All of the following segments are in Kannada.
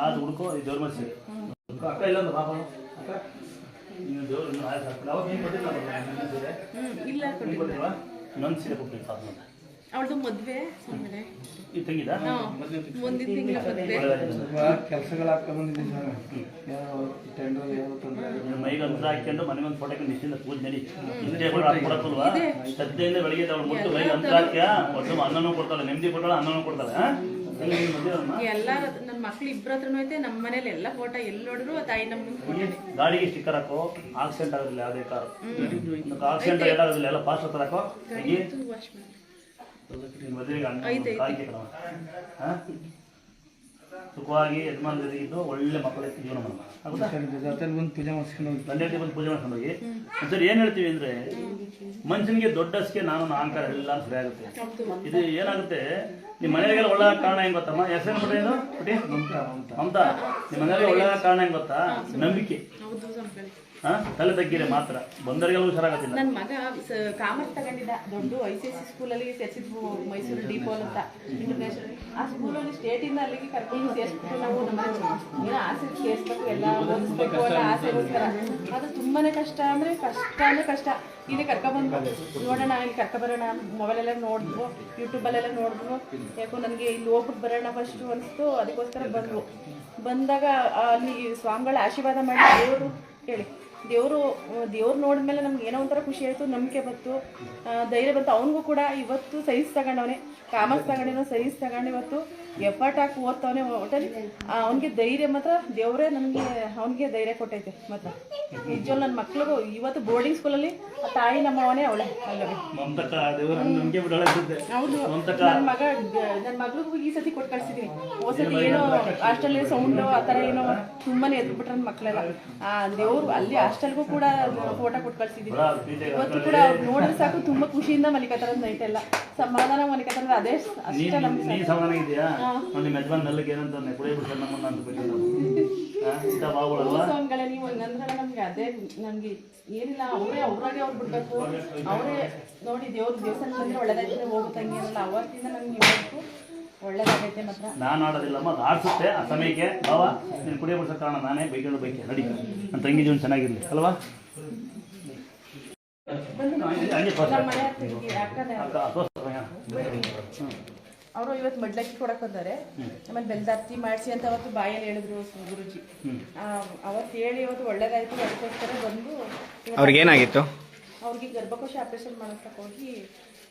ಅದು ಹುಡುಕೋ ದೇವ್ರ ಮನಸ್ಸಿಗೆ ಅಕ್ಕ ಇಲ್ಲ ಒಂದು ಪಾಪ ಅಕ್ಕ ನೀವು ದೇವ್ರು ಇನ್ನೂ ಆಯ್ತು ಹಾಕ್ಬಿಡಿ ಅವಾಗ ಏನು ಕೊಟ್ಟಿಲ್ಲ ಮನಸ್ಸಿಗೆ ಕೊಡ್ಬೇಕು ಪಾಪ ಅವಳದು ಮದುವೆ ಈ ತಂಗಿದ ಮುಂದಿನ ತಿಂಗಳ ಮದುವೆ ಕೆಲಸಗಳು ಹಾಕೊಂಡ್ಬಂದಿದ್ದೀನಿ ಸರ್ ಮೈಗೆ ಅಂತರ ಹಾಕೊಂಡು ಮನೆಗೆ ಒಂದು ಫೋಟೋ ನಿಶ್ಚಿಂತ ಪೂಜೆ ನಡಿ ಇಷ್ಟೇ ಕೊಡಕ್ಕಲ್ವಾ ಸದ್ಯದಿಂದ ಬೆಳಿಗ್ಗೆ ಅವಳು ಮುಟ್ಟು ಮೈಗೆ ಅಂತರ ಹಾಕ್ಯ ಒಟ್ಟು ಅನ್ನನೂ ಕೊಡ್ತಾಳೆ ನೆಮ್ಮದಿ ಕೊಡ್ತಾಳೆ ಅನ್ನನೂ ಕೊಡ್ತಾಳೆ ಎಲ್ಲಾರ ನನ್ನ ಮಕ್ಳು ಇಬ್ಬರ ಹತ್ರನೂ ಐತೆ ನಮ್ಮ ಮನೇಲಿ ಎಲ್ಲ ಫೋಟೋ ಎಲ್ಲಿ ನೋಡಿದ್ರು ತಾಯಿ ನಮ್ಮ ಗಾಡಿಗೆ ಸ್ಟಿಕ್ಕರ್ ಹಾಕೋ ಆಕ್ಸಿಡೆಂಟ್ ಆಗೋದಿಲ್ಲ ಯಾವುದೇ ಕಾರು ಆಕ್ಸಿಡೆಂಟ್ ಏನಾಗೋದಿಲ್ಲ ಎಲ್ಲ ಫಾಸ್ಟ್ ಹತ್ರ ಹಾಕೋ ಮದುವೆಗೆ ಸುಖವಾಗಿ ಯಜಮಾನರಿದ್ದು ಒಳ್ಳೆ ಮಕ್ಕಳ ಜೀವನ ಬಂದು ಪೂಜೆ ಮಾಡಿಸ್ಕೊಂಡು ತಂದೆ ಬಂದು ಪೂಜೆ ಮಾಡ್ಕೊಂಡು ಹೋಗಿ ಸರ್ ಏನು ಹೇಳ್ತೀವಿ ಅಂದರೆ ಮನುಷ್ಯನಿಗೆ ದೊಡ್ಡಸ್ಗೆ ನಾನು ಅಹಂಕಾರ ಎಲ್ಲ ಸರಿ ಆಗುತ್ತೆ ಇದು ಏನಾಗುತ್ತೆ ನಿಮ್ಮ ಮನೆಯಾಗೆಲ್ಲ ಒಳ್ಳೆ ಕಾರಣ ಹೆಂಗೆ ಗೊತ್ತಮ್ಮ ಹೆಸರು ಬಿಟ್ರೆ ಏನು ಬಿಟ್ಟಿ ಮಮತಾ ನಿಮ್ಮ ಮನೆಯಾಗೆ ಒಳ್ಳೆ ಕಾರಣ ಹೆಂಗೆ ಗೊತ್ತಾ ನಂಬಿಕೆ ತಲೆ ತಗ್ಗಿರೆ ಮಾತ್ರ ಬಂದರಿಗೆಲ್ಲ ಹುಷಾರಾಗತ್ತಿಲ್ಲ. ನನ್ನ ಮಗ ಕಾಮರ್ಸ್ ತಗೊಂಡಿದ್ದ ದೊಡ್ಡ ICSE ಸ್ಕೂಲಲ್ಲಿ ಸೇರಿಸಿದ್ವು ಮೈಸೂರು ಡಿಪೋಲ್ ಅಂತ ಇಂಟರ್ನ್ಯಾಷನಲ್ ಆ ಸ್ಕೂಲಲ್ಲಿ ಸ್ಟೇಟಿಂದ ಅಲ್ಲಿಗೆ ಕರ್ಕೊಂಡು ಸೇರಿಸ್ಬಿಟ್ಟು ನಾವು ನಮ್ಮ ಏನೋ ಆಸೆ ಸೇರಿಸ್ಬೇಕು ಎಲ್ಲ ಓದಿಸ್ಬೇಕು ಅನ್ನೋ ಆಸೆಗೋಸ್ಕರ ಅದು ತುಂಬಾನೇ ಕಷ್ಟ ಅಂದರೆ ಕಷ್ಟ ಇಲ್ಲಿ ಕರ್ಕೊಬಂದು ನೋಡೋಣ ಇಲ್ಲಿ ಕರ್ಕೊಬರೋಣ ಮೊಬೈಲೆಲ್ಲ ನೋಡಿದ್ವು ಯೂಟ್ಯೂಬಲ್ಲೆಲ್ಲ ನೋಡಿದ್ವು ಯಾಕೋ ನನಗೆ ಇಲ್ಲಿ ಹೋಗ್ಬಿಟ್ಟು ಬರೋಣ ಫಸ್ಟು ಅನಿಸ್ತು ಅದಕ್ಕೋಸ್ಕರ ಬಂದಾಗ ಅಲ್ಲಿ ಸ್ವಾಮಿಗಳ ಆಶೀರ್ವಾದ ಮಾಡಿ ದೇವರು ನೋಡಿದ್ಮೇಲೆ ನಮ್ಗೆ ಏನೋ ಒಂಥರ ಖುಷಿ ಆಯಿತು, ನಂಬಿಕೆ ಬಂತು, ಧೈರ್ಯ ಬಂತು. ಅವನಿಗೂ ಕೂಡ ಇವತ್ತು ಸೈನ್ಸ್ ತಗೊಂಡವನೇ, ಕಾಮರ್ಸ್ ತಗೊಂಡಿನೋ ಸೈನ್ಸ್ ತಗೊಂಡು ಇವತ್ತು ಎಫರ್ಟ್ ಹಾಕಿ ಓದ್ತವನೇ. ಒಟ್ಟಲ್ಲಿ ಅವನಿಗೆ ಧೈರ್ಯ ಮಾತ್ರ ದೇವರೇ ಅವನಿಗೆ ಧೈರ್ಯ ಕೊಟ್ಟೈತೆ. ಮಾತ್ರ ನಿಜವೂ ನನ್ನ ಮಕ್ಳಿಗೂ ಇವತ್ತು ಬೋರ್ಡಿಂಗ್ ಸ್ಕೂಲಲ್ಲಿ ತಾಯಿ ನಮ್ಮವನೇ ಅವಳೆ ಅಲ್ಲವೇ. ಹೌದು, ನನ್ನ ಮಗಳಿಗೂ ಈ ಸತಿ ಕೊಟ್ಟು ಕಳ್ಸಿದೀನಿ. ಹೋಸತಿ ಏನೋ ಹಾಸ್ಟೆಲ್ ಸೌಂಡು ಆ ಥರ ಏನೋ ತುಂಬಾನೇ ಎದ್ಬಿಟ್ರೆ ನನ್ನ ಮಕ್ಕಳೆಲ್ಲ ದೇವ್ರು ಅಲ್ಲಿ ಹಾಸ್ಟೆಲ್ಗೂ ಕೂಡ ಫೋಟೋ ಕೊಟ್ಟು ಕಳ್ಸಿದೀನಿ. ಇವತ್ತು ಕೂಡ ನೋಡಿದ್ರೆ ಸಾಕು ತುಂಬಾ ಖುಷಿಯಿಂದ ಮಲಿಕತ್ತಾರ ನೈಟ್ ಎಲ್ಲ ಸಮಾಧಾನ ಮಲಿಕತ್ತಾರ. ಅದೇ ಅಷ್ಟೇ ನಮ್ಗೆ ನೀವು ಹಂಗಂದ್ರೆ ನಮ್ಗೆ ಅದೇ ನಮ್ಗೆ ಏನಿಲ್ಲ. ಅವ್ರಾಗೆ ಅವ್ರು ಬಿಡ್ಬೇಕು, ಅವರೇ ನೋಡಿ ದೇವಸ್ಥಾನ ಬಂದ್ರೆ ಒಳ್ಳೇದಾಯ್ತದೆ ಹೋಗುತ್ತಂಗೆ ಅನ್ನಲ್ಲ. ಅವತ್ತಿಂದ ನಮ್ಗೆ ಇವತ್ತು ಒಳ್ಳೇದಾಗೈತೆ. ಮಾತ್ರ ನಾನು ಆಡೋದಿಲ್ಲಮ್ಮ, ಅದು ಆಡ್ಸುತ್ತೆ ಆ ಸಮಯಕ್ಕೆ. ಬಾವ ನೀನು ಕುಡಿಯೋ ಬಿಡ್ಸೋ ಕಾರಣ ನಾನೇ ಬೈಕೊಂಡು ಬೈಕೆ ನಡಿ, ನನ್ನ ತಂಗಿ ಜೀವನ ಚೆನ್ನಾಗಿರಲಿ ಅಲ್ವಾ. ಅವರು ಇವತ್ತು ಮಡ್ಲಕ್ಕಿ ಕೊಡಕ್ ಬಂದಾರೆ. ಆಮೇಲೆ ಬೆಲ್ದಾರ್ತಿ ಮಾಡಿಸಿ ಅಂತ ಅವತ್ತು ಬಾಯಲ್ಲಿ ಹೇಳಿದ್ರು ಗುರುಜಿ. ಅವತ್ತು ಹೇಳಿ ಇವತ್ತು ಒಳ್ಳೇದಾಯ್ತು. ಅದಕ್ಕೋಸ್ಕರ ಬಂದು ಅವ್ರಿಗೇನಾಗಿತ್ತು, ಅವ್ರಿಗೆ ಗರ್ಭಕೋಶ ಆಪರೇಷನ್ ಮಾಡಕ್ ಹೋಗಿ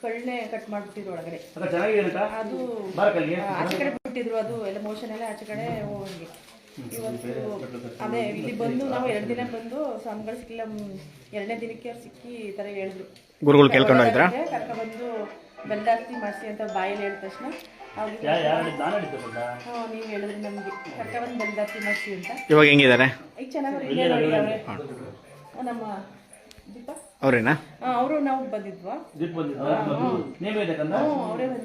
ಕಳ್ಳೆ ಕಟ್ ಮಾಡ್ಬಿಟ್ಟಿದ್ರು ಒಳಗಡೆ. ಅದು ಆಚೆ ಕಡೆ ಬಿಟ್ಟಿದ್ರು, ಅದು ಎಲ್ಲ ಮೋಷನ್ ಎಲ್ಲ ಆಚೆ ಕಡೆ ಹೋಗಿ. ಇವತ್ತು ಅದೇ ಇಲ್ಲಿ ಬಂದು ನಾವು 2 ದಿನ ಬಂದು ಸ್ವಾಮಿಗಳು ಸಿಕ್ಕಿಲ್ಲ. 2ನೇ ದಿನಕ್ಕೆ ಅವ್ರು ಸಿಕ್ಕಿ ಈ ಥರ ಹೇಳಿದ್ರು. ಗುರುಗಳು ಕರ್ಕೊಬಂದು ಬೆಲ್ದಾರ್ತಿ ಮಾಡಿಸಿ ಅಂತ ಬಾಯಲ್ಲಿ ಹೇಳಿದ ತಕ್ಷಣ ನೀವು ಹೇಳಿದ್ರಿ ನಮ್ಗೆ ಕರ್ಕೊಬಂದು ಬೆಲ್ದಾರ್ತಿ ಮಾಡಿಸಿ ಅಂತ. ಇವಾಗ ಹೆಂಗಿದ್ದಾರೆ? ಈಗ ಚೆನ್ನಾಗಿ ನೋಡಿ. ನಮ್ಮ ದೀಪ ಅವ್ರೇನಾ? ಅವರು ನಾವು ಬಂದಿದ್ವಾ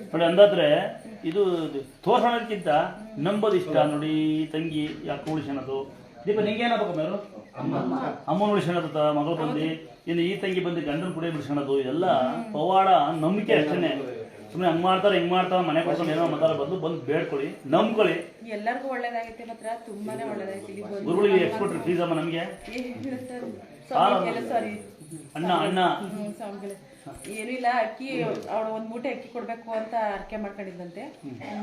ನೋಡಿ. ಅಂದಾದ್ರೆ ಇದು ತೋರ್ಸೋಣಕ್ಕಿಂತ ನಂಬೋದು ಇಷ್ಟ ನೋಡಿ. ತಂಗಿ ಯಾಕೆ ಉಳಿಸೋಣದು. ದೀಪ ನಿಂಗೆ ಏನಾಗಬೇಕು ಮೇರು ಅಮ್ಮನ ಉಳಿಸೋಣದ ಮಗಳು ಬಂದು ಇನ್ನು ಈ ತಂಗಿ ಬಂದು ಗಂಡನ ಕುಡಿಯ ಬಿಡಿಸೋಣದು. ಎಲ್ಲ ಪವಾಡ ನಂಬಿಕೆ ಅಷ್ಟೇ. ಸುಮ್ಮನೆ ಹಂಗ್ ಮಾಡ್ತಾರೆ ಹಿಂಗ್ ಮಾಡ್ತಾರ ಮನೆ ಕೊಡ್ಕೊಂಡು ಏನೋ ಮಾತಾಡ ಬದಲು ಬಂದು ಬೇಡ್ಕೊಳ್ಳಿ, ನಂಬ್ಕೊಳ್ಳಿ. ಎಲ್ಲರಿಗೂ ಒಳ್ಳೇದಾಗೈತೆ. ಮಾತ್ರ ತುಂಬಾನೇ ಒಳ್ಳೇದಾಯ್ತು. ಗುರುಗಳಿಗೆ ಎಷ್ಟು ಕೊಟ್ರಿ ಫೀಸ್ ಅಮ್ಮ ನಮ್ಗೆ? ಸಾರಿ ಅಣ್ಣ ಏನು ಇಲ್ಲ, ಅಕ್ಕಿ ಅವಳು 1 ಮೂಟೆ ಅಕ್ಕಿ ಕೊಡ್ಬೇಕು ಅಂತ ಅರ್ಕೆ ಮಾಡ್ಕೊಂಡಿದ್ದಂತೆ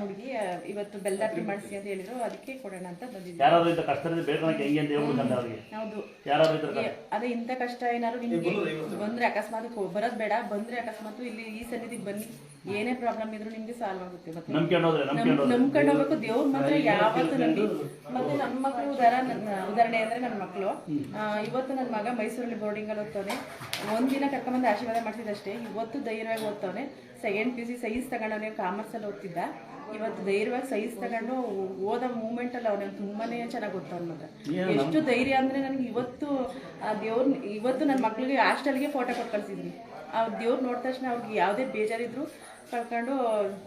ಹುಡುಗಿ. ಇವತ್ತು ಬೆಲ್ದಾರ್ತಿ ಮಾಡಿಸಿ ಅಂತ ಹೇಳಿದ್ರು, ಅದಕ್ಕೆ ಕೊಡೋಣ ಅಂತ ಬಂದಿದ್ದೆ. ಯಾರಾದ್ರೂ ಇಂಥ ಕಷ್ಟದಿಂದ ಬೇಡ್ಕೊಳಕ್ಕೆ ಹೆಂಗೆ ಅಂತ ಹೇಳ್ಬಿಡ್ತಾರೆ ಅವ್ರಿಗೆ. ಹೌದು, ಯಾರಾದ್ರೂ ಅದೇ ಇಂಥ ಕಷ್ಟ ಏನಾದ್ರು ನಿಮ್ಗೆ ಬಂದ್ರೆ ಅಕಸ್ಮಾತ್ ಬರೋದ್ ಬೇಡ, ಬಂದ್ರೆ ಅಕಸ್ಮಾತ್ ಇಲ್ಲಿ ಈ ಸನ್ನಿಧಿಗೆ ಬನ್ನಿ, ಏನೇ ಪ್ರಾಬ್ಲಮ್ ಇದ್ರು ನಿಮ್ಗೆ ಸಾಲ್ವ್ ಆಗುತ್ತೆ. ಮತ್ತೆ ನಂಬ್ಕೊಂಡು ಹೋಗ್ಬೇಕು. ದೇವ್ರ ಮಾತ್ರ ಯಾವತ್ತು ನಂಬಿ. ಮತ್ತೆ ನಮ್ಮ ಮಕ್ಕಳು ಉದಾಹರಣೆ ಅಂದ್ರೆ ನನ್ನ ಮಕ್ಕಳು ಇವತ್ತು ನನ್ನ ಮಗ ಮೈಸೂರಲ್ಲಿ ಬೋರ್ಡಿಂಗ್ ಅಲ್ಲಿ ಓದ್ತವನೆ. ಒಂದಿನ ಕರ್ಕೊಂಡ್ಬಂದು ಆಶೀರ್ವಾದ ಮಾಡ್ತಿದ್ದಷ್ಟೇ. ಇವತ್ತು ಧೈರ್ಯವಾಗಿ ಓದ್ತವನೆ. 2nd PUC ಸೈನ್ಸ್ ತಗೊಂಡವನೇ, ಕಾಮರ್ಸ್ ಅಲ್ಲಿ ಓದ್ತಿದ್ದ. ಇವತ್ತು ಧೈರ್ಯವಾಗಿ ಸೈನ್ಸ್ ತಗೊಂಡು ಓದೋ ಮೂಮೆಂಟ್ ಅಲ್ಲಿ ಅವನಿಗೆ ತುಂಬಾನೇ ಚೆನ್ನಾಗಿ ಓದ್ತಾವ್. ಮಾತ್ರ ಎಷ್ಟು ಧೈರ್ಯ ಅಂದ್ರೆ ನನಗೆ ಇವತ್ತು ಇವತ್ತು ನನ್ನ ಮಕ್ಳಿಗೆ ಹಾಸ್ಟೆಲ್ಗೆ ಫೋಟೋ ಕೊಟ್ಟು ಕಳ್ಸಿದ್ವಿ. ಅವ್ರು ದೇವ್ರು ನೋಡಿದ ತಕ್ಷಣ ಅವ್ರಿಗೆ ಯಾವುದೇ ಬೇಜಾರಿದ್ರು ಕಳ್ಕೊಂಡು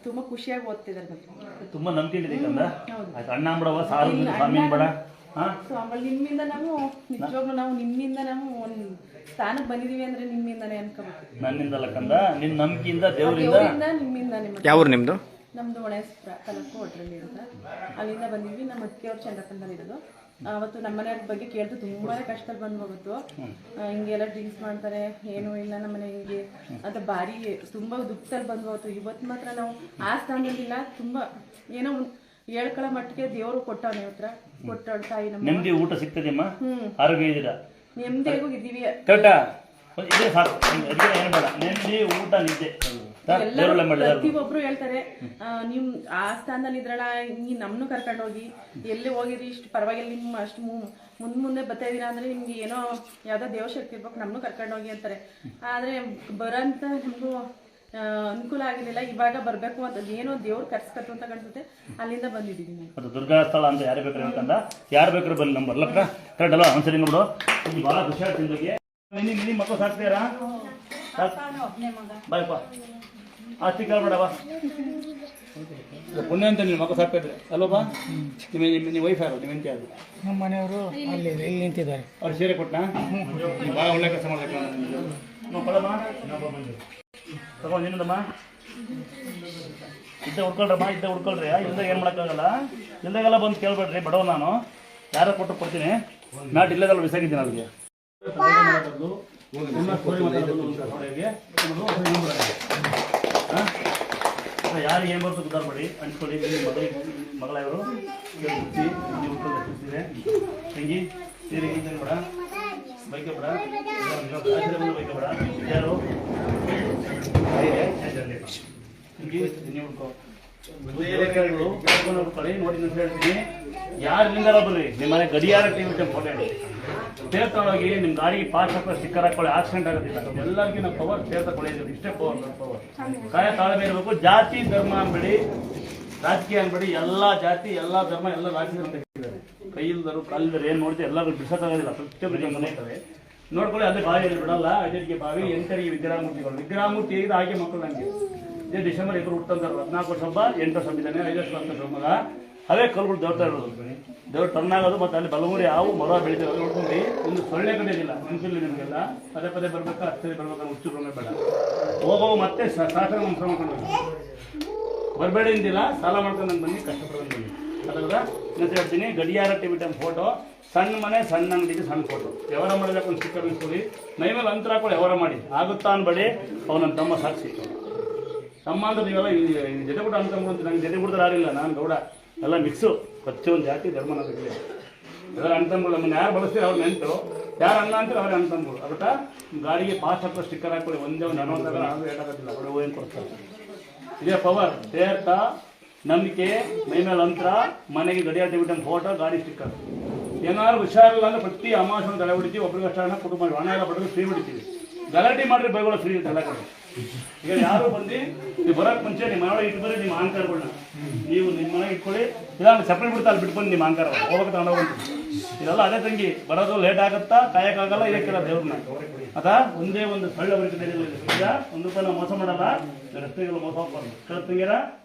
ತುಂಬಾ ಖುಷಿಯಾಗಿ ಓದ್ತಿದ್ದಾರೆ. ಮತ್ತೆ ತುಂಬಾ ನಂಬಿಕೆ ಅಣ್ಣ ಬಿಡವ ಸಾರು ಸ್ವಾಮಿ ಬೇಡ. ಆಮೇಲೆ ನಿಮ್ಮಿಂದ ನಾವು ನಿಜವಾಗ್ಲೂ ನಿಮ್ಮಿಂದ ನಾವು ಒಂದು ಸ್ಥಾನಕ್ಕೆ ಬಂದಿದೀವಿ ಅಂದ್ರೆ ನಿಮ್ಮಿಂದಾನೇ ಅನ್ಕೋಬೇಕು. ನನ್ನಿಂದಲ್ಲ ಕಂದ, ನಿನ್ನ ನಂಬಿಕೆಯಿಂದ ದೇವರಿಂದ ನಿಮ್ಮಿಂದಾನೆ. ಯಾವ ಊರು ನಿಮ್ದು? ನಮ್ಮದು ಹೊಳೆಸ್ಪುರ ತಾಲೂಕು ಒಟ್ರಲ್ಲಿ ಇರೋದು. ಅಲ್ಲಿಂದ ಬಂದಿದ್ವಿ. ನಮ್ಮ ಅತ್ತಿಗೆಯವ್ರು ಚಂದ್ರಪ್ಪಂದಲ್ಲಿ ಇರೋದು. ಅವತ್ತು ನಮ್ಮ ಮನೆಯವ್ರ ಬಗ್ಗೆ ಕೇಳಿದ್ರು ತುಂಬಾ ಕಷ್ಟದಲ್ಲಿ ಬಂದು ಹೋಗುತ್ತು. ಹಿಂಗೆಲ್ಲ ಡ್ರಿಂಕ್ಸ್ ಮಾಡ್ತಾರೆ, ಏನೂ ಇಲ್ಲ ನಮ್ಮ ಮನೆಗೆ ಅಂತ ಭಾರಿ ತುಂಬ ದುಃಖದಲ್ಲಿ ಬಂದು ಹೋಗ್ತು. ಇವತ್ತು ಮಾತ್ರ ನಾವು ಆ ಸ್ಥಾನದಲ್ಲಿಲ್ಲ. ತುಂಬ ಏನೋ ಹೇಳ್ಕೊಳ್ಳೋ ಮಟ್ಟಿಗೆ ದೇವರು ಕೊಟ್ಟವನೇ ಹತ್ರ ಕೊಟ್ಟವಳು ತಾಯಿ ನಮ್ಮ ನೆಮ್ಮದಿ ಊಟ ಸಿಗ್ತದೆಯಮ್ಮ, ಆರೋಗ್ಯ ಇದ್ದೀರಾ, ನೆಮ್ಮದಿಯಾಗೂ ಇದ್ದೀವಿ. ಕರೆಕ್ಟಾ? ಇದೇ ಸಾಕು, ಅದಕ್ಕೆ ಏನು ಬೇಡ, ನೆಮ್ಮದಿ ಊಟ ನಿದ್ದೆ ಪ್ರತಿಯೊಬ್ರು ಹೇಳ್ತಾರೆ ನಿಮ್ ಆ ಸ್ಥಾನದಲ್ಲಿ ಇದ್ರಲ್ಲ, ನೀ ನಮ್ಮನ್ನು ಕರ್ಕೊಂಡು ಹೋಗಿ ಎಲ್ಲಿ ಹೋಗಿರಿ ಇಷ್ಟು ಪರವಾಗಿಲ್ಲ, ನಿಮ್ಮ ಅಷ್ಟು ಮುಂದೆ ಬರ್ತಾ ಇದೀರಾ ಅಂದ್ರೆ ನಿಮ್ಗೆ ಏನೋ ಯಾವ್ದೋ ದೇವಶಕ್ತಿ ಇರ್ಬೇಕು, ನಮ್ಮನ್ನು ಕರ್ಕೊಂಡು ಹೋಗಿ ಅಂತಾರೆ. ಆದ್ರೆ ಬರೋಂತ ನಮಗೂ ಅನುಕೂಲ ಆಗಿರ್ಲಿಲ್ಲ. ಇವಾಗ ಬರ್ಬೇಕು ಅಂತ ಏನೋ ದೇವ್ರು ಕರ್ಸ್ಕತ್ತು ಅಂತ ಕಾಣಿಸುತ್ತೆ. ಅಲ್ಲಿಂದ ಬಂದಿದ್ದೀವಿ ನಾವು. ಅದು ದುರ್ಗಾ ಸ್ಥಳ ಅಂತ ಯಾರು ಬೇಕಾದ್ರೆ ಹೇಳ್ಕಂದ, ಯಾರು ಬೇಕಾದ್ರೂ ಬಂದು ನಂಬರ್ ಲಕ್ಕ ಕರೆಕ್ಟ್ ಅಲ್ಲ? ಒಂದ್ಸರಿ ನೋಡು, ನಿಮ್ಗೆ ಭಾಳ ಖುಷಿ ಆಗ್ತೀನಿ ಬಗ್ಗೆ. ನಿನ್ನ ಮಕ್ಕಳು ಸಾಕ್ತೀರಾ? ಬಾಯಪ್ಪ ಆಸ್ತಿ ಕೇಳ್ಬೇಡವ, ಪುಣ್ಯ ಅಂತ ನಿಮ್ಮ ಮಕ್ಕಳು ಸಾಕ್ತಾ ಇದ್ರೆ ಅಲ್ಲೋಬಾ? ನಿಮ್ಮ ವೈಫ್ ಯಾರು, ನಿಮ್ಮ ಹೆಂಡತಿ ಯಾರು? ನಮ್ಮ ಮನೆಯವರು ಅಲ್ಲಿ ಇಲ್ಲಿ ನಿಂತಿದ್ದಾರೆ. ಅವ್ರು ಸೀರೆ ಕೊಟ್ಟನಾ? ನೀವು ಭಾಳ ಒಳ್ಳೆ ಕೆಲಸ ಮಾಡ್ಬೇಕು. ನಾವು ಕೊಡಮ್ಮ, ತಗೊಂಡು ನಿನ್ನದಮ್ಮ ಇದ್ದ ಹುಡ್ಕೊಳ್ರಮ್ಮ, ಇದ್ದ ಹುಡ್ಕೊಳ್ರಿ. ಇಲ್ದಾಗ ಏನು ಮಾಡೋಕ್ಕಾಗಲ್ಲ, ಇಲ್ದಾಗೆಲ್ಲ ಬಂದು ಕೇಳ್ಬೇಡ್ರಿ, ಬಡವ ನಾನು ಯಾರೋ ಕೊಟ್ಟು ಕೊಡ್ತೀನಿ. ನಾಟ್ ಇಲ್ಲದಲ್ಲ ಬಿಸಾಕಿದ್ದೀನಿ ಅವ್ರಿಗೆ. ಯಾರಿಗೆ ಏನು ಬರ್ತದೆ ಗೊತ್ತಾಗ್ಬೇಡಿ, ಅನ್ಸ್ಕೊಳ್ಳಿ. ಮಗಳ ಇವರು ತಂಗಿ ಸೀರೆ ಬೇಡ, ಬೈಕೆ ಬೇಡ, ಬೈಕೆ ಬೇಡ, ಯಾರು ನೋಡಿ ಹೇಳ್ತೀನಿ. ಯಾರು ನಿಂದಾರ ಬರ್ರಿ, ನಿಮ್ಮ ಮನೆ ಗಡಿಯಾರ ಟಿವಿ ಫೋಟೋ ಹೇಳಿ ಸೇರ್ ತಗೊಂಡೋಗಿ ನಿಮ್ಮ ಗಾಡಿಗೆ ಪಾಸ್ ಹಾಕೊಳ್ಳಿ, ಸ್ಟಿಕ್ಕರ್ ಹಾಕೊಳ್ಳಿ, ಆಕ್ಸಿಡೆಂಟ್ ಆಗೋದಿಲ್ಲ. ಎಲ್ಲರಿಗೂ ನಾವು ಪವರ್ ಸೇರ್ ತಗೊಳ್ಳಿ, ಇಷ್ಟೇ ಪವರ್. ಕಾಯ ತಾಳ್ಮೆ ಇರಬೇಕು. ಜಾತಿ ಧರ್ಮ ಅನ್ಬೇಡಿ, ರಾಜಕೀಯ ಅನ್ಬೇಡಿ, ಎಲ್ಲ ಜಾತಿ ಎಲ್ಲ ಧರ್ಮ ಎಲ್ಲ ರಾಜಕೀಯ ತೆಗಿದ್ದಾರೆ. ಕೈಯಿಲ್ದರು ಕಾಲಿಲ್ದರು ಏನು ನೋಡ್ತೀವಿ, ಎಲ್ಲರೂ ಬಿಡಿಸೋಕ್ಕಾಗೋದಿಲ್ಲ. ಪ್ರತಿಯೊಬ್ಬರಿಗೆ ಮನೆ ಇರ್ತವೆ, ನೋಡ್ಕೊಳ್ಳಿ. ಅಲ್ಲೇ ಬಾವಿಯಲ್ಲಿ ಬಿಡಲ್ಲ. ಐದರಿಗೆ ಬಾವಿ, ಎಂಟರಿಗೆ ವಿಗ್ರಹಮೂರ್ತಿಗಳು. ವಿಗ್ರಹಮೂರ್ತಿ ಹೇಗಿದೆ ಹಾಗೆ ಮಕ್ಕಳು ನನಗೆ ಇದೇ ಡಿಸೆಂಬರ್ 2 ಹುಟ್ಟಂತಾರೆ. 14 ವರ್ಷ ಹಬ್ಬ, 8 ವರ್ಷ ಇದ್ದಾನೆ, 5 ವರ್ಷ ಮಗ. ಅವೇ ಕಲ್ಗಳು ದೇವ್ತಾ ಇರೋದು, ದೇವ್ರು ಟರ್ನ್ ಆಗೋದು. ಮತ್ತು ಅಲ್ಲಿ ಬಲಮೂರಿ ಹಾವು ಮರ ಬೆಳಿತೀವಿ, ಅದು ನೋಡ್ಕೊಂಡು ಒಂದು ಸೊಳ್ಳೆ ಕಡೆಯಿಲ್ಲ ನೆನಪಿಲ್ಲ ನಿಮಗೆಲ್ಲ. ಪದೇ ಪದೇ ಬರ್ಬೇಕಾ, ಹತ್ತದೇ ಬರ್ಬೇಕಾ, ಹುಚ್ಚು ಬೇಡ. ಹೋಗೋ ಮತ್ತೆ ಶಾಸನ ಮಂತ್ರ ಮಾಡ್ಕೊಂಡು ಬರಬೇಡಿ ಅಂದಿಲ್ಲ, ಸಾಲ ಮಾಡ್ಕೊಂಡು ನಾನು ಬನ್ನಿ, ಕಷ್ಟಪಡೋದು ಬನ್ನಿ. ಅದರ ಇನ್ನೊಂದು ಹೇಳ್ತೀನಿ, ಗಡಿಯಾರ ಟಿವಿ ಟೈಮ್ ಫೋಟೋ, ಸಣ್ಣ ಮನೆ ಸಣ್ಣ ಅಂಗಡಿಗೆ ಸಣ್ಣ ಫೋಟೋ. ವ್ಯವಹಾರ ಮಾಡಿದಾಗ ಒಂದು ಸ್ಟಿಕ್ಕರ್ ಇಸ್ಕೊಳ್ಳಿ, ಮೈ ಮೇಲೆ ಅಂತರ ಹಾಕೊಳ್ಳಿ, ವ್ಯವಹಾರ ಮಾಡಿ. ಆಗುತ್ತಾ ಅನ್ಬೇಡಿ, ಅವನ ತಮ್ಮ ಸಾಕ್ಷಿ. ತಮ್ಮ ಅಂದ್ರೆ ನೀವೆಲ್ಲ ಜೊತೆ ಕೂಡ ಅನ್ಕೊಂಡ್ಬಂತು. ನಂಗೆ ಜೊತೆ ಬಿಡ್ತಾರೆ ಯಾರಿಲ್ಲ, ನಾನು ಗೌಡ ಎಲ್ಲ ಮಿಕ್ಸು. ಪ್ರತಿಯೊಂದು ಜಾತಿ ಧರ್ಮ ನಮಗೆ ಎಲ್ಲ ಅಣ್ತಂಬಗಳು. ನಮ್ಮನ್ನು ಯಾರು ಬಳಸ್ತೀರಿ ಅವ್ರು ನೆಂಟು, ಯಾರು ಅಣ್ಣ ಅಂತಾರೆ ಅವ್ರಿಗೆ ಅಣ್ತಂಬಗಳು. ಅದಕ್ಕೆ ಗಾಡಿಗೆ ಪಾಸ್ ಹಾಕೋ ಸ್ಟಿಕ್ಕರ್ ಹಾಕೊಳ್ಳಿ. ಒಂದೇ ಒಂದು ಅನುವಂತಾಗ ನಾನು ಹೇಳೋದಿಲ್ಲ, ಅವ್ರು ಏನು ಕೊಡ್ತಾರೆ. ಇದೇ ಪವರ್ ಸೇರ್ತ ನಂಬಿಕೆ, ಮೈ ಮೇಲೆ ಅಂತರ, ಮನೆಗೆ ಗಡಿಯಾರ ಟಿವಿ ಟೈಮ್ ಫೋಟೋ, ಗಾಡಿ ಸ್ಟಿಕ್ಕರ್. ಏನಾದ್ರು ಹುಷಾರಿಲ್ಲ ಅಂದ್ರೆ ಪ್ರತಿ ಅಮಾವಾಸ್ಯೆ ತಲೆ ಹೊಡಿತೀವಿ. ಒಬ್ರಿಗೆ ಅಷ್ಟ ಹಣ ಕುಟುಂಬ ಹಣ ಎಲ್ಲ ಬಡದು ಫ್ರೀ ಬಿಡ್ತೀವಿ. ಗಲಾಟೆ ಮಾಡಿರಿ, ಬೈಗಳು ಫ್ರೀ ಇರುತ್ತೆ ಎಲ್ಲ ಕಡೆ. ಈಗ ಯಾರು ಬಂದು ನೀವು ಬರೋಕ್ಕೆ ಮುಂಚೆ ನಿಮ್ಮ ಮನೆಯೊಳಗೆ ಇಟ್ಟು ಬರ್ರಿ ನಿಮ್ಮ ಅಹಂಕಾರಗಳನ್ನ. ನೀವು ನಿಮ್ಮ ಮನೆಗೆ ಇಟ್ಕೊಳ್ಳಿ, ಇಲ್ಲ ಸಪ್ರೇಟ್ ಬಿಡ್ತಾ ಅಲ್ಲಿ ಬಿಟ್ಬಂದು ನಿಮ್ಮ ಅಹಂಕಾರ ಹೋಗಕ್ಕೆ ತಗೊಂಡೋಗ್ಬಂತು. ಇದೆಲ್ಲ ಅದೇ ತಂಗಿ, ಬರೋದು ಲೇಟ್ ಆಗುತ್ತಾ, ಕಾಯಕ್ಕಾಗಲ್ಲ, ಇದಕ್ಕೆಲ್ಲ ದೇವ್ರನ್ನ. ಅದ ಒಂದೇ ಒಂದು ಸೊಳ್ಳೆ ಬರೀತಿದೆ. ಈಗ ಒಂದು ರೂಪಾಯಿ ನಾವು ಮೋಸ ಮಾಡಲ್ಲ, ರಸ್ತೆಗೆಲ್ಲ ಮೋಸ ಹೋಗ್ಬಾರ್ದು. ಕೆಲ ತಂಗಿರ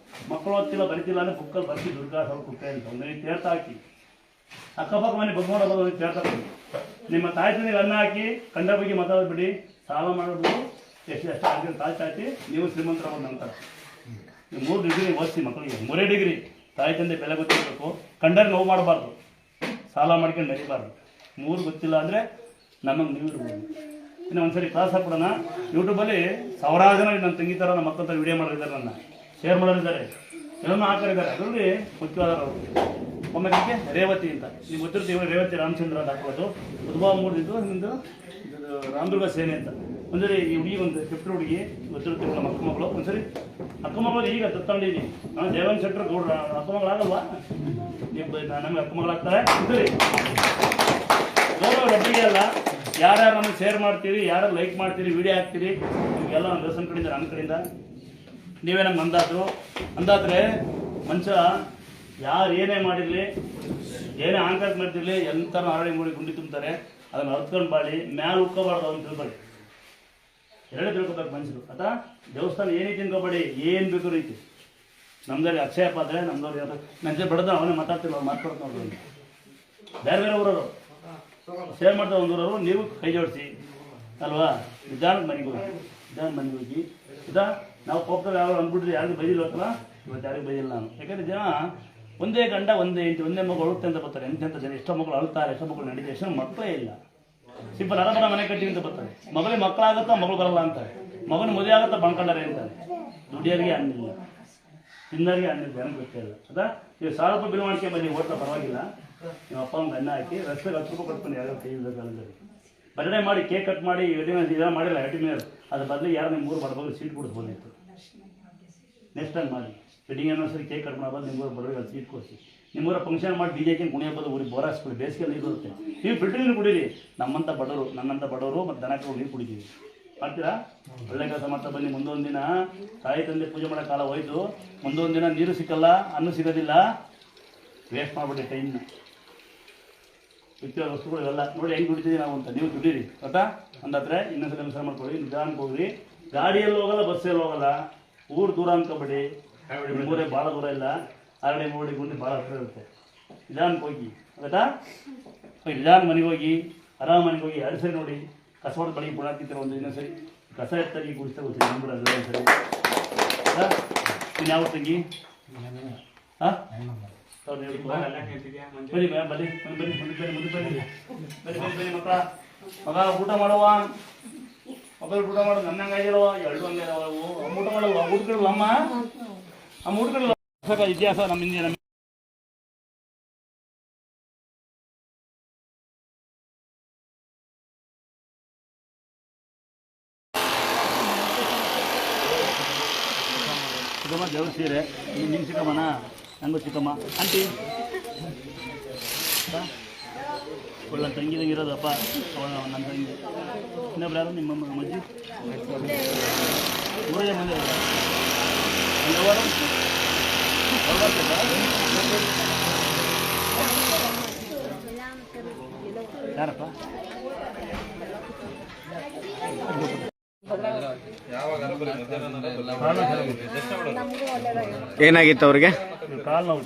ಮಕ್ಕಳು ಓದ್ತಿಲ್ಲ ಬರಿತಿಲ್ಲ ಅಂದ್ರೆ ಬುಕ್ಕಲ್ಲಿ ಬರ್ತಿ ದುರ್ಗಾ ಸ್ವಲ್ಪ ಕುಕ್ಕ ಅಂತ ಒಂದು ತೀರ್ಥ ಹಾಕಿ, ಅಕ್ಕಪಕ್ಕ ಮನೆ ಬಗ್ ನೋಡೋದು ತೀರ್ಥ ಕೊಡಿ. ನಿಮ್ಮ ತಾಯಿ ತಂದಿಗೆ ಅನ್ನ ಹಾಕಿ, ಕಂಡ ಬಗ್ಗೆ ಮಾತಾಡ್ಬಿಡಿ. ಸಾಲ ಮಾಡೋದು ಎಷ್ಟು ಆಗಿರೋ ತಾಯಿ ತಾಯ್ತಿ, ನೀವು ಶ್ರೀಮಂತರಾಗೋದು ನಂತರ. 3 ಡಿಗ್ರಿ ಓದಿಸಿ ಮಕ್ಕಳಿಗೆ, 3 ಡಿಗ್ರಿ. ತಾಯಿ ತಂದೆ ಬೆಲೆ ಗೊತ್ತಿರಬೇಕು. ಕಂಡರೆ ನೋವು ಮಾಡಬಾರ್ದು, ಸಾಲ ಮಾಡ್ಕೊಂಡು ನಡಿಬಾರ್ದು. 3 ಗೊತ್ತಿಲ್ಲ ಅಂದರೆ ನಮಗೆ ನೀವು ಇರ್ಬೋದು. ಇನ್ನು ಒಂದ್ಸರಿ ಕ್ಲಾಸ್ ಹಾಕ್ಬಿಡೋಣ. ಯೂಟ್ಯೂಬಲ್ಲಿ ಸಾವಿರಾರು ಜನ ನನ್ನ ತಂಗಿ ಥರ ನಮ್ಮ ಮಕ್ಕಳ ವಿಡಿಯೋ ಮಾಡೋರಿದ್ದಾರೆ, ನನ್ನ ಶೇರ್ ಮಾಡೋರಿದ್ದಾರೆ, ಎಲ್ಲನೂ ಹಾಕಿದ್ದಾರೆ. ಅದರಲ್ಲಿ ಮುಖ್ಯವಾದವರು ಒಮ್ಮೆ ರೇವತಿ ಅಂತ ನೀವು ಗೊತ್ತಿರ್ತೀವಿ. ರೇವತಿ ರಾಮಚಂದ್ರ ಅಂತ ಹಾಕೋದು. ಉದ್ಭವ ಮೂಡಿದ್ದು ನಿಮ್ಮದು ರಾಮದುರ್ಗ ಸೇನೆ ಅಂತ. ಒಂದ್ಸರಿ ಈ ಹುಡುಗಿ ಒಂದು ಫಿಫ್ಟ್ ಹುಡುಗಿ ಗೊತ್ತಿರ್ತೀವಿ, ನಮ್ಮ ಅಕ್ಕ ಮಗಳು. ಒಂದ್ಸರಿ ಅಕ್ಕ ಮಗಳು ಈಗ ತಗೊಂಡಿದ್ದೀನಿ ನಾನು. ದೇವನ್ ಶೆಟ್ಟರ್ ಗೌಡ್ರ ಅಕ್ಕ ಮಗಳಾಗಲ್ವಾ? ನಮಗೆ ಅಕ್ಕ ಮಗಳಾಗ್ತಾರೆ. ಸರಿ, ಗೌರವ ಒಬ್ಬರಿಗೆ ಅಲ್ಲ, ಯಾರ್ಯಾರು ನಮಗೆ ಶೇರ್ ಮಾಡ್ತೀರಿ, ಯಾರು ಲೈಕ್ ಮಾಡ್ತೀರಿ, ವಿಡಿಯೋ ಹಾಕ್ತೀರಿ, ನಿಮಗೆಲ್ಲ ನಮ್ಮ ದರ್ಶನ ಕಡೆಯಿಂದ, ನನ್ನ ಕಡೆಯಿಂದ ನೀವೇ ನಮ್ಗೆ ಅಂದಾದ್ರೆ ಮನುಷ್ಯ ಯಾರು ಏನೇ ಮಾಡಿರಲಿ, ಏನೇ ಅಹಂಕಾರ ಮಾಡ್ತಿರ್ಲಿ, ಎಂಥ ಅರಳಿ ಮೂಡಿ ಗುಂಡಿ ತುಂಬ್ತಾರೆ. ಅದನ್ನು ಅರ್ತ್ಕೊಂಡು ಬಾಳಿ, ಮ್ಯಾಲೆ ಉಕ್ಕೋಬಾರ್ದು ಅಂತ ತಿಳ್ಕೊಳ್ಳಿ. ಎರಡೇ ತಿಳ್ಕೊಬೇಕು ಮನುಷ್ಯರು. ಅಥವಾ ದೇವಸ್ಥಾನ ಏನೇ ತಿನ್ಕೋಬೇಡಿ, ಏನು ಬೇಕು ರೀತಿ. ನಮ್ದಲ್ಲಿ ಅಕ್ಷಯಪ್ಪ ಆದರೆ ನಮ್ದವ್ರು ಯಾರು ನನ್ನ ಜೊತೆ ಬಡದ ಅವನೇ ಮಾತಾಡ್ತಿಲ್ಲ, ಅವ್ರು ಮಾತಾಡ್ತಾ ನೋಡ್ರಿ. ಬೇರೆ ಬೇರೆ ಊರವರು ಸೇವ್ ಮಾಡ್ತಾ ಒಂದು ಊರವರು, ನೀವು ಕೈ ಜೋಡಿಸಿ ಅಲ್ವಾ. ನಿಧಾನಕ್ಕೆ ಮನೆಗೆ ಹೋಗಿ, ಇದಾ ನಾವು ಕೋಪದಾಗ ಯಾರು ಅಂದ್ಬಿಟ್ರಿ, ಯಾರು ಬೈದಿಲ್ಲ ಇವತ್ತು ಯಾರಿಗೂ ಬೈದಿಲ್ಲ ನಾನು. ಯಾಕಂದರೆ ಜನ ಒಂದೇ ಗಂಡ ಒಂದೇ ಹೆಂಡತಿ ಒಂದೇ ಮಗಳು ಅಳುತ್ತೆ ಅಂತ ಬರ್ತಾರೆ. ಎಂತೆಂಥ ಜನ ಎಷ್ಟೋ ಮಕ್ಕಳು ಅಳ್ತಾರೆ, ಎಷ್ಟೋ ಮಕ್ಕಳು ನಡೀತಾರೆ, ಎಷ್ಟೋ ಮಕ್ಕಳೇ ಇಲ್ಲ. ಸಿಂಪಲ್ ಅರಮನೆ ಮನೆ ಕಟ್ಟಿ ಅಂತ ಬರ್ತಾರೆ. ಮಗಳಿಗೆ ಮಕ್ಕಳಾಗುತ್ತಾ ಮಗಳು ಬರಲ್ಲ ಅಂತಾರೆ. ಮಗನ ಮದುವೆ ಆಗುತ್ತಾ ಬಣ್ಕೊಂಡಾರೆ ಅಂತಾರೆ. ದುಡಿಯೋರಿಗೆ ಅನ್ನಿಲ್ಲ, ತಿನ್ನೋರಿಗೆ ಅನ್ನಿಲ್ಲ, ಜನಕ್ಕೆ ಗೊತ್ತಿಲ್ಲ. ಅದಾ ಈಗ 1000 ರೂಪಾಯಿ ಬಿಲ್ ಮಾಡ್ಕೆ ಬನ್ನಿ, ಓಟ್ಲ ಪರವಾಗಿಲ್ಲ. ನಿಮ್ಮ ಅಪ್ಪ ಒಂದು ಅನ್ನ ಹಾಕಿ ರಸ್ತೆಗೆ 10 ರೂಪಾಯಿ ಕೊಟ್ಕೊಂಡು ಯಾರೋ ಕೈ ಇಲ್ಲದ ಕಾಲದಲ್ಲಿ ಬರ್ಡೇ ಮಾಡಿ ಕೇಕ್ ಕಟ್ ಮಾಡಿ ಇದೆಲ್ಲ ಮಾಡಿಲ್ಲ. ಮೇಲೆ ಅದ್ರ ಬದಲು ಯಾರು ನಿಮ್ಮ ಊರು ಬಡಬಗ್ರು ಸೀಟ್ ಕೊಡಿಸ್ಬೋದಿತ್ತು. ನೆಕ್ಸ್ಟ್ ಟೈಮ್ ಮಾಡಿ ವೆಡ್ಡಿಂಗ್ ಆ್ಯನಿವರ್ಸರಿ ಕೇಕ್ ಕಟ್ ಮಾಡೋದು ನಿಮ್ಮೂರು ಬಡವರಿಗೆ ಸೀಟ್ ಕೊಡಿಸಿ. ನಿಮ್ಮೂರ ಫಂಕ್ಷನ್ ಮಾಡಿ ಡಿಜೆಗೆ ಕುಣಿಯ ಬದಲು ಊರಿಗೆ ಬೋರ್ ಹಾಕ್ಸ್ಬಿಡಿ. ಬೇಸಿಗೆ ನೀರು ಬರುತ್ತೆ, ನೀವು ಫಿಲ್ಟರ್ ನೀರು ಕುಡೀರಿ. ನಮ್ಮಂಥ ಬಡವರು, ನನ್ನಂಥ ಬಡವರು ಮತ್ತು ದನಕ್ಕೆ ನೀರು ಕುಡಿತೀವಿ. ಮಾಡ್ತೀರಾ? ಒಳ್ಳೆ ಕೆಲಸ ಮಾಡ್ತಾ ಬನ್ನಿ. ಮುಂದೊಂದು ದಿನ ತಾಯಿ ತಂದೆ ಪೂಜೆ ಮಾಡೋ ಕಾಲ ಹೋಯ್ತು. ಮುಂದೊಂದು ದಿನ ನೀರು ಸಿಕ್ಕಲ್ಲ, ಅನ್ನ ಸಿಗೋದಿಲ್ಲ. ವೇಸ್ಟ್ ಮಾಡಿಬಿಡಿ ಟೈಮ್ನ. ವಿಚಾರ ವಸ್ತುಗಳು ಇವೆಲ್ಲ ನೋಡಿ ಹೆಂಗೆ ದುಡಿತೀವಿ ನಾವು ಅಂತ. ನೀವು ದುಡೀರಿ ಗೊತ್ತಾ? ಅಂದಾದ್ರೆ ಇನ್ನೊಂದ್ಸಲ ವಿಚಾರ ಮಾಡ್ಕೊಳ್ಳಿ. ನಿಧಾನಕ್ಕೆ ಹೋಗ್ರಿ. ಗಾಡಿಯಲ್ಲಿ ಹೋಗಲ್ಲ, ಬಸ್ಸಲ್ಲಿ ಹೋಗಲ್ಲ. ಊರು ದೂರ ಅನ್ಕೊಬೇಡಿ. ನಿಮ್ಮೂರೇ ಭಾಳ ದೂರ ಇಲ್ಲ. ಆರಡಿ ಮೂಡಿ ಗುಂಡಿ ಭಾಳ ಹತ್ರ ಇರುತ್ತೆ. ನಿಧಾನಕ್ಕೆ ಹೋಗಿ ಗೊತ್ತಾ? ನಿಧಾನ ಮನೆಗೆ ಹೋಗಿ, ಆರಾಮ ಮನೆಗೆ ಹೋಗಿ 2 ಸರಿ ನೋಡಿ. ಕಸ ಹೊಡೆದು ಬೆಳಿಗ್ಗೆ ಬುಡಾಕ್ತಿರ್ತಾರೆ. ಒಂದು ಇನ್ನೊಂದು ಸರಿ ಕಸ ಎತ್ತಾಗಿ ಗುಡಿಸ್ತಾ ಹೋಗ್ತೀವಿ. ನಂಬಿಡೋದು ಒಂದು ಸರಿ. ಇನ್ಯಾವ ತಂಗಿ? ಹಾಂ ಬನ್ನಿ ಬನ್ನಿ ಬನ್ನಿ ಬನ್ನಿ ಬನ್ನಿ ಬನ್ನಿ ಬನ್ನಿ ಮಕ್ಕಳ. ಮಗ ಊಟ ಮಾಡುವ, ಮಕ್ಕಳು ಊಟ ಮಾಡೋದು ನನ್ನಂಗಾಗಿರವ, 2 ಹಂಗಿರವ. ಊಟ ಮಾಡಲ್ವ? ಊಟಗಳು ಅಮ್ಮ, ಅಮ್ಮ ಊಟಗಳು ಇತಿಹಾಸ ನಮ್ಮ ಹಿಂದೆ ನಮ್ಮ ಚಿಕ್ಕಮ್ಮ ದೇವ್ರ ಸೀರೆ. ನಿಮ್ಮ ಚಿಕ್ಕಮ್ಮನ ನಂಗೂ ಚಿಕ್ಕಮ್ಮ ಆಂಟಿ ಒಳ್ಳೆ ತಂಗಿದಂಗೆ ಇರೋದಪ್ಪ. ನನ್ನ ತಂಗಿ ಇನ್ನೊಬ್ರು ಯಾರು ನಿಮ್ಮ ಅಜ್ಜಿ ಊರೇ ಮಂದಿ ಯಾರಪ್ಪ? ಏನಾಗಿತ್ತು ಅವ್ರಿಗೆ? ಕಾಲು ನೋವು.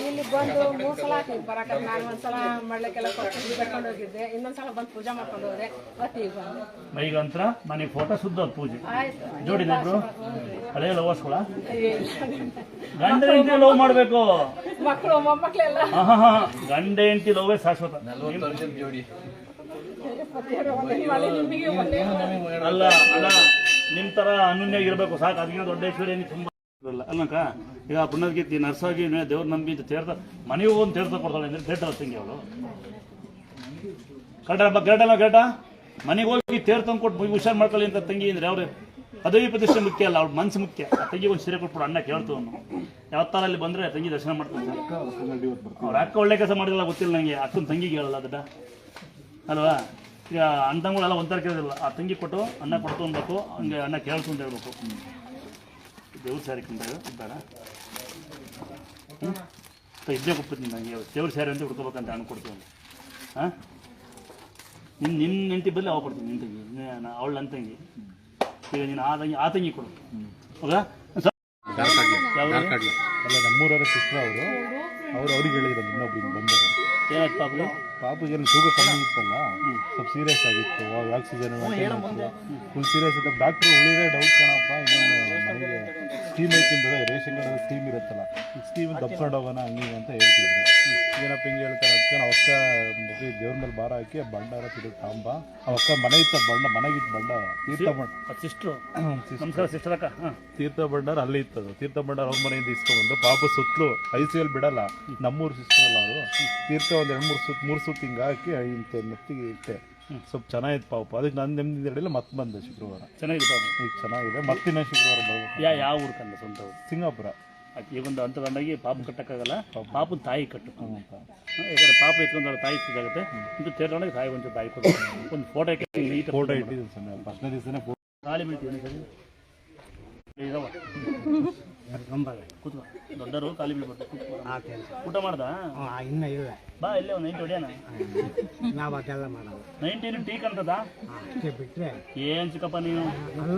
ಇಲ್ಲಿ ಬಂದು 3 ಸಲ ಆಗ್ತೀವಿ ಬರಕ. ನಾನು ಒಂದ್ಸಲ ಮಾಡ್ಲಿಕ್ಕೆಲ್ಲ ಕರ್ಕೊಂಡು ಹೋಗಿದ್ದೆ, ಇನ್ನೊಂದ್ಸಲ ಬಂದು ಪೂಜೆ ಮಾಡ್ಕೊಂಡು ಹೋದೆ. ಮತ್ತೆ ಈಗ ಈಗ ಒಂಥರ ಮನೆಗೆ ಫೋಟೋ ಸುದ್ದ ಪೂಜೆ ಜೋಡಿನ ಇಬ್ರು ಹಳೆಯ ಲವರ್ಸ್ಗಳ ಗಂಡ ಹೆಂಡತಿ ಲವ್ ಮಾಡಬೇಕು. ಮಕ್ಕಳು ಮೊಮ್ಮಕ್ಕಳೆಲ್ಲ ಗಂಡ ಹೆಂಡತಿ ಲವ್ವೇ ಶಾಶ್ವತ. ಅಲ್ಲ ಅಣ್ಣ, ನಿಮ್ಮ ಥರ ಅನನ್ಯಾಗಿರ್ಬೇಕು ಸಾಕು. ಅದಕ್ಕಿಂತ ದೊಡ್ಡ ಐಶ್ವರ್ಯ ತುಂಬ ಅಲ್ಲಕ್ಕ. ಈಗ ಪುಣ್ಯಗೀತಿ ನರ್ಸಾಗಿ ದೇವ್ರು ನಂಬಿ ತೀರ್ಥ ಮನೆಗೆ ಹೋಗಿ ತೀರ್ಥ ಕೊಡ್ತಾಳೆ ಅಂದರೆ ಗ್ರೇಟ್ ತಂಗಿ ಅವಳು. ಕರೆಕ್ಟಪ್ಪ? ಗ್ರೇಟಲ್ಲ? ಗ್ರೇಟ? ಮನೆಗೆ ಹೋಗಿ ತೀರ್ಥ ಕೊಟ್ಟು ಹುಷಾರು ಮಾಡ್ಕೊಳ್ಳಿ ಅಂತ ತಂಗಿ ಅಂದರೆ ಅವ್ರು ಪದವಿ ಪ್ರತಿಷ್ಠೆ ಮುಖ್ಯ ಅಲ್ಲ, ಅವ್ಳ ಮನಸ್ಸು ಮುಖ್ಯ. ಆ ತಂಗಿ ಒಂದು ಸೀರೆ ಕೊಟ್ಬಿಡು, ಅಣ್ಣ ಕೇಳ್ತು ಅವನು. ಯಾವತ್ತಾರ ಅಲ್ಲಿ ಬಂದರೆ ತಂಗಿ ದರ್ಶನ ಮಾಡ್ತಾನೆ. ಅವ್ರ ಅಕ್ಕ ಒಳ್ಳೆ ಕೆಲಸ ಮಾಡಿಲ್ಲ ಗೊತ್ತಿಲ್ಲ ನನಗೆ. ಅಕ್ಕನ ತಂಗಿಗೆ ಹೇಳಲ್ಲ ಅದಟ ಅಲ್ವಾ? ಈಗ ಅಣ್ಣ ತಂಗಳೆಲ್ಲ ಒಂಥರ ಕೇಳೋದಿಲ್ಲ. ಆ ತಂಗಿ ಕೊಟ್ಟು ಅಣ್ಣ ಕೊಡ್ತು ಅನ್ಬೇಕು, ಹಂಗೆ ಅಣ್ಣ ಕೇಳ್ತು ಅಂತ ಹೇಳ್ಬೇಕು. ದೇವ್ರ ಸ್ಯಾರಿ ಕೊಂಡಾಗ ಬೇಡ ಇದ್ದೇ ಕೊಟ್ಬಿಡ್ತೀನಿ ನನಗೆ. ದೇವ್ರ ಸ್ಯಾರಿ ಅಂತ ಹುಡ್ಕೋಬೇಕಂತ ಹಣ್ಣು ಕೊಡ್ತೀವಿ. ಹಾಂ ನಿಮ್ಮ ಹೆಂಡತಿ ಬದಲು ಅವಾಗ ಕೊಡ್ತೀನಿ. ನಿನ್ನ ತಂಗಿ ಅವಳು ನನ್ನ ತಂಗಿ. ಈಗ ನೀನು ಆ ತಂಗಿ ಕೊಡು. ಹೌದಾ? ಅಲ್ಲ ನಮ್ಮೂರವರ ಸಿಸ್ಟರ್ ಅವ್ರಿಗೆ ಹೇಳಿದ್ರು ಇನ್ನೊಬ್ರಿಗೆ ಬಂದರು. ಏನಾಯ್ತು ಪಾಪು? ಪಾಪುಗೆ ತೂಕ ಕಮ್ಮಿ ಇತ್ತಲ್ಲ, ಸ್ವಲ್ಪ ಸೀರಿಯಸ್ ಆಗಿತ್ತು. ಆಕ್ಸಿಜನ್ ಫುಲ್ ಸೀರಿಯಸ್ ಇತ್ತು. ಡಾಕ್ಟ್ರು ಉಳಿದೇ ಡೌಟ್ ಕಾಣಪ್ಪ, ಇನ್ನೊಂದು ಮನೆಗೆ ಸ್ಕೀಮ್ ಐತಿಂದ ರೇಷನ್ ಕಾರ್ಡ್ ಸ್ಕೀಮ್ ಇರುತ್ತಲ್ಲ, ಸ್ಕೀಮ್ ತಪ್ಕೊಂಡು ಹೋಗೋಣ ಹಂಗೆ ಅಂತ ಹೇಳ್ತಿದ್ರು. ಏನಪ್ಪ ಹಿಂಗೆ ಹೇಳ್ತಾರೆ ಅಕ್ಕ. ನಾವು ಅಕ್ಕ ದೇವ್ರ ಮೇಲೆ ಭಾರ ಹಾಕಿ ಬಂಡಾರ ತಿರುಗಿ ತಾಂಬ. ಅವಕ್ಕ ಮನೆ ಇತ್ತ ಬಂಡ, ಮನೆಗಿತ್ತು ಬಂಡಾರ ತೀರ್ಥ ಸಿಸ್ಟ್ರು. ನಮಸ್ಕಾರ ಸಿಸ್ಟರ್ ಅಕ್ಕ. ತೀರ್ಥ ಭಂಡಾರ ಅಲ್ಲೇ ಇತ್ತದು. ತೀರ್ಥ ಭಂಡಾರ ಅವ್ರ ಮನೆಯಿಂದ ಇಸ್ಕೊಂಡ್ಬಂದು ಪಾಪ ಸುತ್ತಲೂ ICL ಬಿಡಲ್ಲ. ನಮ್ಮೂರು ಸಿಸ್ಟರ್ ಅಲ್ಲ ಅವರು. ತೀರ್ಥ ಒಂದು 2-3 ಸುತ್ತು ಹಿಂಗೆ ಹಾಕಿ ಇಂಥ ನೆತ್ತಿಗೆ ಇಟ್ಟೆ. ಸ್ವಲ್ಪ ಚೆನ್ನಾಗಿತ್ತು ಪಾಪ. ಅದಕ್ಕೆ ನಾನು ನೆಮ್ಮದಿ ಹೇಳಿಲ್ಲ. ಮತ್ತೆ ಬಂದೆ ಶುಕ್ರವಾರ. ಚೆನ್ನಾಗಿದೆ ಪಾಪ. ಈಗ ಚೆನ್ನಾಗಿದೆ. ಮತ್ತಿನ್ನ ಶುಕ್ರವಾರ ಬರ್ಬೇಕು. ಯಾವ ಊರು ಕಂಡ ಸ್ವಂತ ಊರು? ಸಿಂಗಾಪುರ. ಈಗ ಒಂದು ಅಂತದಂದಾಗಿ ಪಾಪ ಕಟ್ಟಕ್ಕಾಗಲ್ಲ. ಪಾಪನ ತಾಯಿ ಕಟ್ಟು. ಯಾಕಂದ್ರೆ ಪಾಪ ಎತ್ಕೊಂಡ್ರೆ ತಾಯಿ ಸಿಗುತ್ತೆ. ಇದು ತೇರ್ಕೊಂಡಾಗ ತಾಯಿ ಒಂದು ತಾಯಿ ಕೊಟ್ಟು ಒಂದು ಫೋಟೋ ಇಟ್ಟಿದ್ದೀನಿ ಸರ್. ಫಸ್ಟ್ನೇ ದಿವಸನೇ ಖಾಲಿ ಬೀಳ್ತೀವಿ ಸರಿ. ಕೂತ್ಕೋ, ದೊಡ್ಡವರು ಖಾಲಿ ಬೀಳ್ಬಾರ್ದು. ಊಟ ಮಾಡ್ದ? ಇನ್ನೂ ಇಲ್ಲ. ಬಾ ಇಲ್ಲೇ ಒಂದು 90 ಹೊಡಿಯೋಣ. ನಾವು ಅದೆಲ್ಲ ಮಾಡೋದು 90 ಟೀ ಕಂತದ ಅಷ್ಟೇ ಬಿಟ್ಟರೆ ಏನು ಚಿಕ್ಕಪ್ಪ ನೀನು? ಅಲ್ಲ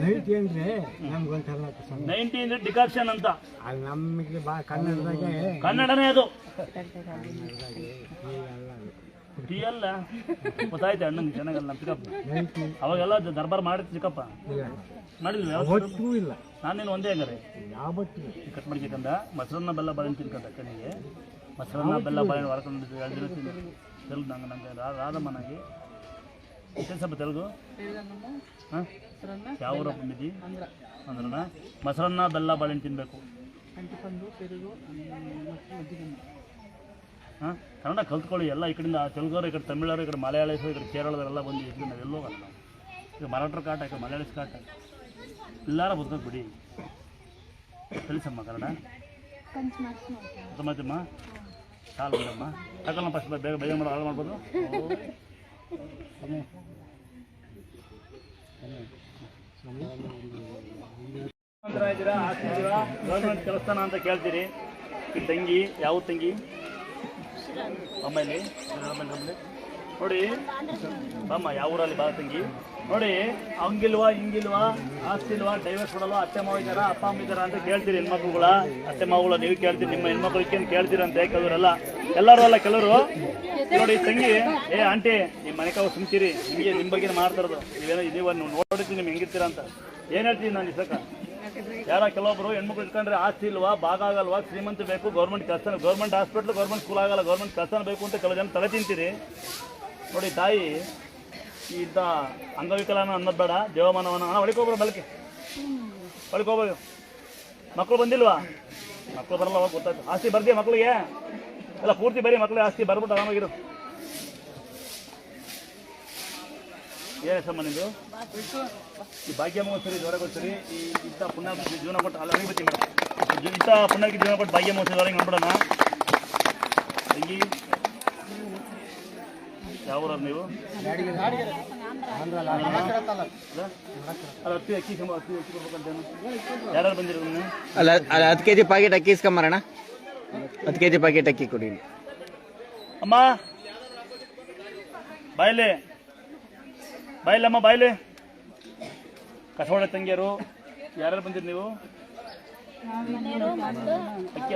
ನೈಟ್ ಅಂದರೆ ನಮ್ಗೊಂಥರ 90 ಅಂದರೆ ಡಿಕಾಕ್ಷನ್ ಅಂತ. ಅಲ್ಲಿ ನಮಗೆ ಕನ್ನಡದಾಗೆ ಕನ್ನಡನೇ ಅದು. ಟೀ ಅಲ್ಲ ಗೊತ್ತಾಯ್ತು ಅಣ್ಣಂಗೆ ಚೆನ್ನಾಗಲ್ಲ ನಮ್ಮ ಚಿಕ್ಕಪ್ಪ ಅವಾಗೆಲ್ಲ ದರ್ಬಾರ್ ಮಾಡಿತ್ತು ಚಿಕ್ಕಪ್ಪ ಮಾಡಿಲ್ಲ ಯಾವತ್ತೂ ಇಲ್ಲ. ನಾನೇನು ಒಂದೇ ಹಂಗಾರೆ ಯಾವತ್ತೂ ಕಟ್ ಮಾಡ್ಬೇಕಂದ ಮೊಸರನ್ನ ಬೆಲ್ಲ ಬಾಳೆಹಣ್ಣು ತಿನ್ಕಂತ ಅಕ್ಕನಿಗೆ ಮೊಸರನ್ನ ಬೆಲ್ಲ ಬಾಳೆಹಣ್ಣು ಹೊರಕೊಂಡಿದ್ದು 2 ದಿನ ತಿಂದು ತೆಲುಗು ನಂಗೆ ರಾಧಮ್ಮ ನನಗೆ ಸ್ವಲ್ಪ ತೆಲುಗು ಹಾಂ ಯಾವ ಊರ ಬಂದಿದ್ದಿ ಅಂದ್ರಣ್ಣ ಮೊಸರನ್ನ ಬೆಲ್ಲ ಬಾಳೆಹಣ್ಣು ತಿನ್ನಬೇಕು ಹಾಂ ಕನ್ನಡ ಕಲ್ತ್ಕೊಳ್ಳಿ ಎಲ್ಲ ಈ ಕಡೆಯಿಂದ ತೆಲುಗವರು ಈ ಕಡೆ ತಮಿಳವರು ಈ ಕಡೆ ಮಲಯಾಳೀಸರು ಈ ಕಡೆ ಕೇರಳದವರೆಲ್ಲ ಬಂದು ಇದು ನಾವೆಲ್ಲೋ ಹೋಗಲ್ಲ ನಾವು ಈಗ ಮರಾಠರ ಕಾಟ ಈ ಕಡೆ ಮಲಯಾಳೀಸ್ ಕಾಟ ಎಲ್ಲಾರ ಬದುಕೋದು ಬಿಡಿ ತಿಳಿಸಮ್ಮ ಕನ್ನಡ ಗೊತ್ತಮ್ಮ ಸಾಲು ಬಿಡಮ್ಮ ಯಾಕಲ್ಲ ಫಸ್ಟ್ ಬೇಗ ಬೇಗ ಮಾಡೋ ಹಾಳು ಮಾಡ್ಬೋದು ಗೌರ್ಮೆಂಟ್ ಕೆಲಸನ ಅಂತ ಕೇಳ್ತೀರಿ ಈ ತಂಗಿ ಯಾವ ತಂಗಿ ಅಮ್ಮ ಇಲ್ಲಿ ನೋಡಿ ಬಮ್ಮ ಯಾವ ಊರಲ್ಲಿ ಬಾ ತಂಗಿ ನೋಡಿ ಹಂಗಿಲ್ವಾ ಹಿಂಗಿಲ್ವಾ ಆಸ್ತಿ ಇಲ್ವಾ ಡೈವರ್ಸ್ ಕೊಡಲ್ವಾ ಅತ್ತೆ ಮಾವ ಇದ್ದಾರ ಅಪ್ಪ ಅಮ್ಮ ಇದ್ದಾರ ಅಂತ ಕೇಳ್ತೀರಿ ಹೆಣ್ಮಕ್ಳುಗಳ ಅತ್ತೆ ಮಾವುಗಳ ನೀವು ಕೇಳ್ತೀರಿ ನಿಮ್ಮ ಹೆಣ್ಮಕ್ಳಿಗೆ ಕೇಳ್ತೀರಂತೆ ಕೆಲವರೆಲ್ಲ ಎಲ್ಲರೂ ಅಲ್ಲ ಕೆಲವರು ನೋಡಿ ತಂಗಿ ಏ ಆಂಟಿ ನಿಮ್ಮ ಮನೆಕಾವು ಸುಮ್ತೀರಿ ನಿಮಗೆ ನಿಮ್ಮ ಬಗ್ಗೆ ಮಾಡ್ತಾರದು ನೀವೇನೋ ನೀವು ನೋಡಿರ್ತೀನಿ ನಿಮ್ಗೆ ಹೆಂಗಿರ್ತೀರ ಅಂತ ಏನು ಹೇಳ್ತೀನಿ ನಾನು ಇಸಕ ಯಾರ ಕೆಲವೊಬ್ರು ಹೆಣ್ಮಕ್ಳು ಇಟ್ಕೊಂಡ್ರೆ ಆಸ್ತಿ ಇಲ್ವಾ ಭಾಗ ಆಗಲ್ವಾ ಶ್ರೀಮಂತ ಬೇಕು ಗೌರ್ಮೆಂಟ್ ಕೆಲಸ ಗೌರ್ಮೆಂಟ್ ಹಾಸ್ಪಿಟ್ಲ್ ಗೌರ್ಮೆಂಟ್ ಸ್ಕೂಲ್ ಆಗಲ್ಲ ಗೌರ್ಮೆಂಟ್ ಕೆಲಸನ ಬೇಕು ಅಂತ ಕೆಲವು ಜನ ತಲೆ ತಿಂತೀರಿ ನೋಡಿ ತಾಯಿ ಇದ್ದ ಅಂಗವಿಕಲನ ಅನ್ನೋದು ಬೇಡ ದೇವಮಾನವನ ಒಳಕೋಗ್ರು ಬಲಕೆ ಒಳಕೋಗ್ಬೋದು ಮಕ್ಕಳು ಬಂದಿಲ್ವಾ ಮಕ್ಕಳು ಬರಲ್ಲ ಅವಾಗ ಗೊತ್ತಾಯ್ತು ಆಸ್ತಿ ಬರ್ದಿ ಮಕ್ಕಳಿಗೆ ಎಲ್ಲ ಪೂರ್ತಿ ಬರೀ ಮಕ್ಕಳಿಗೆ ಆಸ್ತಿ ಬರ್ಬಿಟ್ಟು ಆರಾಮಾಗಿರು ಏನು ಹೆಸಮ್ಮ ನಿಂದು ಈ ಭಾಗ್ಯಮ್ಮ ಸರಿ ಜೋರಾಗ ಸರಿ ಈ ಇಂಥ ಪುಣ್ಯ ಜೀವನ ಕೊಟ್ಟು ಅಲ್ಲಿ ಅಲ್ಲಿಗೆ ಬರ್ತೀನಿ ಇಂಥ ಪುಣ್ಯಕ್ಕೆ ಜೀವನ ಕೊಟ್ಟು ಭಾಗ್ಯಮ್ಮ ಸರಿ ಹೊರಗೆ ಮಾಡ್ಬಿಡೋಣ ತಂಗಿ ಯಾವ ಊರವ್ರು ನೀವು ಅಲ್ಲ ಅಕ್ಕಿ ಅಕ್ಕಿ ಕೊಡ್ಬೇಕಂತೇನು ಯಾರು ಬಂದಿರೋದು ಅಲ್ಲ 10 kg ಪ್ಯಾಕೆಟ್ ಅಕ್ಕಿ ಇಸ್ಕೊಂಬರೋಣ 10 kg ಪ್ಯಾಕೆಟ್ ಅಕ್ಕಿ ಕೊಡಿ ಅಮ್ಮ ಬಾಯ್ಲೆ ಬಾಯ್ಲಮ್ಮ ಬಾಯ್ಲೆ ಕಸವಾಡ ತಂಗಿಯರು ಯಾರ್ಯಾರು ಬಂದಿರಿ ನೀವು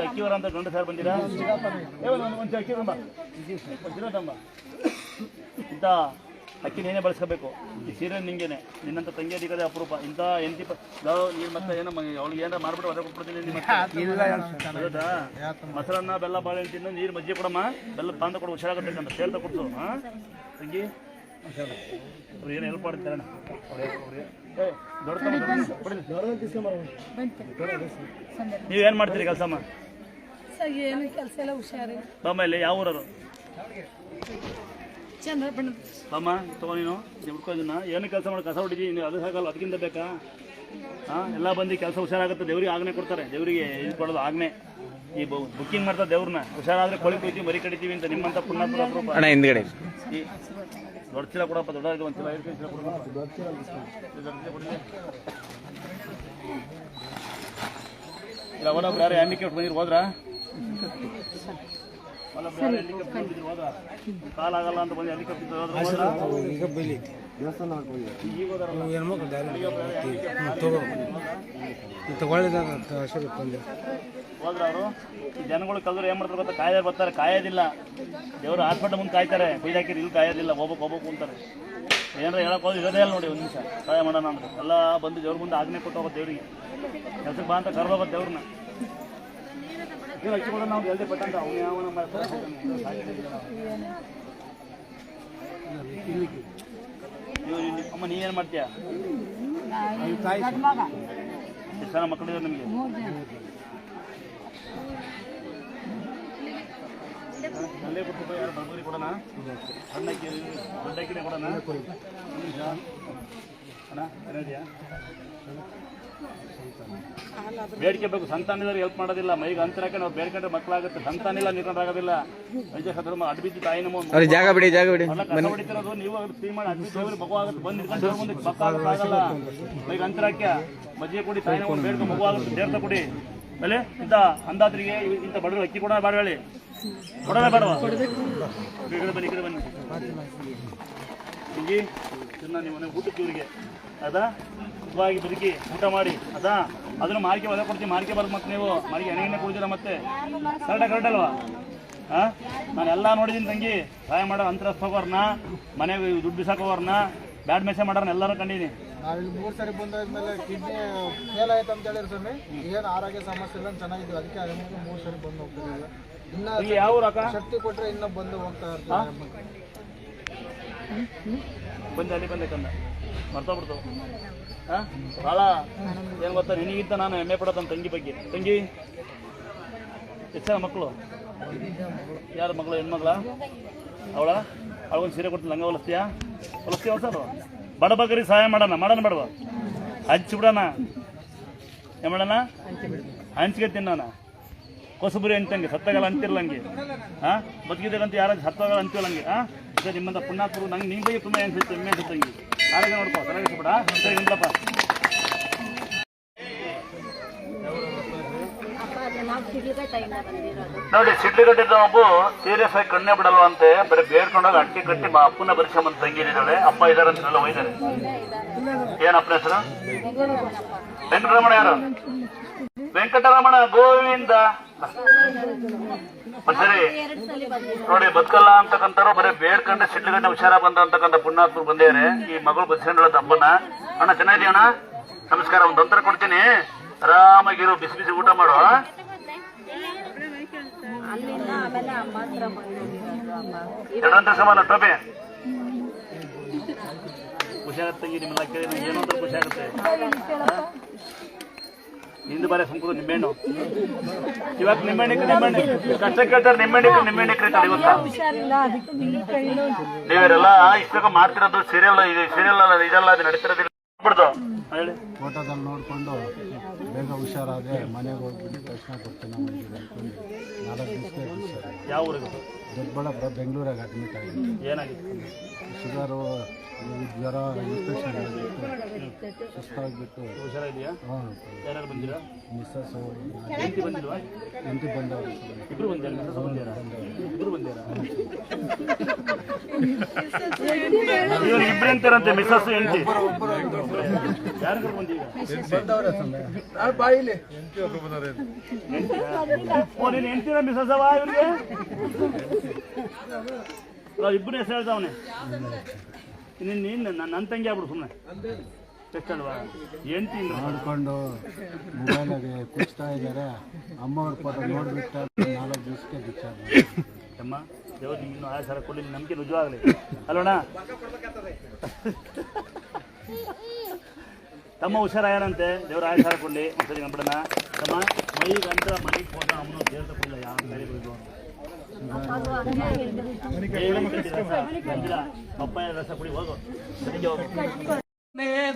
ಅಕ್ಕಿವರ ಅಂತ ಗಂಡ ಸಾರ್ ಬಂದಿರಾ ಒಂದು ಅಕ್ಕಿ ತಂಬ ತಂಬ ಇಂಥ ಅಕ್ಕಿ ನೀನೇ ಬಳಸ್ಕೋಬೇಕು ಈ ಸೀರೆ ನಿಂಗೇನೆ ನಿನ್ನಂತ ತಂಗಿಯರಿಗೆ ಕಡೆ ಅಪರೂಪ ಇಂಥ ಎಂಟಿ ನೀನು ಮತ್ತೆ ಏನೋ ಅವ್ಳಿಗೆ ಏನಾರ ಮಾಡ್ಬಿಟ್ಟು ಹೊರಗೆ ಕೊಟ್ಬಿಡ್ತೀನಿ ಹೌದಾ ಮೊಸರನ್ನ ಬೆಲ್ಲ ಬಾಳೆಹಣ್ಣು ತಿನ್ನು ನೀರು ಮಜ್ಜಿಗೆ ಕೊಡಮ್ಮ ಬೆಲ್ಲ ತಾಂತ ಕೊಡು ಹುಷಾರಾಗಬೇಕಂತ ಸೇರ್ತಾ ಕೊಡ್ತು ಹಾಂ ತಂಗಿ ಅವ್ರು ಏನು ಹೆಲ್ಪ್ ಮಾಡ್ತಾರೆ ನೀವೇನು ಮಾಡ್ತೀರಿ ಕೆಲಸಮ್ಮ ಏನು ಕೆಲಸ ಎಲ್ಲ ಹುಷಾರಿ ಬಾಮ್ಮ ಇಲ್ಲಿ ಯಾವ ಊರವರು ಚಂದ್ರಬಣ್ಣ ಬಾಮ್ಮ ತಗೋ ನೀನು ಹುಡ್ಕೋದನ್ನ ಏನು ಕೆಲಸ ಮಾಡಿ ಕಸ ಹೊಡಿದೀನಿ ನೀವು ಅದು ಸಾಕಲ್ಲ ಅದಕ್ಕಿಂತ ಬೇಕಾ ಹಾಂ ಎಲ್ಲ ಬಂದು ಕೆಲಸ ಹುಷಾರಾಗುತ್ತೆ ದೇವ್ರಿಗೆ ಆಜ್ಞೆ ಕೊಡ್ತಾರೆ ದೇವರಿಗೆ ಇದು ಕೊಡೋದು ಆಜ್ಞೆ ಈ ಬುಕ್ಕಿಂಗ್ ಮಾಡ್ತಾರೆ ದೇವ್ರನ್ನ ಹುಷಾರಾದ್ರೆ ಕೊಳಿ ಕೊಯ್ತೀವಿ ಮರಿ ಕಡಿತೀವಿ ಅಂತ ನಿಮ್ಮಂತ ಪುಣ್ಯಾತ್ಮರ ಅಪರೂಪ ಅಣ್ಣ ಹಿಂದ್ಗಡೆ ಈ ದೊಡ್ಡ ಚೀಲ ಕೊಡಪ್ಪ ದೊಡ್ಡ ಒಂದು ಚೀಲ 5 ಚೀಲ ಕೊಡಪ್ಪ ಇಲ್ಲ ಅವನೊಬ್ರು ಯಾರು ಹ್ಯಾಂಡಿಕ್ಯಾಪ್ಟ್ ಬಂದಿರು ಹೋದ್ರಾ ಹೋದ್ರ ಕಾಲಾಗಲ್ಲ ಅಂತ ಬಂದು ಹ್ಯಾಂಡಿಕ್ಯಾಪ್ಟ್ ಹೋದ್ರ ಅವರು ಜನಗಳು ಕಲ್ದ್ರು ಏನ್ ಮಾಡ್ತಾರೆ ಗೊತ್ತಾ ಕಾಯ್ದೆ ಬರ್ತಾರೆ ಕಾಯೋದಿಲ್ಲ ದೇವರು ಹಾಸ್ಪಿಟಲ್ ಮುಂದೆ ಕಾಯ್ತಾರೆ ಬೈದಾಕಿರಿ ಇಲ್ಲಿ ಕಾಯೋದಿಲ್ಲ ಹೋಗ್ಬೇಕು ಅಂತಾರೆ ಏನಾರ ಹೇಳಕ್ ಹೋದ್ರೆ ಇರೋದೇ ಇಲ್ಲ ನೋಡಿ ಒಂದು ನಿಮಿಷ ಸಹಾಯ ಮಾಡೋಣ ಅಂದ್ರೆ ಎಲ್ಲ ಬಂದು ದೇವ್ರ ಮುಂದೆ ಆಜ್ಞೆ ಕೊಟ್ಟು ಹೋಗೋದು ದೇವ್ರಿಗೆ ಕೆಲ್ಸಕ್ಕೆ ಬಾ ಅಂತ ಕರ್ಬೋಗೋದು ದೇವ್ರನ್ನ ನೀವು ಹಚ್ಚಿ ಕೊಡೋಣ ನಾವು ಜಲ್ದಿ ಪಟ್ಟಂತ ಅವ್ನು ಯಾವ ಅಮ್ಮ ನೀವೇನು ಮಾಡ್ತೀಯ ಎಷ್ಟು ಜನ ಮಕ್ಕಳಿದ್ದಾರೆ ನಿಮಗೆ ಅಲ್ಲೇ ಕೊಟ್ಟು ಯಾರು ಬಡವರಿಗೆ ಕೊಡೋಣ ಸಣ್ಣಕ್ಕಿ ದೊಡ್ಡ ಅಕ್ಕಿನೇ ಕೊಡೋಣ ಅಣ್ಣ ಏನಿದೆಯಾ ಬೇಡಿಕೆ ಬೇಕು ಸಂತಾನ ಇದ್ರೆ ಹೆಲ್ಪ್ ಮಾಡೋದಿಲ್ಲ ಮೈಗೆ ಅಂತರಕ್ಕೆ ನಾವು ಬೇಡ್ಕೊಂಡ್ರೆ ಮಕ್ಕಳಾಗುತ್ತೆ ಸಂತಾನ ಇಲ್ಲ ನಿಂತ್ಕೊಂಡಾಗೋದಿಲ್ಲ ಅಡ್ಬಿದ್ದು ತಾಯಿ ನಮ್ಮ ಜಾಗ ಬಿಡಿ ಕಸ ಹೊಡಿತಿರೋದು ನೀವು ಫ್ರೀ ಮಾಡಿ ಅಡ್ಬಿದ್ದು ಮಗು ಆಗುತ್ತೆ ಬಂದು ನಿಂತ್ಕೊಂಡು ಮುಂದೆ ಮಕ್ಕ ಆಗಲ್ಲ ಮೈಗೆ ಅಂತರಕ್ಕೆ ಮಜ್ಜಿಗೆ ಕೊಡಿ ತಾಯಿ ನಮ್ಮ ಬೇಡ್ಕೊಂಡು ಮಗು ಆಗುತ್ತೆ ದೇರ್ತ ಕೊಡಿ ಆಮೇಲೆ ಇಂಥ ಅಂದಾದ್ರಿಗೆ ಇಂಥ ಬಡವರು ಅಕ್ಕಿ ಕೊಡೋಣ ಬೇಡ ಹೇಳಿ ಕೊಡೋಣ ಬೇಡವಾ ಈ ಕಡೆ ಬನ್ನಿ ಹಿಂಗೆ ನೀವು ಮನೆ ಊಟಕ್ಕೆ ಇವರಿಗೆ ಅದಾ ಸುಖವಾಗಿ ಬದುಕಿ ಊಟ ಮಾಡಿ ಅದಾ ಅದನ್ನು ಮಾರಿಕೆ ಒದ ಕೊಡ್ತೀವಿ ಮಾರಿಕೆ ಬರೋದು ಮತ್ತೆ ನೀವು ಮಾರಿಕೆ ಎಣ್ಣೆ ಕುಡಿದಿರ ಮತ್ತೆ ಕರೆಕ್ಟ್ ಅಲ್ವಾ ನಾನೆಲ್ಲ ನೋಡಿದ್ದೀನಿ ತಂಗಿ. ಸಹಾಯ ಮಾಡೋ ಅಂತರಸ್ಥ ಹೋಗೋರ್ನ, ಮನೆಗೆ ದುಡ್ಡು ಬಿಸಾಕೋರ್ನ, ಬ್ಯಾಡ್ ಮೆಸೇಜ್ ಮಾಡೋರ್ನ ಎಲ್ಲರೂ ಕಂಡೀನಿ. ನಾವಿಲ್ಲಿ 3 ಸರಿ ಬಂದಾದ್ಮೇಲೆ ಕಿಡ್ನಿ ಫೇಲ್ ಆಯ್ತು ಅಂತ ಹೇಳಿದ್ರು ಸ್ವಾಮಿ. ಏನು ಆರೋಗ್ಯ ಸಮಸ್ಯೆ ಇಲ್ಲ ಚೆನ್ನಾಗಿದ್ವಿ, ಅದಕ್ಕೆ ಅದ್ರ 3 ಸರಿ ಬಂದು ಹೋಗ್ತಿದ್ದೀವಿ. ಇನ್ನ ಇಲ್ಲಿ ಯಾವ ಊರು ಅಕ್ಕ? ಶಕ್ತಿ ಕೊಟ್ಟರೆ ಇನ್ನೂ ಬಂದು ಹೋಗ್ತಾ ಇರ್ತೀವಿ. ಬಂದೆ ಅಲ್ಲಿ ಬಂದೆ ಕಂದ ಮರ್ತೋಗ್ಬಿಡ್ತು. ಭಾಳ ಏನು ಗೊತ್ತಾ, ನಿನಗಿಂತ ನಾನು ಹೆಮ್ಮೆ ಪಡೋ ನನ್ನ ತಂಗಿ ಬಗ್ಗೆ. ತಂಗಿ ಎಷ್ಟು ಜನ ಮಕ್ಕಳು? ಯಾರು ಮಗಳು? ಹೆಣ್ಮಗಳ? ಅವಳಗೊಂದು ಸೀರೆ ಕೊಡ್ತೀನಿ, ಲಂಗ ಹೊಲಿಸ್ತೀಯಾ? ಹೊಲಿಸೋದು ಬಡ ಬಗ್ಗರಿಗೆ ಸಹಾಯ ಮಾಡೋಣ ಬೇಡವಾ? ಹಂಚ್ಬಿಡೋಣ. ಏನು ಮಾಡೋಣ? ಹಂಚ್ಗೆ ತಿನ್ನೋಣ. ಕೊಸಬುರಿ ಅಂತಂಗೆ ಸತ್ತಾಗಲ್ಲ ಅಂತಿರ್ಲಂಗೆ. ಬದುಕಿದಾಗಂತ ಯಾರು ಸತ್ತಾಗಲ್ಲ ಅಂತೀವಲ್ಲಂಗೆ. ಈಗ ನಿಮ್ಮಂತ ಪುಣ್ಯಾತ್ಮರು ನಂಗೆ ನಿಮ್ಮ ಬಗ್ಗೆ ತುಂಬ ಅನ್ಸುತ್ತೆ, ಹೆಮ್ಮೆ ಅನ್ಸುತ್ತೆ ತಂಗಿ. ಆರೋಗ್ಯ ನೋಡ್ಕೋ, ಸರಿಯಾಗಿಸ್ಬಿಡ. ಸರಿ ನಿಂತಪ್ಪ. ನೋಡಿ, ಸಿಡ್ಲಿಗಟ್ಟಿದ್ದ ಮಗು ಸೀರಿಯಸ್ ಆಗಿ ಕಣ್ಣೇ ಬಿಡಲ್ವಂತೆ. ಬರೀ ಬೇಡ್ಕೊಂಡಾಗ ಅಟ್ಟಿ ಕಟ್ಟಿ ಅಪ್ಪನ ಬರಿಸಂಬಂತ ತಂಗಿದ್ದಾಳೆ. ಅಪ್ಪ ಇದಾರೆ ಅಂತೆಲ್ಲ ಹೋಯ್ತಾರೆ. ಏನಪ್ಪನ ಹೆಸರು? ವೆಂಕಟರಮಣ. ಯಾರು? ವೆಂಕಟರಮಣ ಗೋವಿಂದ. ಸರಿ ನೋಡಿ, ಬದುಕಲ್ಲ ಅಂತಕ್ಕಂಥವ್ರು ಬರೀ ಬೇಡ್ಕೊಂಡೆ ಸಿಡ್ಲಿಗಟ್ಟೆ ಹುಷಾರ ಬಂದ ಅಂತಕ್ಕಂಥ ಪುಣ್ಯಾತ್ಮರು ಬಂದಿದ್ದಾರೆ. ಈ ಮಗಳು ಬದುಕೊಂಡಳ ತಪ್ಪನ್ನ. ಅಣ್ಣ ಚೆನ್ನಾಗಿದೆಯಾ ಅಣ್ಣ? ನಮಸ್ಕಾರ. ಒಂದು ತೊಂದರೆ ಕೊಡ್ತೀನಿ, ಆರಾಮಾಗಿರು, ಬಿಸಿ ಬಿಸಿ ಊಟ ಮಾಡು. ಎರಡಂತ ಸಮಾನ ಟೋಪಿ. ಖುಷಿ ಆಗುತ್ತೆ ತಂಗಿ, ನಿಮ್ಮೆಲ್ಲ ಕೇಳಿ ನಂಗೆ ಏನೋ ಅಂತ ಖುಷಿ ಆಗುತ್ತೆ. ನಿಂದು ಬಾರಿ ಸಂಕುದು ನಿಂಬೆಹಣ್ಣು. ಇವಾಗ ನಿಂಬೆಹಣ್ಣು ಕಷ್ಟ ಕೇಳ್ತಾರೆ. ನಿಂಬೆಹಣ್ಣು ಕರೀತಾರೆ. ಇವತ್ತ ನೀವೆಲ್ಲ ಇಷ್ಟಕ ಮಾಡ್ತಿರೋದು ಸೀರಿಯಲ್ ಇದೆಲ್ಲ ಅದು ನಡೀತಿರೋದಿಲ್ಲ. ಬಿಡ್ದು ಹೇಳಿ. ಫೋಟೋದಲ್ಲಿ ನೋಡಿಕೊಂಡು ಬೇಗ ಹುಷಾರಾದೆ ಮನೆಗೆ ಹೋಗ್ಬಿಟ್ಟು ತಕ್ಷಣ ಕೊಡ್ತೀನಿ ಅನ್ಕೊಂಡು 4 ದಿವಸಕ್ಕೆ ಹುಷಾರು. ಯಾವ ಊರಿಗೆ? ದೊಡ್ಡಬಳ್ಳಾಪುರ, ಬೆಂಗಳೂರಾಗ ಅಡ್ಮಿಟ್ ಆಗಿತ್ತು. ಏನಾಗಿತ್ತು? ಶುಗರು, ಜ್ವರ, ಇನ್ಫೆಕ್ಷನ್ ಆಗಿಬಿಟ್ಟು ಸುಸ್ತಾಗಿಬಿಟ್ಟು. ಹುಷಾರಿದೆಯಾ? ಯಾರು ಬಂದಿರಾ? ಮಿಸ್ಸಸ್ಸು ಹೆಂಡತಿ ಬಂದಿಲ್ವಾ? ಎಂಟಿ ಬಂದವರು. ಇಬ್ರು ಬಂದಿರ? ಇಬ್ರು ಬಂದಿರ? ಇಬ್ರು ಅಂತಾರಂತೆ, ಮಿಸ್ಸಸ್ ಹೆಂಡತಿ. ಯಾರು ಬಂದೀಗ? ಬಾಯಿಲಿ ನೀನು ಹೆಂಡ್ತಿನ ಮಿಸ್ಸಸ್ ಅವ ಇವ್ರಿಗೆ? ಇಬ್ಬರು ಹೆಸರು ಹೇಳ್ತಾವನೆ. ನೀನು ನನ್ನ ತಂಗಿ ಆಗ್ಬಿಡು ಸುಮ್ಮನೆ. ಎಷ್ಟಲ್ವಾ ಹೆಂಡ್ತಿ ನೋಡಿಕೊಂಡು ಮೊಬೈಲಾಗೆ ಕುಚ್ತಾ ಇದ್ದಾರೆ. ಅಮ್ಮವ್ರ ಫೋಟೋ ನೋಡಿಬಿಟ್ಟು 4 ದಿವಸಕ್ಕೆ ಡಿಸ್ಚಾರ್ಜ್. ಅಮ್ಮ ದೇವ್ರು ನಿಮ್ಗೆ ಇನ್ನೂ ಆಯಾಸ ಕೊಡಲಿ, ನಂಬಿಕೆ ನಿಜವಾಗಲಿ ಅಲ್ಲೋಣ. ತಮ್ಮ ಹುಷಾರಾಯನಂತೆ, ದೇವ್ರ ಆಯಾಸ ಕೊಡಲಿ. ಒಂದ್ಸರಿ ನಂಬಿಡೋಣ. ತಮ್ಮ ಮೈಗಂತ ಮನೆಗೆ ಫೋಟೋ ಅಮ್ಮನ ದೇವ್ರ ಕೊಡಲಿಲ್ಲ. ಯಾವ ಗಾಡಿ ಬಿಡೋದು ಪಪ್ಪಾಯ ರಸ ಕುಡಿ ಹೋಗು. ಸರಿಗೆ ಹೋಗು.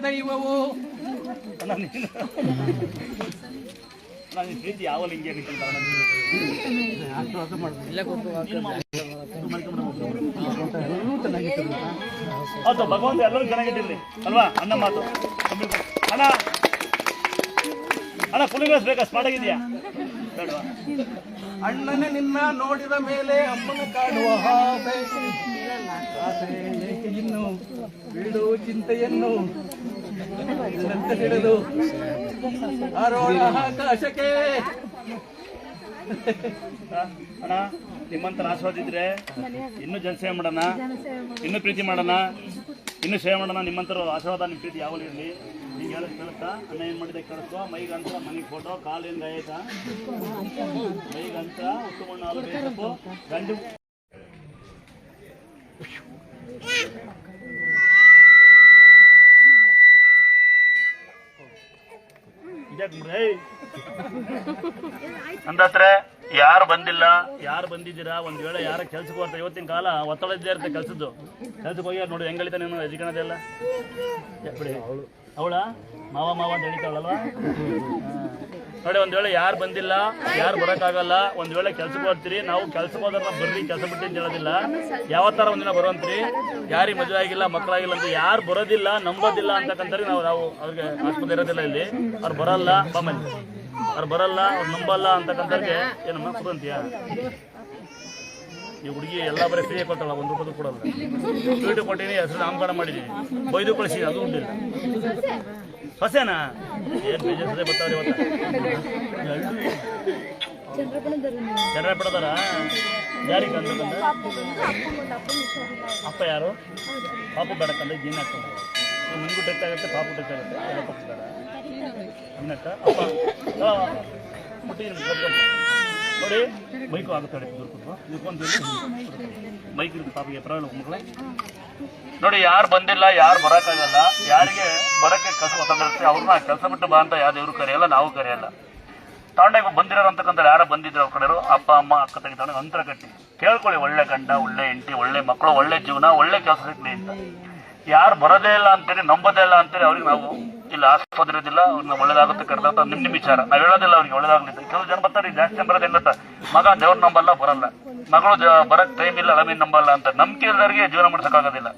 ದೈವವು ನನ್ನ ಪ್ರೀತಿ ಯಾವಲ್ಲ ಹಿಂಗೆ ಹೌದು. ಭಗವಂತ ಎಲ್ಲರೂ ಚೆನ್ನಾಗಿಟ್ಟಿರ್ಲಿ ಅಲ್ವಾ? ಅಣ್ಣ ಮಾತು ಅಣ್ಣ. ಅಣ್ಣ ಕುಲಿಗ್ಲಾಸ್ ಬೇಕಾ? ಸ್ಮಾರ್ಟ್ ಆಗಿದೆಯಾ? ಬೇಡವಾ? ಅಣ್ಣನೇ ನಿನ್ನ ನೋಡಿದ ಮೇಲೆ ಅಮ್ಮನ ಕಾಡುವ ಆಸೆ ಇನ್ನು ಬಿಡು ಚಿಂತೆಯನ್ನು ಹಿಡಿದು ಆರೋಣ ಆಕಾಶಕ್ಕೆ. ಅಣ್ಣ ನಿಮ್ಮಂತರ ಆಶೀರ್ವಾದ ಇದ್ರೆ ಇನ್ನೂ ಜನಸೇವೆ ಮಾಡೋಣ, ಇನ್ನೂ ಪ್ರೀತಿ ಮಾಡೋಣ, ಇನ್ನೂ ಸೇವೆ ಮಾಡೋಣ. ನಿಮ್ಮಂತರ ಆಶೀರ್ವಾದ ನಿಮ್ಮ ಪ್ರೀತಿ ಯಾವಲ್ಲಿ ಇರಲಿ. ಈಗ ಹೇಳೋದು ಕೇಳುತ್ತಾ? ಅಣ್ಣ ಏನು ಮಾಡಿದೆ ಕೇಳಿಸ್ಕೊ. ಮೈಗಂತ ಮನೆಗೆ ಫೋಟೋ, ಕಾಲು ಏನು ಗಾಯತಾ? ಮೈಗಂತ ಉತ್ತು ಮಣ್ಣು ಹಾಲು ಬೇಕಪ್ಪು ಗಂಡು. ಅಂದತ್ರೆ ಯಾರು ಬಂದಿಲ್ಲ, ಯಾರು ಬಂದಿದ್ದೀರಾ? ಒಂದ್ ವೇಳೆ ಯಾರ ಕೆಲ್ಸಕ್ಕೆ ಹೋಗ್ತಾರೆ. ಇವತ್ತಿನ ಕಾಲ ಒತ್ತಡ ಇದ್ದೇ ಇರುತ್ತೆ ಕೆಲ್ಸದ್ದು. ಕೆಲ್ಸಕ್ಕೆ ಹೋಗಿ ನೋಡಿ ಹೆಂಗಳಿತ ನೀನು ಎಜುಕಣದೆಲ್ಲ ಬಿಡಿ. ಅವಳ ಮಾವ ಅಂತ ಹೇಳಿತಾವಳಲ್ವಾ? ನೋಡಿ, ಒಂದ್ ವೇಳೆ ಯಾರು ಬಂದಿಲ್ಲ, ಯಾರು ಬರೋಕ್ಕಾಗಲ್ಲ. ಒಂದ್ ವೇಳೆ ಕೆಲ್ಸಕ್ಕೆ ಹೋಗ್ತೀರಿ, ನಾವು ಕೆಲ್ಸಕ್ಕೆ ಹೋದ್ರನ್ನ ಬರ್ರಿ, ಕೆಲಸ ಬಿಟ್ಟು ಅಂತ ಹೇಳೋದಿಲ್ಲ. ಯಾವತ್ತಾರ ಒಂದಿನ ಬರುವಂತ್ರಿ. ಯಾರಿಗೆ ಮದುವೆ ಆಗಿಲ್ಲ, ಮಕ್ಕಳಾಗಿಲ್ಲ ಅಂತ ಯಾರು ಬರೋದಿಲ್ಲ, ನಂಬೋದಿಲ್ಲ ಅಂತಕ್ಕಂಥವ್ರಿಗೆ ನಾವು ಅವ್ರಿಗೆ ಆಸ್ಪತ್ರೆ ಇರೋದಿಲ್ಲ ಇಲ್ಲಿ. ಅವ್ರು ಬರಲ್ಲ ಬಾಮಲ್ಲಿ, ಅವ್ರು ಬರಲ್ಲ, ಅವ್ರು ನಂಬಲ್ಲ ಅಂತಕ್ಕಂಥವ್ರಿಗೆ ಏನಮ್ಮ ಕೊಡುವಂತೀಯ? ಈ ಹುಡುಗಿ ಎಲ್ಲ ಬರೀ ಫ್ರೀ ಕೊಡ್ತಾಳ, 1 ರೂಪಾಯಿ ಕೊಡಲ್ಲ. ಸ್ವೀಟ್ ಕೊಟ್ಟಿನಿ, ಹೆಸರು ನಾಮಕರಣ ಮಾಡಿದ್ದೀನಿ, ಬೈದು ಕಳಿಸಿ, ಅದು ಉಂಟಿಲ್ಲ. ಹೊಸೇನಾ ಏನು ಬೇಜಾರದೆ ಬರ್ತಾವ್ರಿ ಇವತ್ತು. ಜನರ ಬಿಡದಾರ ಯಾರಿಗೆ ಅಂತ ಅಪ್ಪ ಯಾರು ಪಾಪು ಬೇಡಕ್ಕಂದ್ರೆ ಜೀನ್ ಹಾಕೊಂಡು ನಿಮಗೂ ಟಚ್ ಆಗುತ್ತೆ ಪಾಪು ಟಚ್ ಆಗುತ್ತೆ ಎಲ್ಲ ಪಕ್ಕ ಬೇಡ ಇನ್ನಕ್ಕ ಅಪ್ಪ ಮುಟ್ಟಿ ನೋಡಿ ಬೈಕು ಆಗುತ್ತೆ ಬೈಕ್ ಇರುತ್ತೆ ಪಾಪಿಗೆ ಪ್ರಾಬ್ಲಮ್ ಮಕ್ಕಳ ನೋಡಿ. ಯಾರು ಬಂದಿಲ್ಲ, ಯಾರು ಬರೋಕ್ಕಾಗಲ್ಲ, ಯಾರಿಗೆ ಬರೋಕ್ಕೆ ಕೆಲಸ ಗೊತ್ತಾಗಿರುತ್ತೆ ಅವ್ರನ್ನ ಕೆಲಸ ಬಿಟ್ಟು ಬಾ ಅಂತ ಯಾವ ದೇವರು ಕರೆಯಲ್ಲ, ನಾವು ಕರೆಯಲ್ಲ. ತಾಂಡಾಗ ಬಂದಿರೋರು ಅಂತಕ್ಕಂಥ ಯಾರು ಬಂದಿದ್ರು ಅವ್ರ ಕಡೆಯವರು ಅಪ್ಪ ಅಮ್ಮ ಅಕ್ಕ ತಂಗಿ ತಾಂಡ ಅಂತರ ಕಟ್ಟಿ ಕೇಳ್ಕೊಳ್ಳಿ, ಒಳ್ಳೆ ಗಂಡ, ಒಳ್ಳೆ ಹೆಂಡತಿ, ಒಳ್ಳೆ ಮಕ್ಕಳು, ಒಳ್ಳೆ ಜೀವನ, ಒಳ್ಳೆ ಕೆಲಸ ಸಿಗ್ಲಿ ಅಂತ. ಯಾರು ಬರೋದೇ ಇಲ್ಲ ಅಂತೇಳಿ, ನಂಬೋದೇ ಇಲ್ಲ ಅಂತೇಳಿ ಅವ್ರಿಗೆ ನಾವು ಇಲ್ಲ ಆಸ್ಪತ್ರೆ ಇರೋದಿಲ್ಲ, ಅವ್ರನ್ನ ಒಳ್ಳೇದಾಗುತ್ತೆ ಕರೆದ ನಿಮ್ಮ ವಿಚಾರ, ನಾವು ಹೇಳೋದಿಲ್ಲ ಅವ್ರಿಗೆ ಒಳ್ಳೇದಾಗ್ಲಿಲ್ಲ. ಕೆಲವು ಜನ ಬರ್ತಾರೆ, ಜಾಸ್ತಿ ಬರೋದು ಹೆಂಗತ್ತ, ಮಗ ದೇವ್ರ ನಂಬಲ್ಲ, ಬರಲ್ಲ, ಮಗಳು ಬರಕ್ ಟೈಮ್ ಇಲ್ಲ, ಅಳಮೀನ್ ನಂಬಲ್ಲ ಅಂತ. ನಂಬಿಕೆ ಇಲ್ಲದವ್ರಿಗೆ ಜೀವನ ಮಾಡ್ಸೋಕ್ಕಾಗೋದಿಲ್ಲ.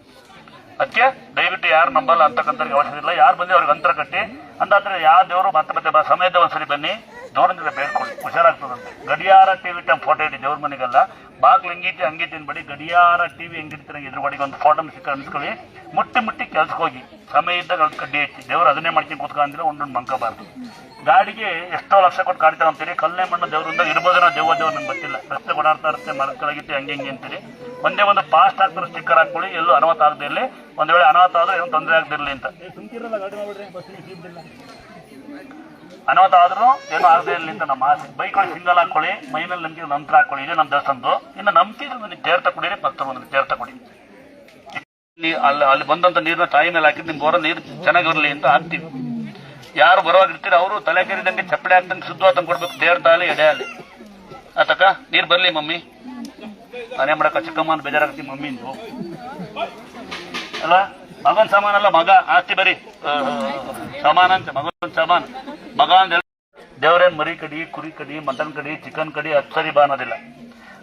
ಅದಕ್ಕೆ ದಯವಿಟ್ಟು ಯಾರು ನಂಬಲ್ಲ ಅಂತಕ್ಕಂಥವ್ರಿಗೆ ಅವಶ್ಯಕ ಇಲ್ಲ. ಯಾರು ಬಂದು ಅವ್ರಿಗೆ ಅಂತರ ಕಟ್ಟಿ ಅಂದಾದ್ರೆ ಯಾವ ದೇವರು ಮತ್ತೆ ಸಮಯದ ಒಂದ್ಸರಿ ಬನ್ನಿ, ದೇವ್ರಿಂದ ಬೇಡ್ಕೊಳ್ಳಿ, ಹುಷಾರಾಗ್ತದಂತೆ. ಗಡಿಯಾರ ಟಿವಿ ಟೈಮ್ ಫೋಟೋ ಇಡಿ ದೇವ್ರ ಮನೆಗೆಲ್ಲ, ಬಾಗ್ಲು ಹೆಂಗಿಟ್ಟು ಹಂಗಿಟ್ಟು ಬಡಿ ಗಡಿಯಾರ ಟಿವಿ ಹೆಂಗಿಡ್ತಾರೆ ಎದುರುಗಡೆಗೆ ಒಂದು ಫೋಟೋ ಸಿಕ್ಕ ಅನ್ಸ್ಕೊಳ್ಳಿ, ಮುಟ್ಟಿ ಕೆಲ್ಸಕ್ಕೆ ಹೋಗಿ, ಸಮಯ ಇದ್ದಾಗ ಅದು ಕಡ್ಡಿ ಹಚ್ಚಿ. ದೇವ್ರು ಅದನ್ನೇ ಮಾಡ್ಕೊಂಡು ಕೂತ್ಕೊಂಡಿಲ್ಲ, ಒಂದೊಂದು ಮಂಕಬಾರ್ದು. ಗಾಡಿಗೆ ಎಷ್ಟೋ ಲಕ್ಷ ಕೊಟ್ಟು ಕಾಡ್ತಾರೆ ಅಂತೀರಿ, ಕಲ್ಲೇ ಮಣ್ಣು ದೇವರಿಂದ ಇರ್ಬೋದೇನೋ, ದೇವ್ರು ನಂಗೆ ಗೊತ್ತಿಲ್ಲ. ರಸ್ತೆ ಓಡಾಡ್ತಾ ಇರುತ್ತೆ, ಮರದ ಕೆಳಗಿಟ್ಟು ಹಂಗೆ ಅಂತೀರಿ. ಒಂದೇ ಒಂದು ಪಾಸ್ಟ್ ಆಗ್ತಾರೆ ಸ್ಟಿಕ್ಕರ್ ಹಾಕೊಳ್ಳಿ, ಎಲ್ಲೂ ಅನಾಹುತ ಆಗದಿರಲಿ, ಒಂದ್ ವೇಳೆ ಅನಾಹುತ ಆದ್ರೆ ಏನೋ ತೊಂದರೆ ಆಗದಿರಲಿ ಅಂತ. ಅನಾಹುತ ಆದ್ರೂ ಏನೋ ಆಗದೆ ಇರಲಿ ಅಂತ ನಮ್ಮ ಆಸೆ. ಬೈಕೊಳ್ಳಿ, ಸಿಂಗಲ್ ಹಾಕೊಳ್ಳಿ, ಮೈ ಮೇಲೆ ನಂಬಿಕೆ ನಂತರ ಹಾಕೊಳ್ಳಿ, ಇದೇ ನಮ್ಮ ದೇವಸ್ಥಾನದ್ದು. ಇನ್ನು ನಂಬಿಕೆ ನನಗೆ ತೇರ್ತ ಕುಡೀರಿ, ಭಕ್ತರು ಒಂದು ತೇರ್ತ ಕೊಡಿ. ಅಲ್ಲಿ ಬಂದಂತ ನೀರನ್ನ ತಾಯಿ ಮೇಲೆ ಹಾಕಿದ್ ನಿಮ್ ಬೋರ ನೀರು ಚೆನ್ನಾಗಿರ್ಲಿ ಅಂತ ಹಾಕ್ತೀವಿ. ಯಾರು ಬರುವಾಗಿರ್ತೀರಿ ಅವರು ತಲೆ ಕೆರಿದಂಗೆ ಚಪ್ಪಡೆ ಹಾಕ್ತಂಗೆ ಶುದ್ಧವಾತಂಗೆ ಕೊಡ್ಬೇಕು, ತೇರ್ತ ಅಲ್ಲಿ ಎಡೆ ಅಲ್ಲಿ. ಆತಕ್ಕ ನೀರು ಬರ್ಲಿ ಮಮ್ಮಿ, ನಾನೇ ಮಾಡಕ್ಕ ಚಿಕ್ಕಮ್ಮನ ಬೇಜಾರಾಗ್ತೀವಿ ಮಮ್ಮಿಂದು ಅಲ್ಲ. ಮಗನ್ ಸಮಾನ ಅಲ್ಲ, ಮಗ ಆಸ್ತಿ ಬರೀ ಸಮಾನ ಅಂತ, ಮಗನ್ ಸಮಾನ ಮಗ ಅಂತ. ದೇವ್ರೇನ್ ಮರಿ ಕಡಿ, ಕುರಿ ಕಡಿ, ಮಟನ್ ಕಡಿ, ಚಿಕನ್ ಕಡಿ, ಸರಿ ಬಾ ಅನ್ನೋದಿಲ್ಲ.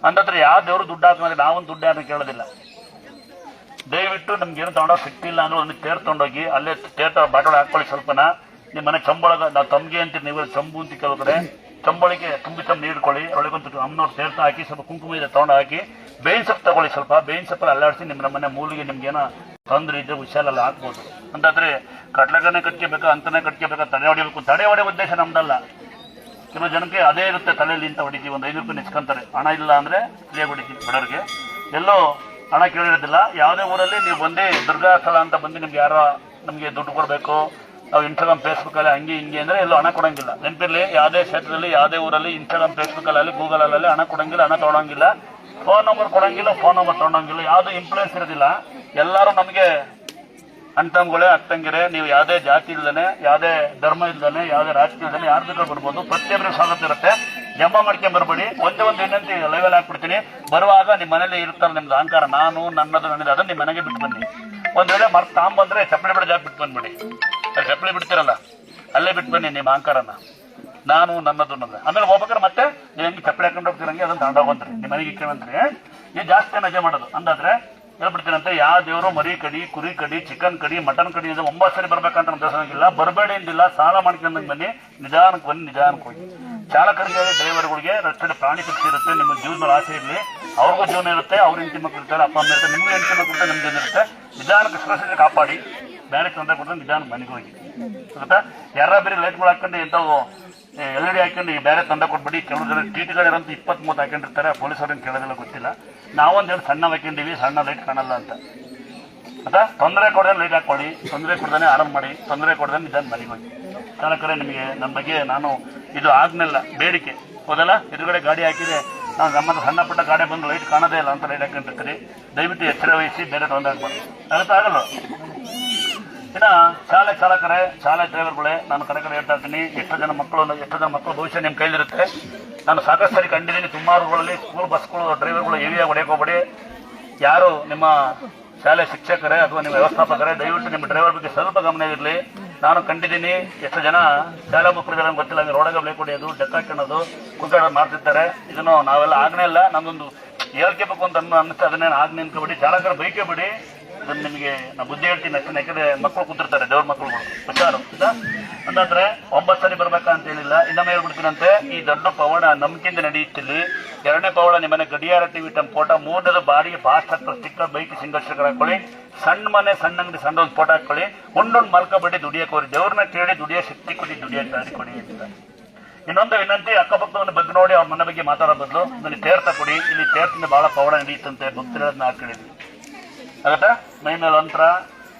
ಅಂದತ್ರ ಯಾವ ದೇವ್ರು ದುಡ್ಡು ಹಾಕೋದ್ರೆ ನಾವೊಂದು ದುಡ್ಡು ಯಾರನ್ನ ಕೇಳೋದಿಲ್ಲ. ದಯವಿಟ್ಟು ನಮ್ಗೆ ಏನು ತಗೊಂಡೋಗಿ ಸಿಕ್ತಿಲ್ಲ ಅಂದ್ರೆ ಒಂದು ತೇರ್ ತಗೊಂಡೋಗಿ ಅಲ್ಲೇ ತೇರ್ತ ಬಾಟೋಳ ಹಾಕೊಳ್ಳಿ. ಸ್ವಲ್ಪನ ನಿಮ್ಮ ಮನೆ ಚಂಬೊಳಗ ನಾವು ತಮ್ಗೆ ಅಂತೀರಿ, ನೀವು ಚಂಬು ಅಂತ ಕೆಲವು ಕಡೆ ಚಂಬಳಿಗೆ ತುಂಬಿ ನೀಡ್ಕೊಳ್ಳಿ. ಒಳಗೊಂದು ಅಮ್ಮನವ್ರು ತೇರ್ತ ಹಾಕಿ ಸ್ವಲ್ಪ ಕುಂಕುಮ ಇದೆ ತಗೊಂಡು ಹಾಕಿ, ಬೇವಿನ ಸೊಪ್ಪು ತಗೊಳ್ಳಿ. ಸ್ವಲ್ಪ ಬೇವಿನ ಸೊಪ್ಪಲ್ಲಿ ಅಲ್ಲಾಡಿಸಿ ನಿಮ್ಮ ಮನೆ ಮೂಲಿಗೆ ನಿಮ್ಗೇನೋ ತೊಂದರೆ ಇದ್ರೆ ಹುಷಾರಲ್ಲ ಹಾಕ್ಬೋದು. ಅಂತಾದ್ರೆ ಕಟ್ಲಗನೆ ಕಟ್ಕೋಬೇಕಾ, ಅಂತನೇ ಕಟ್ಕೋಬೇಕಾ, ತಡೆ ಹೊಡಿಬೇಕು. ತಡೆ ಹೊಡೆಯೋ ಉದ್ದೇಶ ನಮ್ದಲ್ಲ. ಕೆಲವು ಜನಕ್ಕೆ ಅದೇ ಇರುತ್ತೆ ತಲೆಯಲ್ಲಿ ಅಂತ ಹೊಡಿತೀವಿ, ಒಂದು 5 ರೂಪಾಯಿ ನಿಚ್ಕೊಂತಾರೆ. ಹಣ ಇಲ್ಲ ಅಂದ್ರೆ ಇಲ್ಲೇ ಹೊಡಿತೀವಿ ಬಡವ್ರಿಗೆ. ಎಲ್ಲೋ ಹಣ ಕೇಳಿರೋದಿಲ್ಲ. ಯಾವುದೇ ಊರಲ್ಲಿ ನೀವು ಬಂದು ದುರ್ಗಾಸ್ಥಳ ಅಂತ ಬಂದು ನಿಮ್ಗೆ ಯಾರೋ ನಮಗೆ ದುಡ್ಡು ಕೊಡಬೇಕು, ನಾವು ಇನ್ಸ್ಟಾಗ್ರಾಮ್ ಫೇಸ್ಬುಕ್ ಅಲ್ಲಿ ಹಂಗೆ ಹಿಂಗೆ ಅಂದ್ರೆ ಎಲ್ಲೂ ಹಣ ಕೊಡಂಗಿಲ್ಲ. ನೆನಪಿರ್ಲಿ, ಯಾವುದೇ ಕ್ಷೇತ್ರದಲ್ಲಿ ಯಾವುದೇ ಊರಲ್ಲಿ ಇನ್ಸ್ಟಾಗ್ರಾಮ್ ಫೇಸ್ಬುಕ್ ಅಲ್ಲಿ ಗೂಗಲ್ ಅಲ್ಲಿ ಹಣ ಕೊಡಂಗಿಲ್ಲ, ಹಣ ತೊಗೊಳಂಗಿಲ್ಲ, ಫೋನ್ ನಂಬರ್ ಕೊಡಂಗಿಲ್ಲ, ಫೋನ್ ನಂಬರ್ ತೊಗೊಂಡಂಗಿಲ್ಲ, ಯಾವ್ದು ಇನ್ಫ್ಲೂಯೆನ್ಸ್ ಇರೋದಿಲ್ಲ. ಎಲ್ಲರೂ ನಮಗೆ ಅಂತಂಗಳೇ ಅಕ್ಕಂಗಿರೆ. ನೀವು ಯಾವುದೇ ಜಾತಿ ಇಲ್ದಾನೆ, ಯಾವುದೇ ಧರ್ಮ ಇಲ್ದಾನೆ, ಯಾವುದೇ ರಾಜಕೀಯ ಇಲ್ದಾನೆ ಯಾರು ಬೇಕಾದ್ರೂ ಬರ್ಬೋದು. ಪ್ರತಿಯೊಬ್ಬರಿಗೂ ಸ್ವಾಗತ ಇರುತ್ತೆ. ಜಂಬ ಮಾಡ್ಕೊಂಡ್ ಬರ್ಬೇಡಿ. ಒಂದೇ ಒಂದು ಏನಂತ ಲೈವಲ್ಲಿ ಹಾಕ್ಬಿಡ್ತೀನಿ. ಬರುವಾಗ ನಿಮ್ಮ ಮನೇಲಿ ಇರುತ್ತಲ್ಲ ನಿಮ್ದು ಅಹಂಕಾರ, ನಾನು ನನ್ನದು ನನ್ನದು, ಅದನ್ನ ನಿಮ್ಮ ಮನೆಗೆ ಬಿಟ್ಟು ಬನ್ನಿ. ಒಂದ್ ವೇಳೆ ಮರ್ತು ತಾಂಬಂದ್ರೆ ಚಪ್ಪಲಿ ಬಿಡ ಜಾಗ ಬಿಟ್ಟು ಬಂದ್ಬಿಡಿ. ಚಪ್ಪಲಿ ಬಿಡ್ತಿರಲ್ಲ ಅಲ್ಲೇ ಬಿಟ್ಟು ಬನ್ನಿ ನಿಮ್ಮ ಅಹಂಕಾರನ, ನಾನು ನನ್ನದು ಅನ್ನೋದು. ಆಮೇಲೆ ಹೋಗ್ಬೇಕಾದ್ರೆ ಮತ್ತೆ ನೀವು ಹೆಂಗೆ ಚಪ್ಪಲಿ ಹಾಕೊಂಡು ಹೋಗ್ತಿರಂಗೆ ಅದನ್ನ ತಗೊಂಡೋಗಂತ್ರಿ, ನಿಮ್ಮ ಮನೆಗೆ ಇಕ್ಕಂತ್ರಿ. ಇದು ಜಾಸ್ತಿ ನಜೆ ಮಾಡೋದು. ಅಂದಾದ್ರೆ ಹೇಳ್ಬಿಡ್ತೀನಂತೆ, ಯಾವ ದೇವರು ಮರಿ ಕಡಿ, ಕುರಿ ಕಡಿ, ಚಿಕನ್ ಕಡಿ, ಮಟನ್ ಕಡಿ 9 ಸರಿ ಬರ್ಬೇಕಂತ ನಮ್ಮ ದೇವಸ್ಥಾನಕ್ಕಿಲ್ಲ. ಬರಬೇಡಿ ಅಂದಿಲ್ಲ, ಸಾಲ ಮಾಡ್ಕೊಂಡಂಗೆ ಬನ್ನಿ, ನಿಧಾನಕ್ಕೆ ಬನ್ನಿ, ನಿಧಾನಕ್ಕೆ ಹೋಗಿ. ಚಾಲಕರಿಗೆ, ಡ್ರೈವರ್ಗಳಿಗೆ ರಸ್ತೆಯಲ್ಲಿ ಪ್ರಾಣಿ ಪಕ್ಷಿ ಇರುತ್ತೆ. ನಿಮ್ಮ ಜೀವನದ ಆಸೆ ಇರಲಿ, ಅವ್ರಿಗೂ ಜೀವನ ಇರುತ್ತೆ, ಅವ್ರ ಹೆಂಡತಿ ಮಕ್ಕಳು ಇರ್ತಾರೆ, ಅಪ್ಪ ಅಮ್ಮ ಇರ್ತಾರೆ, ನಿಮ್ಗೂ ಹೆಂಡತಿ ಮಕ್ಕಳು ಇರ್ತಾರೆ, ನಿಮ್ ಜೀವನ ಇರುತ್ತೆ. ನಿಧಾನಕ್ಕೆ ಸುರಕ್ಷತೆ ಕಾಪಾಡಿ, ಬೇರೆ ತೊಂದರೆ ಕೊಟ್ಟರೆ ನಿಧಾನಕ್ಕೆ ಮನೆಗೆ ಹೋಗಿ. ಗೊತ್ತಾ? ಯಾರ ಬೇರೆ ಲೈಟ್ಗಳು ಹಾಕೊಂಡು ಎಂಥವು LED ಹಾಕೊಂಡು ಈ ಬೇರೆ ತಂದೆ ಕೊಟ್ಬಿಡಿ. ಕೆಲವು ಜನ ಟಿಟಿಗಳಿರಂತ 20-30 ಹಾಕೊಂಡಿರ್ತಾರೆ. ಪೊಲೀಸವ್ರನ್ನ ಕೇಳೋದಿಲ್ಲ, ಗೊತ್ತಿಲ್ಲ. ನಾವೊಂದು ಹೇಳಿ ಸಣ್ಣ ಹಾಕೊಂಡಿವಿ, ಸಣ್ಣ ಲೈಟ್ ಕಾಣಲ್ಲ ಅಂತ. ಆಯ್ತಾ? ತೊಂದರೆ ಕೊಡದೆ ಲೈಟ್ ಹಾಕೊಳ್ಳಿ, ತೊಂದರೆ ಕೊಡ್ದಾನೆ ಆರಾಮ್ ಮಾಡಿ, ತೊಂದರೆ ಕೊಡ್ದಾನೆ ನಿಧಾನ ಮನೆಗೆ ಹೋಗಿ. ಚಾಲಕರೇ, ನಿಮಗೆ ನಮ್ಮ ಬಗ್ಗೆ ನಾನು ಇದು ಆಗ್ನೆಲ್ಲ ಬೇಡಿಕೆ ಹೋದಲ್ಲ, ಎದುರುಗಡೆ ಗಾಡಿ ಹಾಕಿದ್ರೆ ನಾವು ನಮ್ಮದು ಸಣ್ಣ ಪುಟ್ಟ ಗಾಡಿ ಬಂದು ಲೈಟ್ ಕಾಣೋದೇ ಇಲ್ಲ ಅಂತ ಲೈಟ್ ಹಾಕೊಂಡಿರ್ತೀರಿ. ದಯವಿಟ್ಟು ಎಚ್ಚರ ವಹಿಸಿ, ಬೇರೆ ತೊಂದರೆ ಆಗ್ಬಾರ್ದು. ಆಗಲ್ಲ. ಇನ್ನ ಚಾಲಕರೇ, ಶಾಲೆ ಡ್ರೈವರ್ಗಳೇ, ನಾನು ಕಡೆ ಹೇಳ್ತಾ ಇರ್ತೀನಿ. ಎಷ್ಟೋ ಜನ ಮಕ್ಕಳು ಭವಿಷ್ಯ ನಿಮ್ಮ ಕೈಲಿರುತ್ತೆ. ನಾನು ಸಾಕಷ್ಟು ಸರಿ ಕಂಡಿದ್ದೀನಿ. ಸುಮಾರುಗಳಲ್ಲಿ ಸ್ಕೂಲ್ ಬಸ್ಗಳು ಡ್ರೈವರ್ಗಳು ಹೆವಿಯಾಗಿ ಹೊಡೆಯೋಕೋಬೇಡಿ. ಯಾರು ನಿಮ್ಮ ಶಾಲೆ ಶಿಕ್ಷಕರೇ ಅಥವಾ ನಿಮ್ಮ ವ್ಯವಸ್ಥಾಪಕರೇ, ದಯವಿಟ್ಟು ನಿಮ್ಮ ಡ್ರೈವರ್ ಬಗ್ಗೆ ಸ್ವಲ್ಪ ಗಮನ ಇರಲಿ. ನಾನು ಕಂಡಿದ್ದೀನಿ, ಎಷ್ಟು ಜನ ಶಾಲಾ ಮಕ್ಕಳಿದ್ದಾರೆ ಗೊತ್ತಿಲ್ಲ, ರೋಡಾಗ ಬ್ಲೇಕ್ ಹೊಡೆಯೋದು, ಡೆಕ್ಕ ಹಾಕೋದು, ಕುಂತಾಡೋದು ಮಾಡ್ತಿರ್ತಾರೆ. ಇದನ್ನು ನಾವೆಲ್ಲ ಆಗ್ನೇ ಇಲ್ಲ. ನನ್ನೊಂದು ಹೇಳ್ಕೋಬೇಕು ಅಂತ ಅನ್ನಿಸ್ತಾ, ಅದನ್ನೇನು ಆಗ್ನೇ ಅನ್ಕೋಬೇಡಿ. ಚಾಲಕರು ಬೈಕೇ ಬಿಡಿ. ಅದನ್ನ ನಿಮಗೆ ನಾನು ಬುದ್ಧಿ ಹೇಳ್ತೀನಿ ಅಷ್ಟೇ. ಯಾಕಂದ್ರೆ ಮಕ್ಕಳು ಕೂತಿರ್ತಾರೆ, ದೇವ್ರ ಮಕ್ಕಳುಗಳು ಹುಷಾರು ಅಂತಂದ್ರೆ 9 ಸರಿ ಬರ್ಬೇಕಂತ ಏನಿಲ್ಲ. ಇನ್ನೊಮ್ಮೆ ಹೇಳ್ಬಿಡ್ತೀನಂತೆ, ಈ ದೊಡ್ಡ ಪವಾಡ ನಂಬಿಕೆಯಿಂದ ನಡೆಯುತ್ತಿಲ್ಲಿ. 2ನೇ ಪವಾಡ ನಿಮ್ಮನೆ ಗಡಿಯಾರ ಟಿವಿ ಟೈಮ್ ಫೋಟೋ. 3ನೇದು ಬಾಡಿಗೆ ಫಾಸ್ಟ್ ಆಗ್ತದೆ ಸ್ಟಿಕ್ಕರ್, ಬೈಕ್ ಸಿಂಗಲ್ ಸ್ಟಿಕ್ಕರ್ ಹಾಕೊಳ್ಳಿ. ಸಣ್ಣ ಮನೆ, ಸಣ್ಣ ಅಂಗಡಿ, ಸಣ್ಣ ಒಂದು ಫೋಟೋ ಹಾಕೊಳ್ಳಿ. ಒಂದೊಂದು ಮಲ್ಕೋಬೇಡಿ, ದುಡಿಯಕ್ಕೆ ಹೋಗಿ. ದೇವ್ರನ್ನ ಕೇಳಿ ದುಡಿಯೋ ಶಕ್ತಿ ಕೊಡಿ, ದುಡಿಯೋ ದಾರಿ ಕೊಡಿ ಅಂತ. ಇನ್ನೊಂದು ವಿನಂತಿ, ಅಕ್ಕಪಕ್ಕದವನ್ನ ಬಗ್ಗೆ ನೋಡಿ ಅವ್ರ ಮನೆ ಬಗ್ಗೆ ಮಾತಾಡೋ ಬದಲು ಇಲ್ಲಿ ತೇರ್ತ ಕೊಡಿ. ಇಲ್ಲಿ ತೇರ್ತಿಂದ ಬಹಳ ಪವಾಡ ನಡೀತಂತೆ, ಭಕ್ತರನ್ನ ಹಾಕೊಂಡಿದ್ವಿ ಆಗತ್ತಾ. ಮೈ ಮೇಲೆ ಒಂಥರ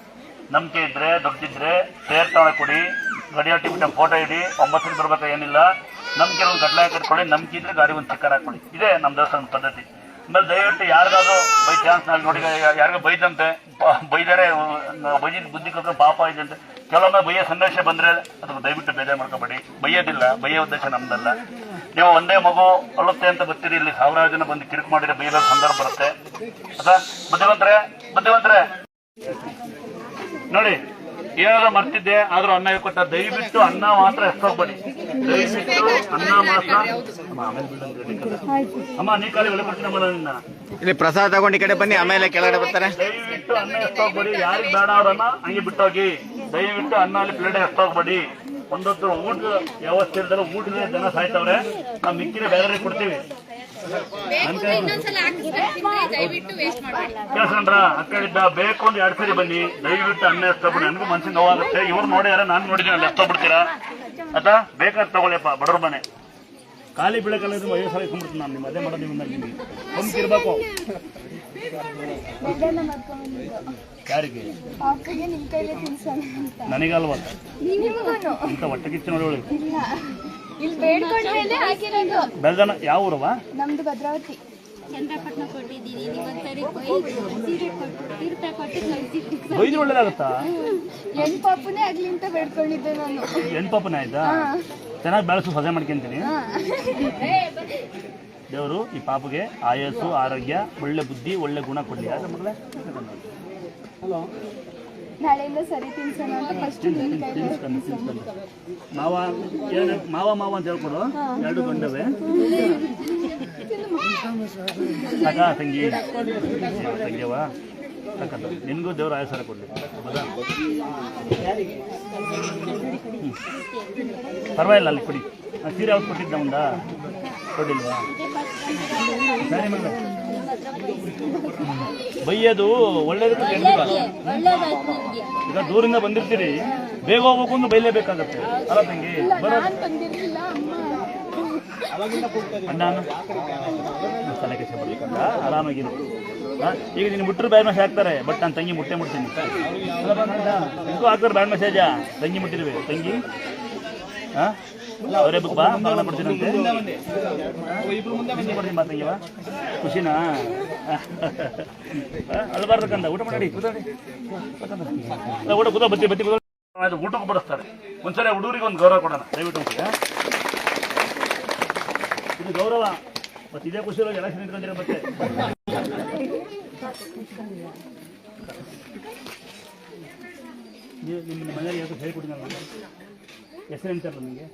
ನಂಬಿಕೆ ಇದ್ರೆ ದುಡ್ಡಿದ್ರೆ ತೇರ್ತಾವ ಕೊಡಿ. ಗಡಿಯಾಟಿ ಬಿಟ್ಟ ಫೋಟೋ ಇಡಿ. 9 ಬರ್ಬೇಕಾ ಏನಿಲ್ಲ. ನಂಬಿಕೆ ಒಂದು ಗಡ್ಲ ಕಟ್ಕೊಳ್ಳಿ. ನಂಬಿಕೆ ಇದ್ರೆ ಗಾಡಿ ಒಂದು ಚಿಕ್ಕರ್ ಹಾಕೊಳ್ಳಿ. ಇದೇ ನಮ್ಮ ದೇವಸ್ಥಾನದ ಪದ್ಧತಿ. ಆಮೇಲೆ ದಯವಿಟ್ಟು ಯಾರಿಗಾದ್ರೂ ಬೈ ಚಾನ್ಸ್ ನಲ್ಲಿ ನೋಡಿ ಯಾರಿಗೂ ಬೈದಂತೆ ಬೈದರೆ ಬೈದಿದ್ದು ಬುದ್ಧಿ ಕಲ್ತ್ರೆ ಪಾಪ ಇದೆ ಅಂತ ಕೆಲವೊಮ್ಮೆ ಬೈಯೋ ಸಂದೇಶ ಬಂದ್ರೆ ಅದಕ್ಕೆ ದಯವಿಟ್ಟು ಬೇಜಾರು ಮಾಡ್ಕೋಬೇಡಿ. ಬೈಯೋದಿಲ್ಲ, ಬೈಯೋ ಉದ್ದೇಶ ನಮ್ದಲ್ಲ. ನೀವು ಒಂದೇ ಮಗು ಅಳುತ್ತೆ ಅಂತ ಬರ್ತೀರಿ, ಇಲ್ಲಿ 1000 ಜನ ಬಂದು ಕಿರಿಕ್ ಮಾಡಿದ್ರೆ ಬೈಯೋ ಸಂದರ್ಭ ಬರುತ್ತೆ. ಅದ ಬುದ್ಧಿವಂತರೇ ನೋಡಿ, ಏನಾದ್ರು ಮರ್ತಿದ್ದೆ ಆದ್ರೂ ಅನ್ನ ಕೊಟ್ಟ. ದಯವಿಟ್ಟು ಅನ್ನ ಮಾತ್ರ ಎಷ್ಟೋಗ್ಬೇಡಿ. ದಯವಿಟ್ಟು ಅನ್ನ ಮಾತ್ರ. ಅಮ್ಮ ನೀ ಕಾಲಿ ಒಳ್ಳೆ ಕೊಡ್ತೀನಿ ನಿನ್ನ. ಇಲ್ಲಿ ಪ್ರಸಾದ ತಗೊಂಡು ಈ ಕಡೆ ಬನ್ನಿ, ಆಮೇಲೆ ಕೆಳಗಡೆ ಬರ್ತಾರೆ. ದಯವಿಟ್ಟು ಅನ್ನ ಎಷ್ಟೋಗ್ಬೇಡಿ. ಯಾರಿಗೆ ಬೇಡ ಅವ್ರನ್ನ ಹಂಗೆ ಬಿಟ್ಟೋಗಿ. ದಯವಿಟ್ಟು ಅನ್ನ ಅಲ್ಲಿ ಪ್ಲೇಟ್ ಎಷ್ಟೋಗ್ಬೇಡಿ. ಒಂದೊತ್ತು ಊಟದ ವ್ಯವಸ್ಥೆ ಇಲ್ದರೆ ಊಟದ ಜನ ಸಾಯ್ತವ್ರೆ. ನಾವು ಮಿಕ್ಕಿನ ಬೇರೆ ಕೊಡ್ತೀವಿ. ಕೇಳ್ಸಂಡ್ರ ಅಕ್ಕಳಿದ್ದ ಬೇಕು ಅಂತ 2 ಸರಿ ಬನ್ನಿ. ದಯವಿಟ್ಟು ಅನ್ನ ಎಷ್ಟೋಗ್ಬಿಡಿ. ನನಗೂ ಮನ್ಸಿಗೆ ನೋವಾಗುತ್ತೆ. ಇವ್ರು ನೋಡ್ಯಾರ, ನಾನು ನೋಡಿದ್ದೀನಿ, ಅಲ್ಲಿ ಎಷ್ಟೋಗ್ಬಿಡ್ತೀರಾ ಆಯ್ತಾ. ಬೇಕಾದ್ ತಗೊಳ್ಳಿಯಪ್ಪ, ಬಡವ್ರ ಮನೆ ಖಾಲಿ ಬೆಳಕಲ್ಲ 50 ಸಲ ಇಟ್ಕೊಂಡ್ಬಿಡ್ತೀನಿ ನಾನು. ನಿಮ್ಮ ಅದೇ ಮಾಡೋದು ನಿಮ್ಗೆ ಹೊಂದಿರ್ಬೇಕು. ಯಾರಿಗೆ? ನನಗಲ್ವ ಅಂತ ಹೊಟ್ಟೆ ಕಿಚ್ಚು ನೋಡಿ. ಬೆಳ್ದನ ಯಾವ ಊರವ? ನಮ್ದು ಭದ್ರಾವತಿ. ಬೈದ್ರೆ ಒಳ್ಳೇದಾಗುತ್ತಾ? ಹೆಣ್ಪಾಪನೇ ಆಗ್ಲಿ ಅಂತ ಬೇಡ್ಕೊಂಡಿದ್ದೆ ನಾನು. ಹೆಣ್ಪಾಪನೇ ಆಯ್ತಾ? ಚೆನ್ನಾಗಿ ಬೆಳೆಸು, ಸೊಸೆ ಮಾಡ್ಕೊಂತೀನಿ. ದೇವರು ಈ ಪಾಪಗೆ ಆಯಸ್ಸು, ಆರೋಗ್ಯ, ಒಳ್ಳೆ ಬುದ್ಧಿ, ಒಳ್ಳೆ ಗುಣ ಕೊಡ್ಲಿ. ಯಾರ ಮಗಳೇ? ನಾಳೆಯಿಂದ ಸರಿ ತಿನ್ಸೋಣ ಅಂತ ಫಸ್ಟ್ ಮಾವ ಮಾವ ಅಂತ ಹೇಳ್ಕೊಡು. 2 ಗಂಡವೇ ಸಾಕ ತಂಗಿ ತಂಗಿಯವ ಸಾಕಲ್ಲ. ನಿನಗೂ ದೇವ್ರ ಆಯಸ್ಸರ ಕೊಡ್ಲಿ. ಹೌದಾ? ಪರವಾಗಿಲ್ಲ, ಅಲ್ಲಿ ಕೊಡಿ. ಸೀರೆ ಯಾವ್ದು ಕೊಟ್ಟಿದ್ದ ಮುಂದ ಕೊಟ್ಟಿಲ್ವಾ? ಸರಿ ಮಗ, ಬೈಯೋದು ಒಳ್ಳೇದಕ್ಕೆ ಈಗ ದೂರಿಂದ ಬಂದಿರ್ತೀರಿ, ಬೇಗ ಹೋಗ್ಬೇಕು ಅಂತ ಬೈಲೇಬೇಕಾಗತ್ತೆ ಅಲ್ಲ ತಂಗಿ? ಅಣ್ಣ ತಲೆ ಕೆಸ ಬರ್ಬೇಕಂತ ಆರಾಮಾಗಿರು. ಈಗ ನೀನು ಮುಟ್ಟರು ಬ್ಯಾಡ್ ಮೆಸೇಜ್ ಹಾಕ್ತಾರೆ, ಬಟ್ ನಾನು ತಂಗಿ ಮುಟ್ಟೆ ಮುಟ್ತೀನಿ. ನಿಮಗೂ ಹಾಕ್ತಾರೆ ಬ್ಯಾಡ್ ಮೆಸೇಜ, ತಂಗಿ ಮುಟ್ಟಿರುವೆ. ತಂಗಿ ಅವರೇ ಬುಕ್ ಬಾ ಮಗನ ಕೊಡ್ತೀನಂತೆ. ಕೊಡ್ತೀನಿ ಬಾ ತಂಗಿವ. ಖುಷಿನಾ? ಅಲ್ಬಾರ್ದಕ್ಕಂದ ಊಟ ಮಾಡಿ ಕೂತಾಡಿ ಊಟ ಕೂತ ಬತ್ತಿ ಬತ್ತಿ ಊಟಕ್ಕೆ ಬಡಿಸ್ತಾರೆ. ಒಂದ್ಸರಿ ಹುಡುಗರಿಗೆ ಒಂದು ಗೌರವ ಕೊಡೋಣ ದಯವಿಟ್ಟು. ಇದು ಗೌರವ. ಮತ್ತೆ ಇದೇ ಖುಷಿ ಎಲ್ಲ ನಿಂತ್ಕೊಂಡಿರೋ ಮತ್ತೆ ನೀವು ನಿಮ್ಮ ಮನೆಯಲ್ಲಿ ಯಾವುದು ಹೇಳಿಕೊಟ್ಟಿಲ್ಲ. ಹೆಸರು ಎಂತಾರಲ್ಲ ನಿಮಗೆ?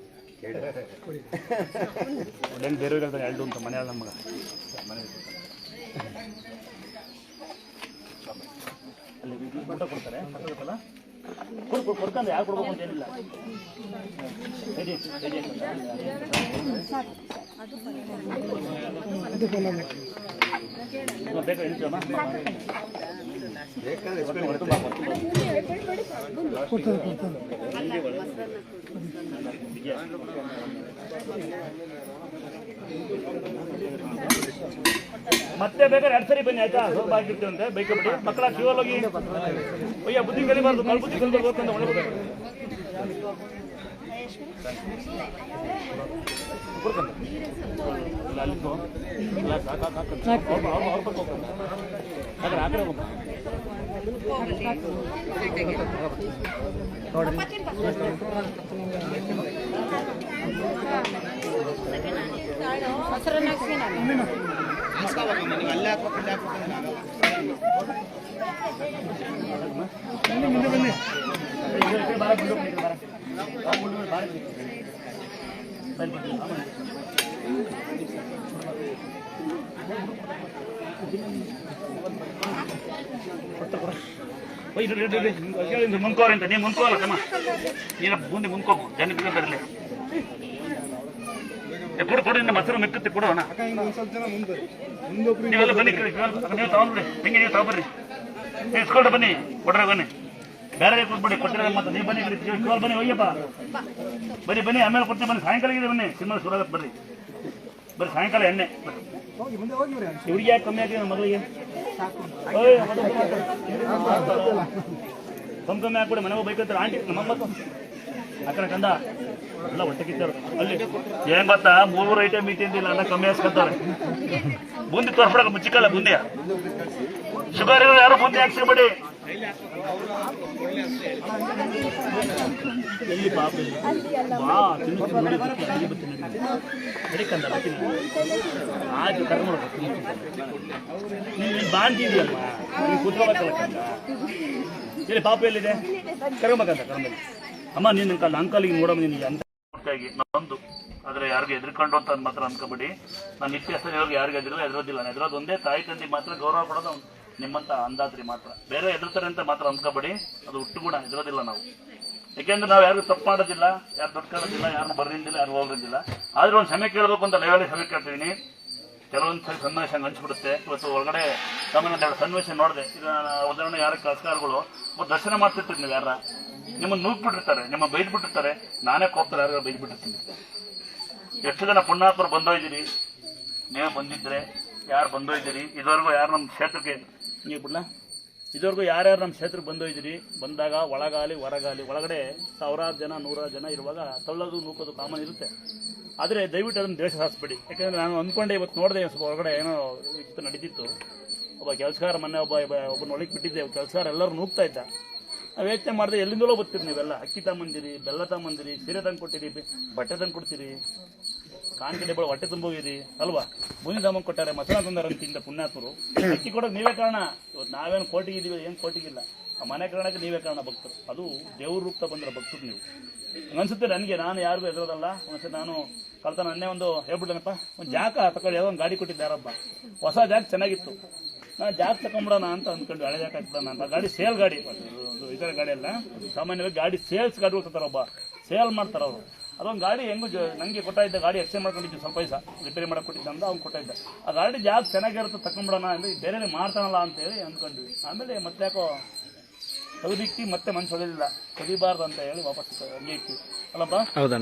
ಒಳ್ಳೆ ಬೇರೆ ಹೇಳ್ತಾರೆ 2 ಅಂತ ಮನೆಯಾಳ ನಮ್ಮ ಮಗ ಮನೆ ಅಲ್ಲಿ ಊಟ ಕೊಡ್ತಾರೆ. ಗೊತ್ತಲ್ಲ ಕೊಡ್ಕಂದ್ರೆ ಯಾರು ಕೊಡ್ಬೇಕು ಅಂತ ಏನಿಲ್ಲ. ಬೇಕಾ ಹೇಳ್ತೀವಮ್ಮ? ಮತ್ತೆ ಬೇಕಾದ್ರೆ 2 ಸರಿ ಬನ್ನಿ ಆಯ್ತಾ? ಸ್ವಲ್ಪ ಆಗಿರ್ತೀವಿ ಅಂತೆ ಬೈಕ್ ಬಿಡಿ. ಮಕ್ಕಳ ಕ್ಯೂಲ್ ಹೋಗಿ ಅಯ್ಯ ಬುದ್ಧಿ ಕಲಿಬಾರ್ದು, ಕಲ್ ಬುದ್ಧಿ ಕಲಿಬಾರ್ದು ಅಂತ ಒಳ್ಳೆ ಮುಂಕೋರಿ ಅಂತ ನೀವು ಮುಂಕೋಲ್ಲ ತಮ್ಮ. ನೀನು ಮುಂದೆ ಮುಂಕೋಕು ಜನ ಬರಲಿ. ಕೊಡು ಕೊಡು, ನಿಮ್ಮ ಮೊಸರು ಮೆಕ್ಕುತ್ತೆ ಕೊಡೋಣ. ನೀವೆಲ್ಲ ಬನ್ನಿ, ನೀವು ತಗೊಂಡ್ಬಿಡಿ. ಹೆಂಗೆ ನೀವು ತಗೊಬರ್ರಿ, ನೀವು ಇಸ್ಕೊಂಡು ಬನ್ನಿ, ಕೊಡ್ರೆ ಬನ್ನಿ. ಬೇರೆ ಕೊಟ್ಬಿಡಿ ಕೊಟ್ಟಿರೋ ಮತ್ತೆ ನೀವು ಬನ್ನಿ ಇವಾಗ ಬನ್ನಿ ಹೋಗ್ಯಪ್ಪ ಬನ್ನಿ ಬನ್ನಿ ಆಮೇಲೆ ಕೊಡ್ತೀನಿ ಬನ್ನಿ ಸಾಯಂಕಾಲ ಇದೆ ಬನ್ನಿ ಸಿನಿಮಾ ಶುರು ಆಗತ್ತೆ ಬರ್ರಿ ಬರ್ರಿ ಸಾಯಂಕಾಲ ಎಣ್ಣೆ ಇವ್ರಿಗೆ ಯಾಕೆ ಕಮ್ಮಿ ಆಗಿದೆ ಮಗಳಿಗೆ ಕಮ್ಮಿ ಹಾಕ್ಬಿಡಿ ಮನೆಗೆ ಬೈಕತ್ತಾರೆ ಆಂಟಿ ನಮ್ಮಮ್ಮತ್ತು ಆ ಕಡೆ ಕಂದ ಎಲ್ಲ ಹೊಟ್ಟೆ ಕಿತ್ತಾರ ಅಲ್ಲಿ ಏನ್ ಗೊತ್ತಾ 3 ಐಟಮ್ ಇಟ್ಟಿದ್ದಿಲ್ಲ ಎಲ್ಲ ಕಮ್ಮಿ ಹಾಕ್ಸ್ಕೊತಾರೆ ಬೂಂದಿ ತೋರ್ಸ್ಬಿಡಕ ಮುಚ್ಚಿಕಲ್ಲ ಬೂಂದಿಯ ಶುಗರ್ ಇರೋ ಯಾರು ಬೂಂದಿ ಹಾಕ್ಸಿಬಿಡಿ ಎಲ್ಲಿ ಪಾಪ ಬಾ ಹಿಡಿಕಂದ ಆಯ್ತು ಕರ್ಕೊಂಡು ನೀನು ಬಾಂತಿದೆಯಮ್ಮ ನೀನು ಕೂತ್ಕೋಬೇಕಲ್ಲ ಕಂದ ಇಲ್ಲಿ ಪಾಪ ಎಲ್ಲಿದೆ ಕರ್ಕೊಂಬೇಕಂತ ಕರ್ಕೊಂಬಲ್ಲಿ ಅಮ್ಮ ನೀನು ಅಂಕಲ್ಗೆ ನೋಡಮ್ಮ ನಿನಗೆ ಅಂತ ನಂದು ಆದ್ರೆ ಯಾರಿಗೆ ಎದ್ರಿಕೊಂಡು ಅಂತ ಮಾತ್ರ ಅನ್ಕೋಬೇಡಿ ನಾನು ನಿತ್ಯಸ್ಥವ್ರಿಗೆ ಯಾರಿಗೆ ಎದುರೋದಿಲ್ಲ ನಾನು ಎದುರೋದು ಒಂದೇ ತಾಯಿ ತಂದೆ ಮಾತ್ರ ಗೌರವ ಕೊಡೋದು ನಿಮ್ಮಂತ ಅಂದಾತ್ರಿ ಮಾತ್ರ ಬೇರೆ ಎದುರ್ತಾರೆ ಅಂತ ಮಾತ್ರ ಅನ್ಕೋಬೇಡಿ ಅದು ಹುಟ್ಟು ಗುಣ ಎದುರೋದಿಲ್ಲ ನಾವು ಯಾಕೆಂದ್ರೆ ನಾವು ಯಾರಿಗೂ ತಪ್ಪು ಮಾಡೋದಿಲ್ಲ ಯಾರು ದುಡ್ಡು ಕಾಣೋದಿಲ್ಲ ಯಾರು ಬರ್ದಿಂದಿಲ್ಲ ಯಾರು ಹೋಗೋದಿಲ್ಲ ಆದ್ರೆ ಒಂದು ಸಮಯ ಕೇಳಬೇಕು ಅಂತ ಲೆವೆಲ್ ಸಮಯ ಕೇಳ್ತಿದ್ದೀನಿ ಕೆಲವೊಂದು ಸರಿ ಸನ್ನಿವೇಶ ಹಂಚ್ಬಿಡುತ್ತೆ ಇವತ್ತು ಹೊರಗಡೆ ಸಾಮಾನ್ಯ ಸನ್ನಿವೇಶ ನೋಡಿದೆ ಈಗ ಉದಾಹರಣೆ ಯಾರ ಕಸ್ಕಾರಗಳು ದರ್ಶನ ಮಾಡ್ತಿರ್ತೀರಿ ನೀವು ಯಾರ ನಿಮ್ಮನ್ನು ನೂಗ್ಬಿಟ್ಟಿರ್ತಾರೆ ನಿಮ್ಮ ಬೈದ್ಬಿಟ್ಟಿರ್ತಾರೆ ನಾನೇ ಕೋಪ್ತಾರೆ ಯಾರು ಬೈದ್ಬಿಟ್ಟಿರ್ತೀನಿ ಎಷ್ಟು ಜನ ಪುಣ್ಯಾತ್ಮರು ಬಂದೋಯ್ದಿರಿ ನೀವು ಬಂದಿದ್ರೆ ಯಾರು ಬಂದೋಯ್ದಿರಿ ಇದುವರೆಗೂ ಯಾರು ನಮ್ಮ ಕ್ಷೇತ್ರಕ್ಕೆ ನೀವು ಬಿಡ್ಲಾ ಇದುವರೆಗೂ ಯಾರ್ಯಾರು ನಮ್ಮ ಕ್ಷೇತ್ರಕ್ಕೆ ಬಂದೋಯ್ದಿರಿ ಬಂದಾಗ ಒಳಗಾಲಿ ಹೊರಗಾಲಿ ಒಳಗಡೆ 1000 ಜನ 100 ಜನ ಇರುವಾಗ ತಳ್ಳೋದು ನೂಕೋದು ಕಾಮನ್ ಇರುತ್ತೆ ಆದರೆ ದಯವಿಟ್ಟು ಅದನ್ನು ದ್ವೇಷ ಸಾಧಿಸ್ಬೇಡಿ ಯಾಕೆಂದರೆ ನಾನು ಅಂದ್ಕೊಂಡೆ ಇವತ್ತು ನೋಡಿದೆ ಸ್ವಲ್ಪ ಹೊರಗಡೆ ಏನೋ ಇತ್ತು ನಡೀತಿತ್ತು ಒಬ್ಬ ಕೆಲಸಗಾರ ಮೊನ್ನೆ ಒಬ್ಬನ ಒಳಗೆ ಬಿಟ್ಟಿದ್ದೆ ಕೆಲಸಗಾರ ಎಲ್ಲರೂ ನೂಗ್ತಾ ಇದ್ದ ನಾವು ಯೋಚನೆ ಮಾಡಿದೆ ಎಲ್ಲಿಂದಲೋ ಬರ್ತೀರಿ ನೀವೆಲ್ಲ ಅಕ್ಕಿ ತಗೊಂಬಂದಿರಿ ಬೆಲ್ಲ ತಗೊಂಬಂದಿರಿ ಸೀರೆ ತಂದು ಕೊಟ್ಟಿರಿ ಬಟ್ಟೆ ತಂದು ಕೊಡ್ತೀರಿ ಕಾನ್ಕೆಡೆಗಳು ಹೊಟ್ಟೆ ತುಂಬೋಗಿರಿ ಅಲ್ವಾ ಮುಂದಿನ ತಮ್ಮ ಕೊಟ್ಟಾರೆ ಮಸಾಲ ತಂದಾರಂತಿಂದ ಪುಣ್ಯಾತ್ಮರು ಅಕ್ಕಿ ಕೊಡೋದು ನೀವೇ ಕಾರಣ ಇವತ್ತು ನಾವೇನು ಕೋಟಿಗಿದ್ದೀವಿ ಏನು ಕೋಟಿಗಿಲ್ಲ ಆ ಮನೆ ಕಾರಣಕ್ಕೆ ನೀವೇ ಕಾರಣ ಭಕ್ತರು ಅದು ದೇವ್ರ ರೂಪ ಬಂದ್ರೆ ಭಕ್ತರು ನೀವು ಅನ್ಸುತ್ತೆ ನನಗೆ ನಾನು ಯಾರಿಗೂ ಎದುರೋದಲ್ಲ ಒಂದ್ಸತಿ ನಾನು ಕಳ್ತ ನನ್ನೇ ಒಂದು ಹೇಳ್ಬಿಟ್ಟೇನಪ್ಪ ಒಂದು ಜಾಕ ತಗೊಳ್ಳಿ ಯಾವುದೋ ಒಂದು ಗಾಡಿ ಕೊಟ್ಟಿದ್ದೆ ಯಾರಪ್ಪ ಹೊಸ ಜಾಗ ಚೆನ್ನಾಗಿತ್ತು ನಾನು ಜಾಗ ತಗೊಂಬಿಡೋಣ ಅಂತ ಅಂದ್ಕೊಂಡು ಹಳೆ ಜಾಗ ಹಾಕ್ಬಿಡೋಣ ಅಂತ ಗಾಡಿ ಸೇಲ್ ಗಾಡಿ ಇದರ ಗಾಡಿ ಅಲ್ಲ ಸಾಮಾನ್ಯವಾಗಿ ಗಾಡಿ ಸೇಲ್ಸ್ ಗಾಡಿ ಹೋಗ್ತಾರೆ ಒಬ್ಬ ಸೇಲ್ ಮಾಡ್ತಾರೆ ಅವರು ಅದೊಂದು ಗಾಡಿ ಹೆಂಗು ನನಗೆ ಕೊಟ್ಟಾಯಿದ್ದ ಗಾಡಿ ಎಕ್ಸ್ಚೇಂಜ್ ಮಾಡ್ಕೊಂಡಿದ್ದು ಸ್ವಲ್ಪ ಪೈಸಾ ರಿಪೇರಿ ಮಾಡಕ್ಕೆ ಕೊಟ್ಟಿದ್ದ ಅಂತ ಅವ್ನು ಕೊಟ್ಟಾಯಿದ್ದ ಆ ಗಾಡಿ ಜಾಗ ಚೆನ್ನಾಗಿರುತ್ತೆ ತಗೊಂಬಿಡೋಣ ಅಂದರೆ ಬೇರೆ ಮಾಡ್ತಾನಲ್ಲ ಅಂತೇಳಿ ಅಂದ್ಕೊಂಡ್ವಿ ಆಮೇಲೆ ಮತ್ತೆ ಯಾಕೋ ತೆಗೆದಿಕ್ಕಿ ಮತ್ತೆ ಮನ್ಸು ಹೊಡೆಯಲಿಲ್ಲ ತೆಗಿಬಾರ್ದು ಅಂತ ಹೇಳಿ ವಾಪಸ್ ಹಂಗೆ ಇಕ್ಕಿ ಅಲ್ಲಪ್ಪ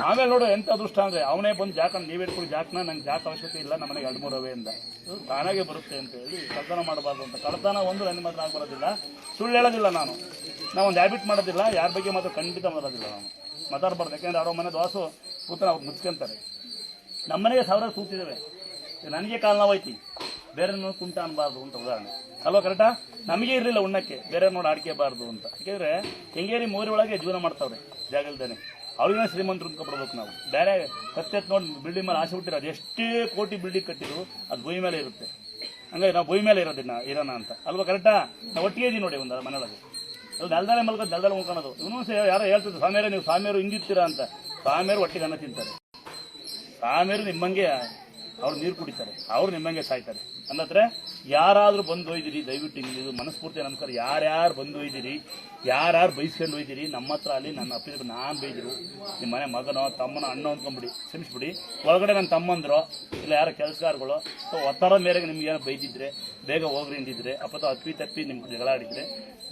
ಆಮೇಲೆ ನೋಡು ಎಂತ ಅದೃಷ್ಟ ಅಂದರೆ ಅವನೇ ಬಂದು ಜಾಕ ನೀವೇ ಇಟ್ಕೊಂಡು ಜಾಕನ ನಂಗೆ ಜಾಕ ಅವಶ್ಯಕತೆ ಇಲ್ಲ ನಮ್ಮನೆಗೆ 2-3 ಅವೇ ಅಂತ ತಾನಾಗೆ ಬರುತ್ತೆ ಅಂತ ಹೇಳಿ ಕಳ್ತನ ಮಾಡಬಾರ್ದು ಅಂತ ಕಳ್ತನ ಒಂದು ನನ್ನ ಮಾತ್ರ ಬರೋದಿಲ್ಲ ಸುಳ್ಳು ಹೇಳೋದಿಲ್ಲ ನಾವು ಒಂದು ಹ್ಯಾಬಿಟ್ ಮಾಡೋದಿಲ್ಲ ಯಾರ ಬಗ್ಗೆ ಮಾತ್ರ ಖಂಡಿತ ಮಾಡೋದಿಲ್ಲ ನಾವು ಮಾತಾಡಬಾರ್ದು ಯಾಕೆಂದ್ರೆ ಅವರ ಮನೆ ದೋಸು ಕೂತನ ಅವ್ರು ಮುಚ್ಕೊಂತಾರೆ ನಮ್ಮ ಮನೆಗೆ 1000 ಕೂತಿದ್ದೇವೆ ನನಗೆ ಕಾಲು ನೋವೈತಿ ಬೇರೆ ಕುಂಟ ಅನ್ಬಾರ್ದು ಅಂತ ಉದಾಹರಣೆ ಅಲ್ವಾ ಕರೆಕ್ಟಾ ನಮಗೆ ಇರಲಿಲ್ಲ ಉಣ್ಣಕ್ಕೆ ಬೇರೆ ನೋಡಿ ಆಡ್ಕೋಬಾರ್ದು ಅಂತ ಯಾಕೆಂದ್ರೆ ಕೆಂಗೇರಿ ಮೋರಿ ಒಳಗೆ ಜೀವನ ಮಾಡ್ತಾವ್ರೆ ಜಾಗ ಇಲ್ದೇನೆ ಅವ್ರಿಗಿನ ಶ್ರೀಮಂತರು ಅಂದ್ಕೊಬಿಡ್ಬೇಕು ನಾವು ಬೇರೆ ಕತ್ತೆತ್ ನೋಡಿ ಬಿಲ್ಡಿಂಗ್ ಮೇಲೆ ಆಸೆ ಬಿಟ್ಟಿರೋ ಅದು ಎಷ್ಟೇ ಕೋಟಿ ಬಿಲ್ಡಿಂಗ್ ಕಟ್ಟಿದ್ರು ಅದು ಭೂಮಿ ಮೇಲೆ ಇರುತ್ತೆ ಹಂಗಾಗಿ ನಾವು ಭೂಮಿ ಮೇಲೆ ಇರೋಣ ಅಂತ ಅಲ್ವಾ ಕರೆಕ್ಟಾ ನಾವು ಒಟ್ಟಿಗೆ ಇದೀವಿ ನೋಡಿ ಒಂದು ಮನೆಯೊಳಗೆ ಅದು ನೆಲದಲ್ಲೇ ಮಲ್ಕೋದು ನೆಲದಲ್ಲೇ ಮುಳ್ಕೊಳೋದು ಇವನು ಯಾರೋ ಹೇಳ್ತಿದ್ರು ಸ್ವಾಮಿಯರೇ ನೀವು ಸ್ವಾಮಿಯರು ಹಿಂಗಿರ್ತೀರಾ ಅಂತ ಸ್ವಾಮಿಯರು ಒಟ್ಟಿಗೆ ಅನ್ನ ತಿಂತಾರೆ ಸ್ವಾಮಿಯರು ನಿಮ್ಮಂಗೆ ಅವ್ರು ನೀರು ಕುಡಿತಾರೆ ಅವ್ರು ನಿಮ್ಮಂಗೆ ಸಾಯ್ತಾರೆ ಅನ್ನತ್ರ ಯಾರಾದರೂ ಬಂದು ಒಯ್ದಿರಿ ದಯವಿಟ್ಟು ಇದು ಮನಸ್ಫೂರ್ತಿ ನಮಸ್ಕಾರ ಯಾರ್ಯಾರು ಬಂದು ಒಯ್ದಿರಿ ಯಾರ್ಯಾರು ಬೈಸ್ಕೊಂಡು ಒಯ್ದಿರಿ ನಮ್ಮ ಹತ್ರ ಅಲ್ಲಿ ನನ್ನ ಅಪ್ಪಿದ್ರು ನಾನು ಬೈದಿರು ನಿಮ್ಮ ಮನೆ ಮಗನೋ ತಮ್ಮನೋ ಅಣ್ಣ ಅಂದ್ಕೊಂಬಿಡಿ ಕ್ಷಮಿಸ್ಬಿಡಿ ಒಳಗಡೆ ನನ್ನ ತಮ್ಮಂದ್ರು ಇಲ್ಲ ಯಾರೋ ಕೆಲಸಗಾರಗಳು ಒತ್ತಡ ಮೇರೆಗೆ ನಿಮ್ಗೆ ಏನೋ ಬೈದಿದ್ರೆ ಬೇಗ ಹೋಗ್ರಿ ಅಂದಿದ್ರೆ ಅಪ್ಪತ್ತು ತಪ್ಪಿ ನಿಮ್ಗೆ ಜಗಳ ಆಡಿದ್ರೆ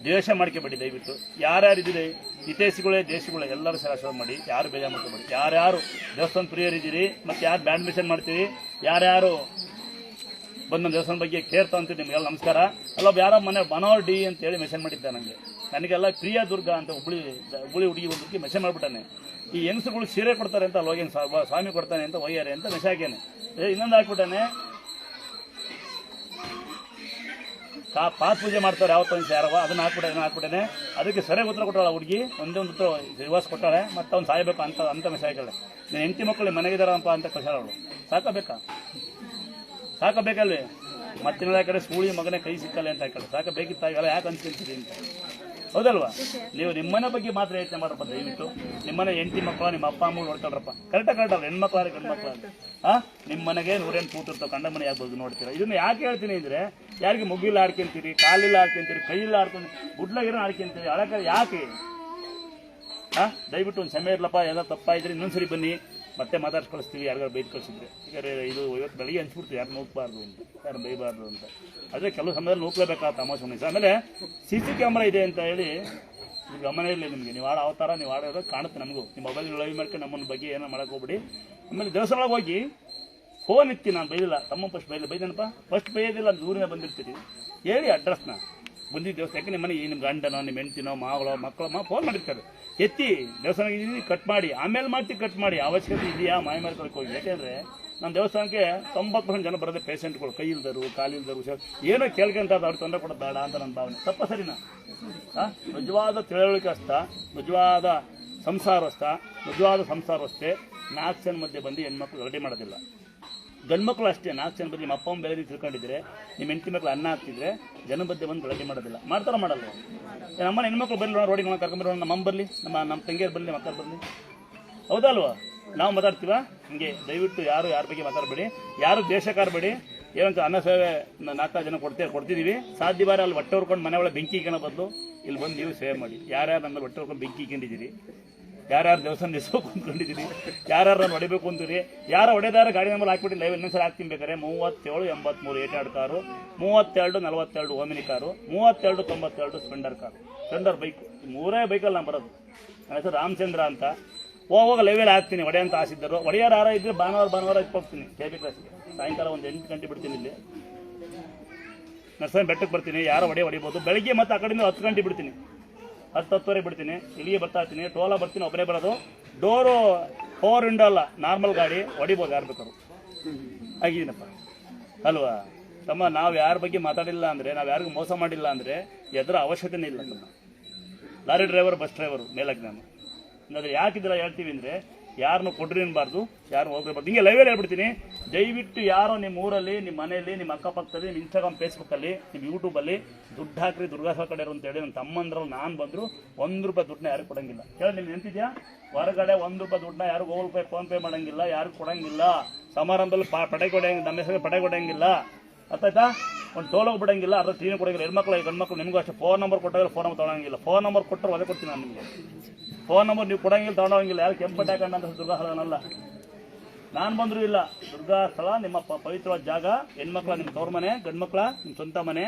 ದ್ವೇಷ ಮಾಡ್ಕೊಬೇಡಿ ದಯವಿಟ್ಟು ಯಾರ್ಯಾರಿದ್ದೀರಿ ಹಿತೈಷಿಗಳೇ ದೇಶಗಳೇ ಎಲ್ಲರೂ ಆಶೀರ್ವಾದ ಮಾಡಿ ಯಾರು ಬೇಜಾರು ಮಾಡ್ಕೊಬೇಡಿ ಯಾರ್ಯಾರು ದೇವಸ್ಥಾನ ಪ್ರಿಯರಿದ್ದೀರಿ ಮತ್ತು ಯಾರು ಬ್ಯಾಂಡ್ ಮಿಷನ್ ಮಾಡ್ತೀವಿ ಯಾರ್ಯಾರು ಬಂದು ದೇವಸ್ಥಾನ ಬಗ್ಗೆ ಕೇರ್ ಅಂತೀವಿ ನಿಮಗೆಲ್ಲ ನಮಸ್ಕಾರ ಅಲ್ಲೊಬ್ಬ ಯಾರೋ ಮನೆ ಮನೋಹರ್ ಡಿ ಅಂತೇಳಿ ಮೆಸೇಜ್ ಮಾಡಿದ್ದೆ ನನಗೆಲ್ಲ ಪ್ರಿಯಾ ದುರ್ಗಾ ಅಂತ ಹುಬ್ಳಿ ಹುಡುಗಿ ಹುಡುಗಿ ಮೆಸೇಜ್ ಮಾಡ್ಬಿಟ್ಟಾನೆ ಈ ಹೆಂಗಸುಗಳು ಸೀರೆ ಕೊಡ್ತಾರೆ ಅಂತ ಅಲ್ಲಿ ಹೋಗಿ ಸ್ವಾಮಿ ಕೊಡ್ತಾನೆ ಅಂತ ಒಯ್ಯಾರೆ ಅಂತ ಮೆಸೇಜ್ ಹಾಕ್ಯಾನೆ ಇನ್ನೊಂದು ಹಾಕ್ಬಿಟ್ಟಾನೆ ಪಾಸ್ ಪೂಜೆ ಮಾಡ್ತಾರೆ ಯಾವತ್ತೋ ಯಾರವ ಅದನ್ನ ಹಾಕ್ಬಿಟ್ಟೇನೆ ಅದಕ್ಕೆ ಸರಿಯಾಗಿ ಉತ್ತರ ಕೊಟ್ಟಾಳ ಹುಡುಗಿ ಒಂದೇ ಒಂದು ಉತ್ತರ ರಿವರ್ಸ್ ಕೊಟ್ಟಾಳೆ ಮತ್ತೆ ಅವ್ನು ಸಾಯಬೇಕು ಅಂತ ಮೆಸೇಜ್ ಹಾಕಳೆ ನೀನು ಹೆಂಡತಿ ಮಕ್ಕಳು ಮನೆಗಿದಾರಪ್ಪ ಅಂತ ಕಳ್ಸಾಳ ಅವಳು ಸಾಕಬೇಕಲ್ವೇ ಮತ್ತಿನ ಕಡೆ ಸ್ಕೂಳಿ ಮಗನೇ ಕೈ ಸಿಕ್ಕಲ್ಲ ಅಂತ ಹಾಕಲ್ಲ ಸಾಕಬೇಕಿತ್ತ ಇವೆಲ್ಲ ಯಾಕೆ ಅನ್ಸ್ಕೊಂತೀರಿ ಅಂತ ಹೌದಲ್ವಾ ನೀವು ನಿಮ್ಮನೆ ಬಗ್ಗೆ ಮಾತ್ರ ಯೋಚನೆ ಮಾಡ್ರಪ್ಪ ದಯವಿಟ್ಟು ನಿಮ್ಮನೆ ಹೆಂಡತಿ ಮಕ್ಕಳು ನಿಮ್ಮ ಅಪ್ಪ ಅಮ್ಮ ನೋಡ್ಕೊಳ್ರಪ್ಪ ಕರೆಕ್ಟಲ್ಲ ಹೆಣ್ಮಕ್ಳು ಗಂಡ್ಮಕ್ಳು ನಿಮ್ಮ ಮನೆಗೆ 100 ಕೂತಿರ್ತಾವೆ ಕಂಡ ಮನೆ ಆಗ್ಬೋದು ನೋಡ್ತೀರಾ ಇದನ್ನ ಯಾಕೆ ಹೇಳ್ತೀನಿ ಅಂದರೆ ಯಾರಿಗೆ ಮುಗಿಲ್ಲ ಆಡ್ಕೊಂತೀರಿ ಕಾಲಿಲ್ಲ ಆಡ್ಕೊಂತೀರಿ ಕೈಯಿಲ್ಲ ಆಡ್ಕೊಂಡು ಗುಡ್ಲಾಗಿರೋ ಆಡ್ಕೊಂತೀರಿ ಅಳಕ ಯಾಕೆ ದಯವಿಟ್ಟು ಒಂದು ಸಮಯ ಇರಲಪ್ಪ ಏನೋ ತಪ್ಪಾಯಿದ್ರೆ ಇನ್ನೊಂದ್ಸರಿ ಬನ್ನಿ ಮತ್ತೆ ಮಾತಾಡ್ಸಿ ಕಳಿಸ್ತೀವಿ ಯಾರಿಗಾರು ಬೈದು ಕಳಿಸಿದ್ರೆ ಯಾಕಂದರೆ ಇದು ಇವತ್ತು ಬೆಳಿಗ್ಗೆ ಅನ್ಸ್ಬಿಡ್ತೀವಿ ಯಾರು ನೋಡ್ಬಾರ್ದು ಅಂತ ಯಾರು ಬೈಬಾರ್ದು ಅಂತ ಅದೇ ಕೆಲವು ಸಮಯದಲ್ಲಿ ನೋಡ್ಲೇಬೇಕಾಗುತ್ತೆ ಅಮಾವಾಸ್ಯೆ ಆಮೇಲೆ CC ಕ್ಯಾಮ್ರಾ ಇದೆ ಅಂತ ಹೇಳಿ ಗಮನ ಇರಲಿ ನಿಮಗೆ. ನೀವು ಆಡೋ ಅವತಾರ ನೀವು ಆಡೋದು ಕಾಣುತ್ತೆ ನಮಗೂ. ನಿಮ್ಮ ಮೊಬೈಲ್ ಲೈವ್ ಮಾಡ್ಕೊಂಡು ನಮ್ಮನ್ನ ಬಗ್ಗೆ ಏನೋ ಮಾಡಕ್ಕೆ ಹೋಗ್ಬಿಡಿ. ಆಮೇಲೆ ದೇವಸ್ಥಾನಕ್ಕೆ ಹೋಗಿ ಫೋನ್ ಇತ್ತಿ, ನಾನು ಬೈದಿಲ್ಲ, ತಮ್ಮ ಫಸ್ಟ್ ಬೈದನಪ್ಪ, ಫಸ್ಟ್ ಬೈಯೋದಿಲ್ಲ, ದೂರಿನ ಬಂದಿರ್ತೀರಿ, ಹೇಳಿ ಅಡ್ರೆಸ್ನ ಬಂದಿದ್ದು ದೇವಸ್ಥಾನ. ಯಾಕೆ ನಿಮ್ಮ ಮನೆಗೆ ನಿಮ್ಮ ಗಂಡನೋ ನಿಮ್ಮ ಹೆಂಡ್ತಿನೋ ಮಗಳೋ ಮಕ್ಕಳೋ ಫೋನ್ ಮಾಡಿರ್ತಾರೆ, ಎತ್ತಿ ದೇವಸ್ಥಾನಕ್ಕೆ ಇದ್ದೀನಿ ಕಟ್ ಮಾಡಿ, ಆಮೇಲೆ ಮಾಡ್ತೀವಿ ಕಟ್ ಮಾಡಿ, ಅವಶ್ಯಕತೆ ಇದೆಯಾ ಮಾಯ ಮಾಡ್ಕೊಳಕ್ಕೆ ಹೋಗಿ. ಯಾಕೆಂದರೆ ನಮ್ಮ ದೇವಸ್ಥಾನಕ್ಕೆ 90% ಜನ ಬರೋದೇ ಪೇಷೆಂಟ್ಗಳು, ಕೈ ಇಲ್ದರು ಕಾಲಿಲ್ದರು ಏನೋ ಕೇಳ್ಕೊಂತ ಅವ್ರಿಗೆ ತೊಂದರೆ ಕೊಡೋದು ಬೇಡ ಅಂತ ನನ್ನ ಭಾವನೆ. ತಪ್ಪ ಸರಿನಾ? ನಿಜವಾದ ತಿಳುವಳಿಕೆಸ್ಥ, ನಿಜವಾದ ಸಂಸಾರಸ್ಥೆ 4 ಜನ ಮಧ್ಯೆ ಬಂದು ಹೆಣ್ಮಕ್ಳು ಗಲಾಟೆ ಮಾಡೋದಿಲ್ಲ. ಗಂಡ್ಮಕ್ಳು ಅಷ್ಟೇ 4 ಜನ ಬಂದು ನಿಮ್ಮ ಅಪ್ಪ ಬೆಲೆ ತಿಳ್ಕೊಂಡಿದ್ರೆ, ನಿಮ್ಮ ಹೆಂಡತಿ ಮಕ್ಳು ಅನ್ನ ಹಾಕ್ತಿದ್ರೆ ಜನ ಮಧ್ಯೆ ಬಂದು ಗಲಾಟೆ ಮಾಡೋದಿಲ್ಲ. ಮಾಡ್ತಾರ ಮಾಡಲ್ಲ? ನಮ್ಮನ್ನ ಹೆಣ್ಮಕ್ಳು ಬರಲಿ ರೋಡಿಗೆ ಕರ್ಕೊಂಡ್ಬರೋಣ, ನಮ್ಮ ಬರಲಿ, ನಮ್ಮ ತಂಗಿಯರು ಬರಲಿ, ಮಕ್ಕಳು ಬರಲಿ, ಹೌದಲ್ವಾ? ನಾವು ಮಾತಾಡ್ತೀವ ಹಂಗೆ. ದಯವಿಟ್ಟು ಯಾರು ಯಾರ ಬಗ್ಗೆ ಮಾತಾಡಬೇಡಿ, ಯಾರು ದೇಶಕ್ಕಾರಬೇಡಿ. ಏನಂತ ಅನ್ನ ಸೇವೆ 4 ಜನ ಕೊಡ್ತಿದ್ದೀವಿ. ಸಾಧ್ಯವಾರ ಅಲ್ಲಿ ಹೊಟ್ಟೆ ಹೊರ್ಕೊಂಡು ಮನೆ ಒಳಗೆ ಬೆಂಕಿ ಇಕ್ಕೋ ಬದಲು ಇಲ್ಲಿ ಬಂದು ನೀವು ಸೇವೆ ಮಾಡಿ. ಯಾರ್ಯಾರು ನಮ್ಮಲ್ಲಿ ಹೊಟ್ಟೆ ಹೊರ್ಕೊಂಡು ಬೆಂಕಿ ಇಕ್ಕೊಂಡಿದ್ದೀರಿ, ಯಾರ್ಯಾರು ದೇವಸ್ಥಾನ ನಿಲ್ಸ್ಬೇಕು ಅಂದ್ಕೊಂಡಿದ್ದೀರಿ, ಯಾರ್ಯಾರು ನಾನು ಹೊಡಿಬೇಕು ಅಂತೀರಿ, ಯಾರು ಹೊಡೆದಾರ ಗಾಡಿ ನಂಬರ್ ಹಾಕ್ಬಿಟ್ಟು ಲೈವ್ ಇನ್ನೊಂದ್ಸಲ ಹಾಕ್ತೀನಿ ಬೇಕಾರೆ. 37 83 ಏಟಾಡ್ car, 32 42 Omni car, 32 92 Splendor car, Splendor bike. 3 ಬೈಕಲ್ಲಿ ನಾನು ಬರೋದು. ನನ್ನ ಹೆಸರು ರಾಮಚಂದ್ರ ಅಂತ. ಹೋಗುವಾಗ ಲೈವಲ್ಲಿ ಹಾಕ್ತೀನಿ. ಹೊಡೆ ಅಂತ ಆಸಿದ್ದರು, ಹೊಡೆಯಾರು ಯಾರ ಇದ್ರೆ ಭಾನುವಾರ ಇಟ್ಕೋಗ್ತೀನಿ KB ಕ್ಲಾಸ್ಗೆ. ಸಾಯಂಕಾಲ ಒಂದು 8 ಗಂಟೆ ಬಿಡ್ತೀನಿ ಇಲ್ಲಿ ನರ್ಸರಿ ಬೆಟ್ಟಕ್ಕೆ ಬರ್ತೀನಿ. ಯಾರು ಹೊಡಿಬೋದು. ಬೆಳಗ್ಗೆ ಮತ್ತೆ ಆ ಕಡೆಯಿಂದ 10 ಗಂಟೆ ಬಿಡ್ತೀನಿ, 10-10:30 ಬಿಡ್ತೀನಿ. ಇಲ್ಲಿಗೆ ಬರ್ತಾ ಇರ್ತೀನಿ, ಟೋಲ ಬರ್ತೀನಿ, ಒಬ್ಬರೇ ಬರೋದು. ಡೋರು 4 ವಿಂಡೋ ಅಲ್ಲ, ನಾರ್ಮಲ್ ಗಾಡಿ, ಹೊಡಿಬೋದು ಯಾರು ಬೇಕಾದ್ರು. ಆಗಿದ್ದೀನಪ್ಪ ಅಲ್ವಾ ತಮ್ಮ? ನಾವು ಯಾರ ಬಗ್ಗೆ ಮಾತಾಡಿಲ್ಲ ಅಂದರೆ, ನಾವು ಯಾರಿಗೂ ಮೋಸ ಮಾಡಿಲ್ಲ ಅಂದರೆ ಎದರ ಅವಶ್ಯಕತೆನೇ ಇಲ್ಲ ತಮ್ಮ. ಲಾರಿ ಡ್ರೈವರ್, ಬಸ್ ಡ್ರೈವರು ಮೇಲಾಗಿ ನಾನು ಅಂದರೆ ಯಾಕಿದ್ರೆ ಹೇಳ್ತೀವಿ ಅಂದರೆ, ಯಾರನ್ನು ಕೊಡ್ರಿ ಅನ್ಬಾರ್ದು, ಯಾರು ಹೋಗ್ಬಾರ್ದು. ಹಿಂಗೆ ಲೈವಲ್ಲಿ ಹೇಳ್ಬಿಡ್ತೀನಿ. ದಯವಿಟ್ಟು ಯಾರೋ ನಿಮ್ಮ ಊರಲ್ಲಿ, ನಿಮ್ಮ ಮನೆಯಲ್ಲಿ, ನಿಮ್ಮ ಅಕ್ಕಪಕ್ಕದಲ್ಲಿ, ನಿಮ್ಮ ಇನ್ಸ್ಟಾಗ್ರಾಮ್ ಫೇಸ್ಬುಕ್ಕಲ್ಲಿ, ನಿಮ್ಮ ಯೂಟ್ಯೂಬಲ್ಲಿ ದುಡ್ಡು ಹಾಕ್ರಿ ದುರ್ಗಾಸ ಕಡೆ ಅಂತೇಳಿ ನನ್ನ ತಮ್ಮಂದ್ರಲ್ಲಿ ನಾನು ಬಂದರು ₹1 ದುಡ್ಡನ್ನ ಯಾರು ಕೊಡೋಂಗಿಲ್ಲ. ಹೇಳಿ ನಿಮ್ಗೆ ನೆನ್ಪಿದ್ಯಾ? ಹೊರಗಡೆ ₹1 ದುಡ್ಡನ್ನ ಯಾರು ಗೂಗಲ್ ಪೇ ಫೋನ್ ಪೇ ಮಾಡೋಂಗಿಲ್ಲ, ಯಾರು ಕೊಡೋಂಗಿಲ್ಲ. ಸಮಾರಂಭದಲ್ಲಿ ಪಟೆ ಕೊಡೋಂಗಿಲ್ಲ, ನಮ್ಮ ಹೆಸರಿಗೆ ಪಟೆ ಕೊಡೋಂಗಿಲ್ಲ, ಅರ್ಥಾಯ್ತಾ? ಒಂದು ಟೋಲೋಗಿ ಬಿಡೋಂಗಿಲ್ಲ, ಅದ್ರ ತೀನ ಕೊಡೋಂಗಿಲ್ಲ. ಹೆಣ್ಮಕ್ಳು ಗಂಡ್ಮಕ್ಳು ನಿಮಗೂ ಅಷ್ಟೇ. ಫೋನ್ ನಂಬರ್ ಕೊಟ್ಟಾಗ ಫೋನ್ ನಂಬರ್ ತೊಗೊಳಂಗಿಲ್ಲ. ಫೋನ್ ನಂಬರ್ ಕೊಟ್ಟರೆ ಒದೆ ಕೊಡ್ತೀನಿ ನಾನು ನಿಮಗೆ. ಫೋನ್ ನಂಬರ್ ನೀವು ಕೊಡೋಂಗಿಲ್ಲ, ತೊಗೊಳಂಗಿಲ್ಲ. ಯಾರು ಕೆಂಪು ಹಾಕೊಂಡ ಅಂತ ದುರ್ಗಾಸ್ಥಳನಲ್ಲ, ನಾನು ಬಂದರೂ ಇಲ್ಲ. ದುರ್ಗಾಸ್ಥಳ ನಿಮ್ಮ ಪವಿತ್ರವಾದ ಜಾಗ. ಹೆಣ್ಮಕ್ಳ ನಿಮ್ಮ ತವ್ರ ಮನೆ, ಗಂಡ್ಮಕ್ಳ ನಿಮ್ಮ ಸ್ವಂತ ಮನೆ.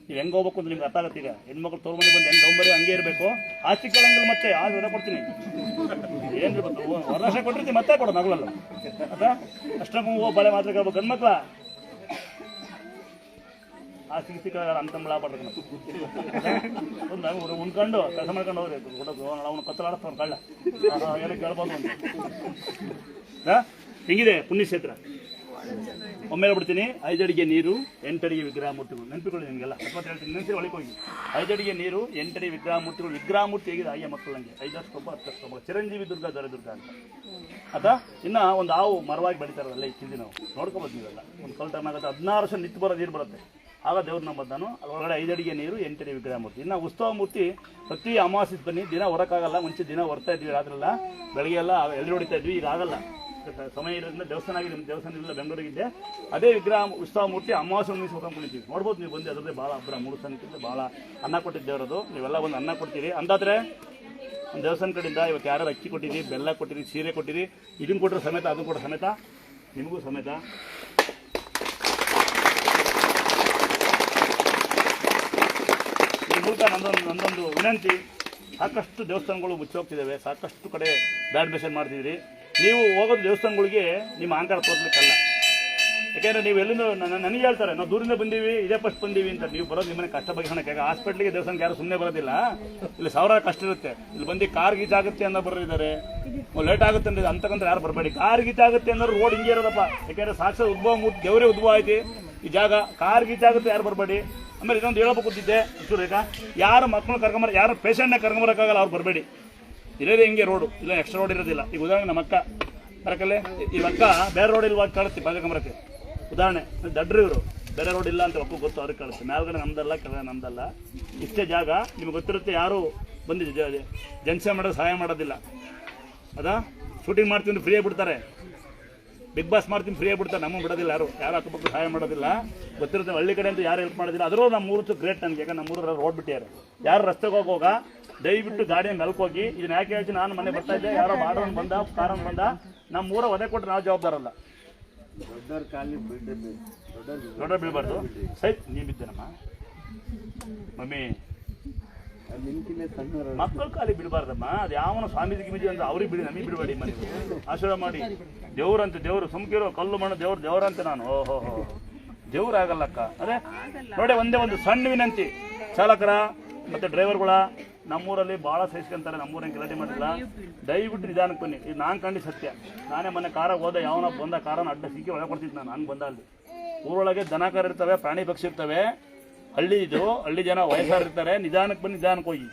ನೀವು ಹೆಂಗೆ ಹೋಗ್ಬೇಕು ಅಂತ ನಿಮ್ಗೆ ಅರ್ಥ ಆಗುತ್ತೆ. ಈಗ ಹೆಣ್ಮಕ್ಳು ತವ್ರ ಮನೆ ಬಂದು ಹೆಂಗೆ ತೊಗೊಂಬರಿ ಹಂಗೆ ಇರಬೇಕು. ಆಸ್ತಿ ಕೇಳಂಗಿಲ್ಲ, ಮತ್ತೆ ಆ ಹೊರ ಕೊಡ್ತೀನಿ. ಏನು ಇರ್ಬೇಕು, ವರ್ಷ ಕೊಟ್ಟಿರ್ತೀನಿ, ಮತ್ತೆ ಕೊಡೋ ಮಗಳಲ್ಲ ಅದ ಅಷ್ಟಕ್ಕೂ ಬಳೆ ಮಾತ್ರ ಕೇಳ್ಬೇಕು. ಗಂಡ್ಮಕ್ಳ ಆ ಸಿಕ್ಕ ಅಂತಂಬಳ ಆಗ್ಬಾರ್ದು. ಉಣ್ಕೊಂಡು ಕೆಲಸ ಮಾಡ್ಕೊಂಡು ಹೋಗ್ರಿ. ಅವನು ಕತ್ತಲಾಡ್ತಾವ ಕಳ್ಳ, ಏನಕ್ಕೆ ಕೇಳ್ಬೋದು ಅಂತ. ಹೆಂಗಿದೆ ಪುಣ್ಯಕ್ಷೇತ್ರ? ಒಮ್ಮೆ ಹೇಳ್ಬಿಡ್ತೀನಿ. 5 ಅಡಿಗೆ ನೀರು, 8 ಅಡಿಗೆ ವಿಗ್ರಹ ಮೂರ್ತಿಗಳು. ನೆನಪಿಕೊಳ್ಳಿ ನಿಮಗೆಲ್ಲ. ಸ್ವಲ್ಪ ಹೇಳ್ತೀನಿ, ನೆನಪಿ ಒಳಗೆ ಹೋಗಿ. 5 ಅಡಿಗೆ ನೀರು, 8 ಅಡಿ ವಿಗ್ರಹ ಮೂರ್ತಿಗಳು. ವಿಗ್ರಹ ಮೂರ್ತಿ ಹೇಗಿದೆ ಹಾಗೆ ಮಕ್ಕಳು ನನಗೆ 5 ಅಷ್ಟು 10 ಚಿರಂಜೀವಿ ದುರ್ಗ, ದೊರೆದುರ್ಗ ಅಂತ. ಅಥವಾ ಇನ್ನು ಒಂದು ಹಾವು ಮರವಾಗಿ ಬೆಳೀತಾರಲ್ಲ, ಇಕ್ಕಿದ್ವಿ ನಾವು ನೋಡ್ಕೊಬೋದು. ನೀವೆಲ್ಲ ಒಂದು ಕಲ್ಟರ್ನಾಗುತ್ತೆ, 16 ವರ್ಷ ನಿಂತು ಬರೋ ನೀರು ಬರುತ್ತೆ. ಆಗ ದೇವ್ರು ನಂಬದು ನಾನು. ಒಳಗಡೆ 5 ಅಡಿಗೆ ನೀರು, 8 ಅಡಿ ವಿಗ್ರಹ ಮೂರ್ತಿ. ಇನ್ನು ಉತ್ಸವ ಮೂರ್ತಿ ಪ್ರತಿ ಅಮಾವಾಸ್ಯೆ ಬನ್ನಿ. ದಿನ ಹೊರಕ್ಕಾಗಲ್ಲ. ಮುಂಚೆ ದಿನ ಹೊರ್ತಾ ಇದ್ವಿ, ರಾತ್ರೆಲ್ಲ ಬೆಳಗ್ಗೆ ಎಲ್ಲ ಎಲ್ಲಿ ಹೊಡಿತಾ ಇದ್ವಿ. ಈಗ ಆಗಲ್ಲ, ಸಮಯ ಇರೋದ್ರಿಂದ ದೇವಸ್ಥಾನ ಆಗಿದೆ. ನಿಮ್ಮ ದೇವಸ್ಥಾನ ಇಲ್ಲ, ಬೆಂಗಳೂರಿಗಿದ್ದೆ. ಅದೇ ವಿಗ್ರಹ ಉತ್ಸವ ಮೂರ್ತಿ ಅಮಾವಾಸ್ಯೆ ಒಂದು ಹೋಗಿ ಕುಣಿತೀವಿ. ನೋಡ್ಬೋದು ನೀವು ಬಂದು. ಅದರದ್ದೇ ಭಾಳ ಹಬ್ಬರ 3 ಸ್ಥಾನಕ್ಕಿಂತ ಭಾಳ ಅನ್ನ ಕೊಟ್ಟಿದ್ದೇವರದು. ನೀವೆಲ್ಲ ಒಂದು ಅನ್ನ ಕೊಡ್ತೀರಿ ಅಂದಾದ್ರೆ ಒಂದು ದೇವಸ್ಥಾನ ಕಡೆಯಿಂದ ಇವತ್ತು ಯಾರು ಅಕ್ಕಿ ಕೊಟ್ಟಿರಿ, ಬೆಲ್ಲ ಕೊಟ್ಟಿರಿ, ಸೀರೆ ಕೊಟ್ಟಿರಿ, ಇದನ್ನು ಕೊಟ್ಟರೆ ಸಮೇತ, ಅದನ್ನು ಕೊಟ್ಟರೆ ಸಮೇತ, ನಿಮಗೂ ಸಮೇತ. ಈ ಮೂಲಕ ನಂದೊಂದು ವಿನಂತಿ. ಸಾಕಷ್ಟು ದೇವಸ್ಥಾನಗಳು ಮುಚ್ಚೋಗ್ತಿದ್ದಾವೆ, ಸಾಕಷ್ಟು ಕಡೆ ಬ್ಯಾಡ್ ಮೆಸೇಜ್ ಮಾಡ್ತಿದ್ರಿ. ನೀವು ಹೋಗೋದು ದೇವಸ್ಥಾನಗಳಿಗೆ ನಿಮ್ಮ ಅಹಂಕಾರ ತೋರ್ಲಿಕ್ಕಲ್ಲ. ಯಾಕೆಂದರೆ ನೀವು ಎಲ್ಲಿಂದ ನನಗೆ ಹೇಳ್ತಾರೆ, ನಾವು ದೂರಿಂದ ಬಂದೀವಿ, ಇದೇ ಫಸ್ಟ್ ಬಂದೀವಿ ಅಂತ. ನೀವು ಬರೋದು ನಿಮ್ಮನೆ ಕಷ್ಟ ಬಗೆಹಣಕ್ಕೆ. ಹಾಸ್ಪಿಟ್ಲಿಗೆ ದೇವಸ್ಥಾನಕ್ಕೆ ಯಾರು ಸುಮ್ಮನೆ ಬರೋದಿಲ್ಲ. ಇಲ್ಲಿ 1000 ಕಷ್ಟ ಇರುತ್ತೆ. ಇಲ್ಲಿ ಬಂದು ಕಾರ್ ಗೀಚಾಗುತ್ತೆ ಅನ್ನೋ ಬರೋದಿದ್ದಾರೆ, ಲೇಟ್ ಆಗುತ್ತೆ ಅಂದ್ರೆ ಅಂತಕ್ಕಂಥ ಯಾರು ಬರಬೇಡಿ. ಕಾರ್ ಗೀಚಾಗುತ್ತೆ ಅನ್ನೋರು ರೋಡ್ ಹಿಂಗೆ ಇರೋದಪ್ಪ. ಯಾಕೆಂದರೆ ಸಾಕ್ಷಾತ್ ಉದ್ಭವ ಮೂರ್ತಿ ದೇವರೇ ಉದ್ಭವ ಐತಿ ಈ ಜಾಗ. ಕಾರ್ ಗೀಚಾಗುತ್ತೆ ಯಾರು ಬರಬೇಡಿ. ಆಮೇಲೆ ಇದೊಂದು ಹೇಳಬೇಕು ಕೂತಿದ್ದೆ ಇಷ್ಟು ರೇಖಾ, ಯಾರು ಮಕ್ಕಳು ಕರ್ಕೊಂಬರ, ಯಾರು ಪೇಷಂಟ್ನ ಕರ್ಕೊಂಬರೋಕ್ಕಾಗಲ್ಲ, ಅವ್ರು ಬರಬೇಡಿ. ಇರೋದೇ ಹಿಂಗೆ ರೋಡು, ಇಲ್ಲ ಎಕ್ಸ್ಟ್ರಾ ರೋಡ್ ಇರೋದಿಲ್ಲ. ಈಗ ಉದಾಹರಣೆ ನಮ್ಮ ಅಕ್ಕ ಬರಕಲ್ಲೇ, ಈ ಅಕ್ಕ ಬೇರೆ ರೋಡ್ ಇಲ್ವಾಗ ಕಾಣುತ್ತೆ ಪಾದಕಂಬರಕ್ಕೆ. ಉದಾಹರಣೆ ದಡ್ರು ಇವರು, ಬೇರೆ ರೋಡ್ ಇಲ್ಲ ಅಂತ ಒಪ್ಪು ಗೊತ್ತು, ಅವ್ರಿಗೆ ಕಾಣುತ್ತೆ. ಮೇಲ್ಗಡೆ ನಮ್ದಲ್ಲ, ಕೆಳಗಡೆ ನಮ್ದಲ್ಲ. ಇಷ್ಟೇ ಜಾಗ ನಿಮ್ಗೆ ಗೊತ್ತಿರುತ್ತೆ. ಯಾರು ಬಂದು ಜನಸೇವೆ ಮಾಡೋದು ಸಹಾಯ ಮಾಡೋದಿಲ್ಲ. ಅದಾ ಶೂಟಿಂಗ್ ಮಾಡ್ತೀನಿ ಫ್ರೀಯಾಗಿ ಬಿಡ್ತಾರೆ, ಬಿಗ್ ಬಾಸ್ ಮಾಡ್ತೀನಿ ಫ್ರೀಯಾಗಿ ಬಿಡ್ತಾರೆ. ನಮಗೆ ಬಿಡೋದಿಲ್ಲ, ಯಾರು ಅಕ್ಕಪಕ್ಕ ಸಹಾಯ ಮಾಡೋದಿಲ್ಲ. ಗೊತ್ತಿರುತ್ತೆ ಹಳ್ಳಿ ಕಡೆ ಅಂತ ಯಾರು ಹೆಲ್ಪ್ ಮಾಡೋದಿಲ್ಲ. ಅದರೂ ನಮ್ಮ ಊರು ಗ್ರೇಟ್ ನನಗೆ. ಯಾಕಂದ್ರೆ ನಮ್ಮ ಊರು ರೋಡ್ ಬಿಟ್ಟಿದ್ದಾರೆ. ಯಾರು ರಸ್ತೆಗೆ ಹೋಗುವಾಗ ದಯವಿಟ್ಟು ಗಾಡಿಯ ಮೆಲ್ಕೋಗಿ. ಇದನ್ನ ಯಾಕೆ ಹೇಳ್ತೀನಿ, ನಾನು ಮನೆ ಬರ್ತಾ ಇದ್ದೆ, ಯಾರೋ ಬಾಡೋನ್ ಬಂದ, ಕಾರನ್ ಬಂದ, ನಮ್ಮ ಊರ ಒದೆ ಕೊಟ್ಟರೆ ನಾವು ಜವಾಬ್ದಾರಲ್ಲ. ದೊಡ್ಡ ಬೀಳ್ಬಾರ್ದು. ಸೈತ್ ನೀ ಬಿದ್ದೇನಮ್ಮ ಮಮ್ಮಿ ಮಕ್ಕಳ ಕಾಲಿ ಬಿಡಬಾರ್ದಮ್ಮ. ಅದು ಯಾವನ ಸ್ವಾಮೀಜಿ ಗಿಮಿಜಿ ಅಂತ ಅವ್ರಿಗೆ ಬಿಡಿ, ನಮಗೆ ಬಿಡಬೇಡಿ. ಮನೆ ಆಶೀರ್ವಾದ ಮಾಡಿ. ದೇವ್ರಂತೆ ದೇವ್ರು ಸುಮ್ಕಿರೋ, ಕಲ್ಲು ಮಣ್ಣು ದೇವ್ರಂತೆ ನಾನು. ಓಹೋ ದೇವ್ರಾಗಲ್ಲಕ್ಕ. ಅದೇ ನೋಡಿ, ಒಂದೇ ಒಂದು ಸಣ್ಣ ವಿನಂತಿ, ಚಾಲಕರ ಮತ್ತು ಡ್ರೈವರ್ಗಳ ನಮ್ಮೂರಲ್ಲಿ ಭಾಳ ಸಹಿಸ್ಕೊಂತಾರೆ. ನಮ್ಮೂರೇನು ಗಲಾಟೆ ಮಾಡಿಲ್ಲ. ದಯವಿಟ್ಟು ನಿಧಾನಕ್ಕೆ ಬನ್ನಿ. ಇದು ನಾನು ಕಂಡು ಸತ್ಯ. ನಾನೇ ಮೊನ್ನೆ ಕಾರಾಗ ಹೋದ, ಯಾವನ ಬಂದ ಕಾರನ್ನು ಅಡ್ಡ ಸಿಕ್ಕಿ ಒಳಗೆ ಕೊಡ್ತಿದ್ದೆ ನಾನು. ಹಂಗೆ ಬಂದ ಅಲ್ಲಿ ಊರೊಳಗೆ ದನಕಾರ ಇರ್ತವೆ, ಪ್ರಾಣಿ ಪಕ್ಷಿ ಇರ್ತವೆ. ಹಳ್ಳಿ ಜನ ವಯಸ್ಸಾರಿರ್ತಾರೆ. ನಿಧಾನಕ್ಕೆ ಬನ್ನಿ, ನಿಧಾನಕ್ಕೆ ಹೋಗಿ.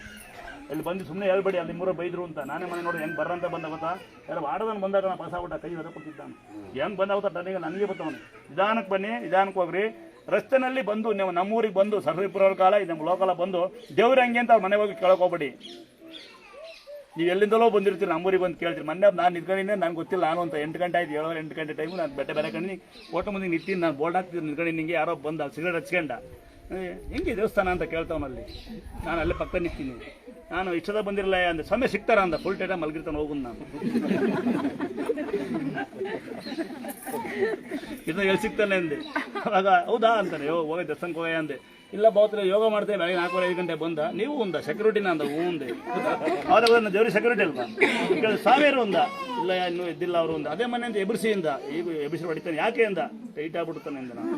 ಅಲ್ಲಿ ಬಂದು ಸುಮ್ಮನೆ ಹೇಳ್ಬೇಡಿ ಅಲ್ಲಿ ಮೂರ ಬೈದ್ರು ಅಂತ. ನಾನೇ ಮನೆ ನೋಡಿ ಹೆಂಗೆ ಬರ್ರಂತ ಬಂದ ಗೊತ್ತಾ, ಯಾರು ಆಡೋದನ್ನು ಬಂದಾಗ ನಾನು ಪಾಸಾಗ್ಬಿಟ್ಟ, ಕೈ ಹೊರ ಕೊಡ್ತಿದ್ದಾನೆ. ಹೆಂಗೆ ಬಂದಾಗುತ್ತಾ ಟರ್ನಿಗೆ ನನಗೆ ಬರ್ತಾವನು. ನಿಧಾನಕ್ಕೆ ಬನ್ನಿ, ನಿಧಾನಕ್ಕೆ ಹೋಗ್ರಿ. ರಸ್ತೆನಲ್ಲಿ ಬಂದು ನೀವು ನಮ್ಮೂರಿಗೆ ಬಂದು ಸರ್ವಿಪುರ ಕಾಲ ಇದು ನಮ್ಮ ಲೋಕಲ ಬಂದು ದೇವ್ರ ಹಂಗೆ ಅಂತ ಅವ್ರ ಮನೆ ಹೋಗಿ ಕೇಳೋಕೋಗ್ಬೇಡಿ. ನೀವು ಎಲ್ಲಿಂದಲೋ ಬಂದಿರ್ತೀರಿ, ನಮ್ಮೂರಿಗೆ ಬಂದು ಕೇಳ್ತೀರಿ. ಮೊನ್ನೆ ನಾನು ನಿಂತ್ಕೊಂಡಿದ್ದೆ, ನನಗೆ ಗೊತ್ತಿಲ್ಲ. ನಾನು ಅಂತ 8 ಗಂಟೆ ಆಯ್ತು, 7 ಗಂಟೆ ಟೈಮು. ನಾನು ಬೇರೆ ಕಂಡು ಓಟೋ ಮುಂದೆ ನಿಂತೀನಿ. ನಾನು ಬೋರ್ಡ್ ಹಾಕ್ತೀನಿ ನಿಂತ್ಕೊಂಡು. ನಿಂಗೆ ಯಾರೋ ಬಂದು ಸಿಗರೇಟ್ ಹಚ್ಕೊಂಡ, ಹೆಂಗೆ ದೇವಸ್ಥಾನ ಅಂತ ಕೇಳ್ತಾವನಲ್ಲಿ. ನಾನು ಅಲ್ಲೇ ಪಕ್ಕ ನಿಂತೀನಿ. ನಾನು ಇಷ್ಟದ ಬಂದಿರಲ್ಲ ಅಂದೆ. ಸಮಯ ಸಿಗ್ತಾರ ಅಂದ. ಫುಲ್ ಟೈಟ ಮಲಗಿರ್ತಾನೆ ಹೋಗುದು ನಾನು. ಇದು ಎಲ್ಲಿ ಸಿಗ್ತಾನೆ ಅಂದೆ. ಆಗ ಹೌದಾ ಅಂತಾನೆ. ಹೋಗಿ ದೇವಸ್ಥಾನಕ್ಕೆ ಹೋಗ ಅಂದೆ. ಇಲ್ಲ ಬಾವತ್ರ ಯೋಗ ಮಾಡ್ತೇವೆ ಬೆಳಗ್ಗೆ 4-5 ಗಂಟೆ ಬಂದ. ನೀವು ಒಂದ ಸೆಕ್ಯೂರಿಟಿನ ಅಂದ. ಹ್ಞೂ ಅಂದೆ. ಆವಾಗ ದೇವ್ರಿಗೆ ಸೆಕ್ಯೂರಿಟಿ ಅಲ್ವಾ ಕೇಳಿದ್ರೆ ಸಾವಿರ ಒಂದ. ಇಲ್ಲ ಇನ್ನೂ ಎದ್ದಿಲ್ಲ ಅವರು ಒಂದು. ಅದೇ ಮನೆ ಅಂತ ಎಬ್ರಿಸಿಯಿಂದ ಈಗ ಎಬ್ರಿಸಿ ಹೊಡಿತಾನೆ. ಯಾಕೆ ಅಂದ. ಟೈಟ್ ಆಗ್ಬಿಡ್ತಾನೆ ಅಂದ. ನಾನು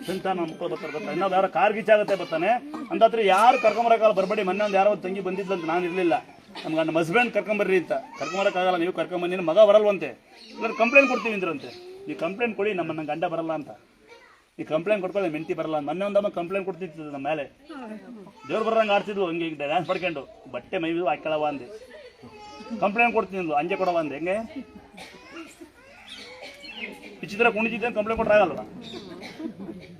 ಸಂತಾನ ಮಕ್ಕಳು ಬರ್ತಾರೆ ಇನ್ನೊಂದು ಯಾರೋ ಕಾರ್ ಗೀಚಾಗತ್ತೆ ಬರ್ತಾನೆ ಅಂದಾದ್ರೆ ಯಾರು ಕರ್ಕೊಂಬರಕ್ಕಾಗಲ್ಲ, ಬರಬೇಡಿ. ಮೊನ್ನೆ ಒಂದು ಯಾರೋ ತಂಗಿ ಬಂದಿದ್ಲಂತ, ನಾನು ಇರಲಿಲ್ಲ. ನಮ್ಗೆ ನಮ್ಮ ಹಸ್ಬೆಂಡ್ ಕರ್ಕೊಂಬರ್ರಿ ಅಂತ. ಕರ್ಕೊಂಬರಕ್ಕಾಗಲ್ಲ, ನೀವು ಕರ್ಕೊಂಬಂದಿನ ಮಗ ಬರಲ್ವಂತೆ. ಇಲ್ಲ ಕಂಪ್ಲೇಂಟ್ ಕೊಡ್ತೀವಿ ಅಂದ್ರಂತೆ. ನೀವು ಕಂಪ್ಲೇಂಟ್ ಕೊಡಿ, ನನ್ನ ಗಂಡ ಬರಲ್ಲ ಅಂತ. ಈ ಕಂಪ್ಲೇಂಟ್ ಕೊಡ್ಕೊಳ್ಳಿ, ಮೆಂತಿ ಬರಲ್ಲ. ಮೊನ್ನೆ ಒಂದಮ್ಮ ಕಂಪ್ಲೇಂಟ್ ಕೊಡ್ತಿತ್ತು ನಮ್ಮ ಮೇಲೆ. ದೇವ್ರು ಬರಂಗೆ ಆಡ್ತಿದ್ಲು, ಹಂಗೆ ಈಗ ಡ್ಯಾನ್ಸ್ ಪಡ್ಕೊಂಡು ಬಟ್ಟೆ ಮೈ ಹಾಕ್ಕೊಳ್ಳವ ಅಂದೆ. ಕಂಪ್ಲೇಂಟ್ ಕೊಡ್ತೀನಿ ಅಂದ್ಲು, ಅಂಜೆ ಕೊಡವ ಅಂದೆ. ಹೆಂಗೆ ವಿಚಿತ್ರ ಕುಣಿತಿದ್ದೆ ಕಂಪ್ಲೇಂಟ್ ಕೊಟ್ಟರೆ ಆಗಲ್ವ?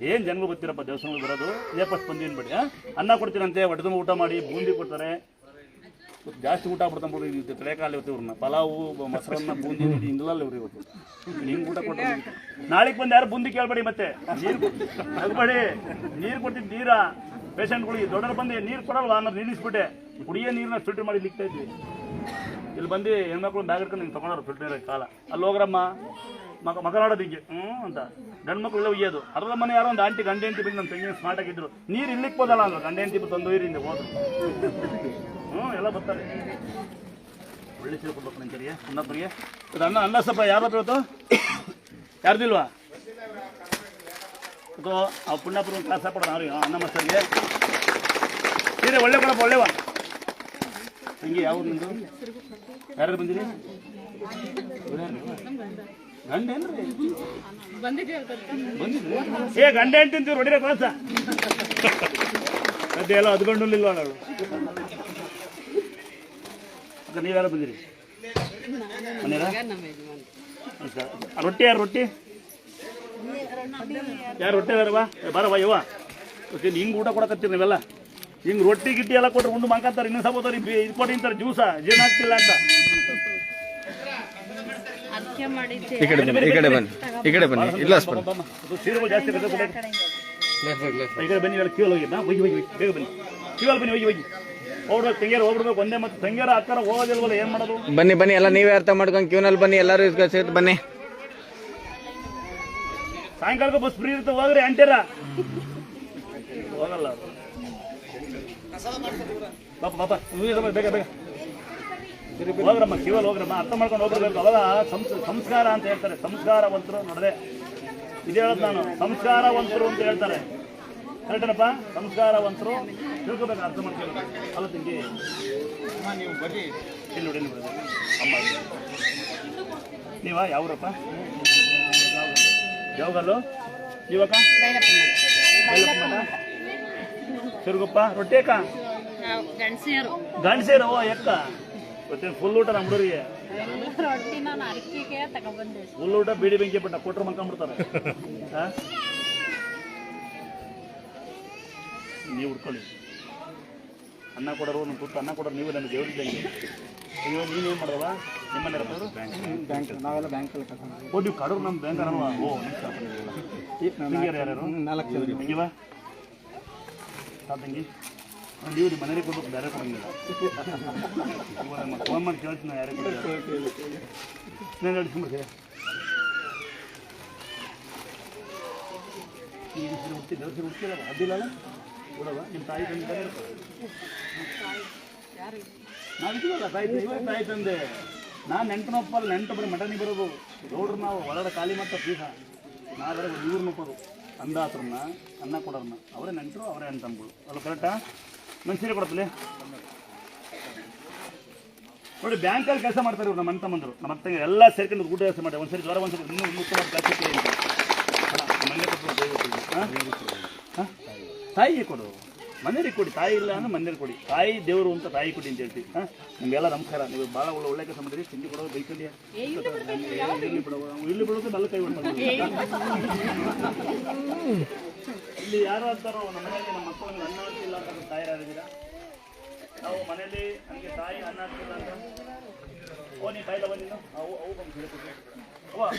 ಏನು ಜನಗಳು ಬರ್ತೀರಪ್ಪ ದೇವಸ್ಥಾನಗಳು ಬರೋದು. ಇದೇ ಫಸ್ಟ್ ಬಂದಿನ ಬಿಡಿ. ಅನ್ನ ಕೊಡ್ತೀರಂತೆ, ಹೊಟ್ಟೆ ತುಂಬ ಊಟ ಮಾಡಿ, ಬೂಂದಿ ಕೊಡ್ತಾರೆ. ಜಾಸ್ತಿ ಊಟ ಬಿಡ್ತಾನೆ ಬಿಡ್ರಿ. ಇದು ತಲೆಕಾಲು ಇವತ್ತು ಇವ್ರನ್ನ ಪಲಾವು ಮೊಸರನ್ನ ಬೂಂದಿ ಹಿಂಗಲ್ಲ ಇವ್ರು ಇವತ್ತು. ಹಿಂಗೆ ಊಟ ಕೊಟ್ಟು ನಾಳೆಗೆ ಬಂದು ಯಾರು ಬೂಂದಿ ಕೇಳಬೇಡಿ. ಮತ್ತೆ ನೀರು ಆಗಬೇಡಿ. ನೀರು ಕೊಡ್ತಿದ್ದು ನೀರ ಪೇಷಂಟ್ಗಳಿಗೆ. ದೊಡ್ಡರು ಬಂದು ನೀರು ಕೊಡಲ್ವ ಅನ್ನೋದು ನಿಲ್ಲಿಸ್ಬಿಟ್ಟೆ. ಕುಡಿಯೋ ನೀರನ್ನ ಫಿಲ್ಟರ್ ಮಾಡಿ ಲಿಕ್ತಾ ಇದ್ವಿ. ಇಲ್ಲಿ ಬಂದು ಹೆಣ್ಮಕ್ಳು ಬ್ಯಾಗ್ ಇಟ್ಕೊಂಡು ಹಿಂಗೆ ತೊಗೊಂಡ್ರು ಫಿಲ್ಟರ್ ಇರೋ ಕಾಲ. ಅಲ್ಲಿ ಹೋಗ್ರಮ್ಮ ಮಗನಾಡೋದು ಹಿಂಗೆ ಅಂತ. ಗಂಡು ಮಕ್ಳು ಇಲ್ಲ ಒಯ್ಯೋದು. ಅರ್ಧ ಮನೆ ಯಾರೋ ಒಂದು ಆಂಟಿ ಗಂಡೆ ಹೆಂಡತಿ ಬಂದು ನಮ್ಮ ತಂಗಿ ಸ್ಮಾರ್ಟ್ ಆಗಿದ್ರು. ನೀರು ಇಲ್ಲಿಗೆ ಹೋದಲ್ಲ ಅಂದ್ರೆ ಗಂಡೆ ಹೆಂಡತಿ ತಂದು ಒಯ್ರಿಂದ ಹೋದ್ರು. ಎಲ್ಲ ಬರ್ತಾರೆ. ಒಳ್ಳೆ ಸೀರೆ ಕೊಡ್ಬೇಕು ನಂಗೆ ಪುಣ್ಣಪ್ಪರಿಗೆ. ಇದು ಅನ್ನ ಸ್ವಲ್ಪ ಯಾರು ಹತ್ರ ಇವತ್ತು ಯಾರ್ದಿಲ್ವಾ? ಅಥವಾ ಆ ಪುಣ್ಣಪ್ಪರು ಒಂದು ಕ್ಲಾಸ್ ಕೊಡೋಣ ಅವ್ರಿಗೆ, ಅನ್ನ ಮಸ್ತರಿಗೆ ಸೀರೆ ಒಳ್ಳೆ ಕೊಡಪ್ಪ, ಒಳ್ಳೆವ. ಹಂಗೆ ಯಾವ ನಿಂದು ಯಾರು ಬಂದಿರಿ? ಗಂಡ ಏನ್ರಿ ಬಂದಿದ್ರಿ? ಏ ಗಂಡ ಏನು ತಿಂತೀವಿ ಹೊಡಿರ ಕ್ಲಾಸ ಅದೇ ಎಲ್ಲ ಅದ್ಗೊಂಡಿಲ್ವ ಅವಳು. ನೀವ್ಯಾರು ಬಂದಿರಿ? ರೊಟ್ಟಿ ಯಾರು? ರೊಟ್ಟಿ ಯಾರು? ರೊಟ್ಟಿ ಯಾರವಾ? ಬರವಾ ಯವ್ವ. ಹಿಂಗೆ ಊಟ ಕೊಡಕತ್ತೀರಿ ನೀವೆಲ್ಲ. ಹಿಂಗೆ ರೊಟ್ಟಿ ಗಿಟ್ಟಿ ಎಲ್ಲ ಕೊಟ್ರೆ ಉಂಡು ಮಾಡ್ಕೊಂತಾರೆ. ಇನ್ನೂ ಸ್ವಲ್ಪ ಇದು ಕೊಟ್ಟು ತಿಂತಾರೆ ಜ್ಯೂಸ, ಜೀರ್ಣ ಆಗ್ತಿಲ್ಲ ಅಂತ. ಈ ಕಡೆ ಬನ್ನಿ, ಈ ಕಡೆ ಬನ್ನಿ, ಈ ಕಡೆ ಬನ್ನಿ. ಇಲ್ಲ ಸೀರೆಗಳು ಜಾಸ್ತಿ ಈ ಕಡೆ ಬನ್ನಿ. ಕ್ಯೂಲ್ ಹೋಗಿ ಬೇಗ ಬನ್ನಿ. ಕ್ಯೂಲ್ ಬನ್ನಿ, ಹೋಗಿ ಹೋಗ್ಬೇಕು. ತಂಗಿಯರು ಹೋಗ್ಬಿಡ್ಬೇಕು ಒಂದೇ. ಮತ್ತೆ ತಂಗಿಯರ ಅಕ್ಕರ ಹೋಗೋದಿಲ್ವಲ್ಲ, ಏನ್ ಮಾಡೋದು? ಬನ್ನಿ ಬನ್ನಿ, ಎಲ್ಲ ನೀವೇ ಅರ್ಥ ಮಾಡ್ಕೊಂಡು ಕ್ಯೂನಲ್ಲಿ ಬನ್ನಿ. ಎಲ್ಲರೂ ಸೇರ್ತು ಬನ್ನಿ. ಸಾಯಂಕಾಲಕ್ಕೆ ಬಸ್ ಫ್ರೀ ಇರುತ್ತೆ, ಹೋಗ್ರಿ ಅಂಟೇರ ಹೋಗಲ್ಲ. ಪಾಪ ಬೇಗ ಬೇಗ ಹೋಗ್ರಮ್ಮ, ಕಿವಲ್ ಹೋಗ್ರಮ್ಮ. ಅರ್ಥ ಮಾಡ್ಕೊಂಡು ಹೋಗ್ಬೇಕು. ಅವಾಗ ಸಂಸ್ಕಾರ ಅಂತ ಹೇಳ್ತಾರೆ. ಸಂಸ್ಕಾರವಂತರು ನೋಡದೆ ಇದು ಹೇಳೋದು ನಾನು. ಸಂಸ್ಕಾರವಂತರು ಅಂತ ಹೇಳ್ತಾರೆ. ಕರೆಕ್ಟನಪ್ಪ? ಸಂಸ್ಕಾರವಂತರು ತಿಳ್ಕೊಬೇಕು, ಅರ್ಥ ಮಾಡ್ಕೊಬೇಕು. ಅಲ್ಲ ತಂಗಿ ನೀವು ಬನ್ನಿ. ಇಲ್ಲಿ ನೋಡಿ ಅಮ್ಮ ನೀವ ಯಾವ್ರಪ್ಪ? ಯಾವಾಗಲ್ಲು ನೀವಕ್ಕ? ಸಿರುಗಪ್ಪ. ರೊಟ್ಟಿ ಅಕ್ಕ? ಗಂಡಸೇರು ಎಕ್ಕ ಗೊತ್ತೇನು? ಫುಲ್ ಊಟ ನಮ್ಮ ಹುಡುಗರಿಗೆ. ಫುಲ್ ಊಟ ಬೀಡಿ ಬೆಂಕಿ ಬಿಟ್ಟ ಕೊಟ್ರು ಮಲ್ಕೊಂಡ್ಬಿಡ್ತಾರೆ. ನೀವು ಉಡ್ಕೊಳ್ಳಿ. ಅನ್ನ ಕೊಡೋರು ನಮ್ಮ ತುತ್ತು ಅನ್ನ ಕೊಡೋರು ನೀವು. ನನ್ನ ದೇವ್ರಿದ್ದಂಗೆ ನೀವೇನು ಮಾಡೋದವ? ನಿಮ್ಮನೆ ಬ್ಯಾಂಕ್ ನಾವೆಲ್ಲ ಬ್ಯಾಂಕಲ್ಲಿ ಓ ನೀವು ಕಡೋರು ನಮ್ಮ ಬ್ಯಾಂಕ್ ಅಲ್ವಾ? ಓ ತಂಗಿಯರು ಯಾರ್ಯಾರು? 4 ಜನ ತಂಗಿವ ತಂಗಿ. ನೀವು ನಿಮ್ಮ ಮನೇಲಿ ಕೊಡ್ಬೇಕು, ಬೇರೆ ಕೊಡಂಗಿಲ್ಲ. ಫೋನ್ ಮಾಡಿ ಕೇಳ್ತೀನಿ ಯಾರೇ ನಾನು ಹೇಳ್ತೀನಿ. ಈಗ ಹುಡ್ತಿಲ್ಲ ಅದಿಲ್ಲ ಕೊಡವ ನಿಮ್ಮ ತಾಯಿ ತಂದೆ ನಾವಿದ್ದೀವಲ್ಲ ತಾಯಿ ತಂದೆ ನಾನು ನೆಂಟನೊಪ್ಪಲ್ಲ ನೆಂಟು ಬರೀ ಮಟನಿಗೆ ಬರೋದು ನೋಡ್ರಿ ನಾವು ಒಳಗಡೆ ಖಾಲಿ ಮಾಡ್ತಾ ಪೀಸ ನಾವೆಲ್ಲ ಇವ್ರು ನೋಡೋದು ಅಂದಾತ್ರನ್ನ ಅನ್ನ ಕೊಡೋರನ್ನ ಅವರೇ ನೆಂಟರು ಅವರೇ ಅಂತಂಬಳು ಅಲ್ಲ ಕರೆಕ್ಟಾ ನನ್ನ ಸೀರೆ ಕೊಡತ್ತಲೆ ನೋಡಿ ಬ್ಯಾಂಕಲ್ಲಿ ಕೆಲಸ ಮಾಡ್ತಾರೆ ಇವ್ರು ನಮ್ಮ ಅಣ್ಣ ತಮ್ಮಂದರು ನಮ್ಮ ಅತ್ತಂಗೆ ಎಲ್ಲ ಸೇರ್ಕೊಂಡು ಊಟ ವ್ಯವಸ್ಥೆ ಮಾಡಿ ಒಂದ್ಸರಿ ಜ್ವರ ಒಂದ್ಸರಿ ಇನ್ನೂ ಉತ್ತಮವಾದ ಕೆಲಸಕ್ಕೆ ಮನೆ ತಾಯಿಗೆ ಕೊಡು ಮನೇರಿಗೆ ಕೊಡಿ ತಾಯಿ ಇಲ್ಲ ಅಂದ್ರೆ ಮನೇಲಿ ಕೊಡಿ ತಾಯಿ ದೇವರು ಅಂತ ತಾಯಿ ಕೊಡಿ ಅಂತ ಹೇಳ್ತೀವಿ ನಿಮಗೆಲ್ಲ ನಮಸ್ಕಾರ ನೀವು ಭಾಳ ಒಳ್ಳೆ ಕೆಲಸ ಮಾಡಿರಿ ತಿಂಡಿ ಕೊಡೋದು ಬೈಕಲ್ಲಿ ಇಲ್ಲಿ ಬಿಡೋದು ನಲ್ಲ ಕೈ ಮಾಡ್ತಾರೆ ಇಲ್ಲಿ ಯಾರು ಅಂತಾರೋ ನಮ್ಮ ಮನೆಯಲ್ಲಿ ನಮ್ಮ ಮಕ್ಕಳಿಗೆ ಅನ್ನ ಹಾಕ್ತಿಲ್ಲ ಅಂತ ತಾಯಿರಾಗಿದ್ದೀರಾ ನಾವು ಮನೇಲಿ ನನಗೆ ತಾಯಿ ಅನ್ನ ಹಾಕ್ತಿಲ್ಲ ಅಂತ ಓ ನೀ ತಾಯಿಲ್ಲ ಬಂದಿದ್ದು ಅವು ಬಂದು ಹೇಳ್ಕೊಡ್ರಿ ಅವ್ವ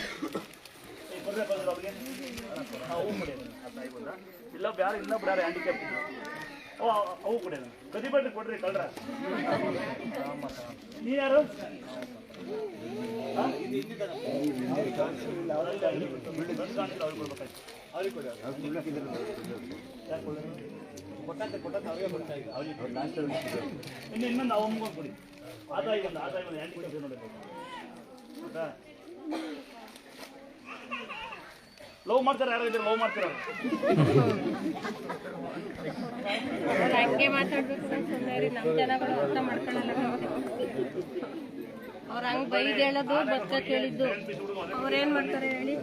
ಈ ಬರ್ಬೇಕು ಅವ್ರಿಗೆ ಅವು ಕೊಡಿ ಆ ತಾಯಿ ಬಂದ ಇನ್ನೊಬ್ರು ಯಾರು ಹ್ಯಾಂಡಿಕ್ಯಾಪ್ ಓ ಅವು ಕೊಡಿ ಕದಿಬೇಡ್ರಿ ಕೊಡ್ರಿ ಕಳ್ರ ನೀ ಯಾರು ಇನ್ನೊಂದು ಅವು ಕೊಡಿ ಆದಾಯ ಒಂದು ಹ್ಯಾಂಡಿಕ್ಯಾಪ್ ನೋಡಬೇಕು ಆಯ್ತಾ ಲವ್ ಮಾಡ್ತಾರೆ ಯಾರು ಇದ್ರೆ ಲವ್ ಮಾಡ್ತಾರೆ ಹಂಗೆ ಮಾತಾಡ್ಬೇಕು ನಮ್ಮ ಜನಗಳು ಅರ್ಥ ಮಾಡ್ಕೊಳ್ಳಲ್ಲ ಅವ್ರು ಹಂಗೆ ಬೈದು ಹೇಳೋದು ಬಚ್ಚ ಕೇಳಿದ್ದು ಅವ್ರೇನ್ ಮಾಡ್ತಾರೆ ಹೇಳಿ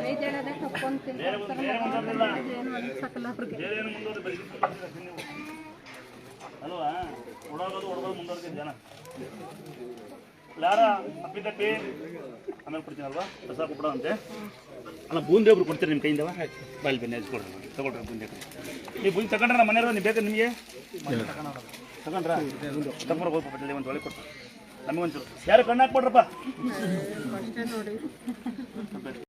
ಬೈದು ಹೇಳೋದೇ ತಪ್ಪು ಅಂತೀನಿ ಸಕಲ ಅವ್ರಿಗೆ ಅಲ್ವಾ ಹೊಡೋದು ಮುಂದುವರೆದ ಜನ ಯಾರ ಅಪ್ಪಿತಪ್ಪಿ ಆಮೇಲೆ ಕೊಡ್ತೀನಲ್ವಾ ಹೊಸ ಕೊಡೋದಂತೆ ಅಲ್ಲ ಬೂಂದಿ ಒಬ್ರು ಕೊಡ್ತೀರಿ ನಿಮ್ಮ ಕೈಯಿಂದವ ಬಾಯಲ್ಲಿ ಬೆನ್ನೆ ಹಚ್ಕೊಡ್ರಿ ತಗೊಳ್ರಿ ಬೂಂದಿ ನೀವು ಬೂಂದಿ ತಗೊಂಡ್ರೆ ನಮ್ಮ ಮನೆಯವ್ರು ನೀವು ಬೇಕು ನಿಮಗೆ ತಗೊಂಡ್ರ ತಗೊಂಡ್ರೆ ಹೋಗ್ಬಿಟ್ಟು ಒಂದು ಒಳಗೆ ಕೊಡ್ತಾರೆ ನಮಗೊಂಚೂರು ಯಾರು ಕಣ್ಣು ಹಾಕ್ಕೊಡ್ರಪ್ಪ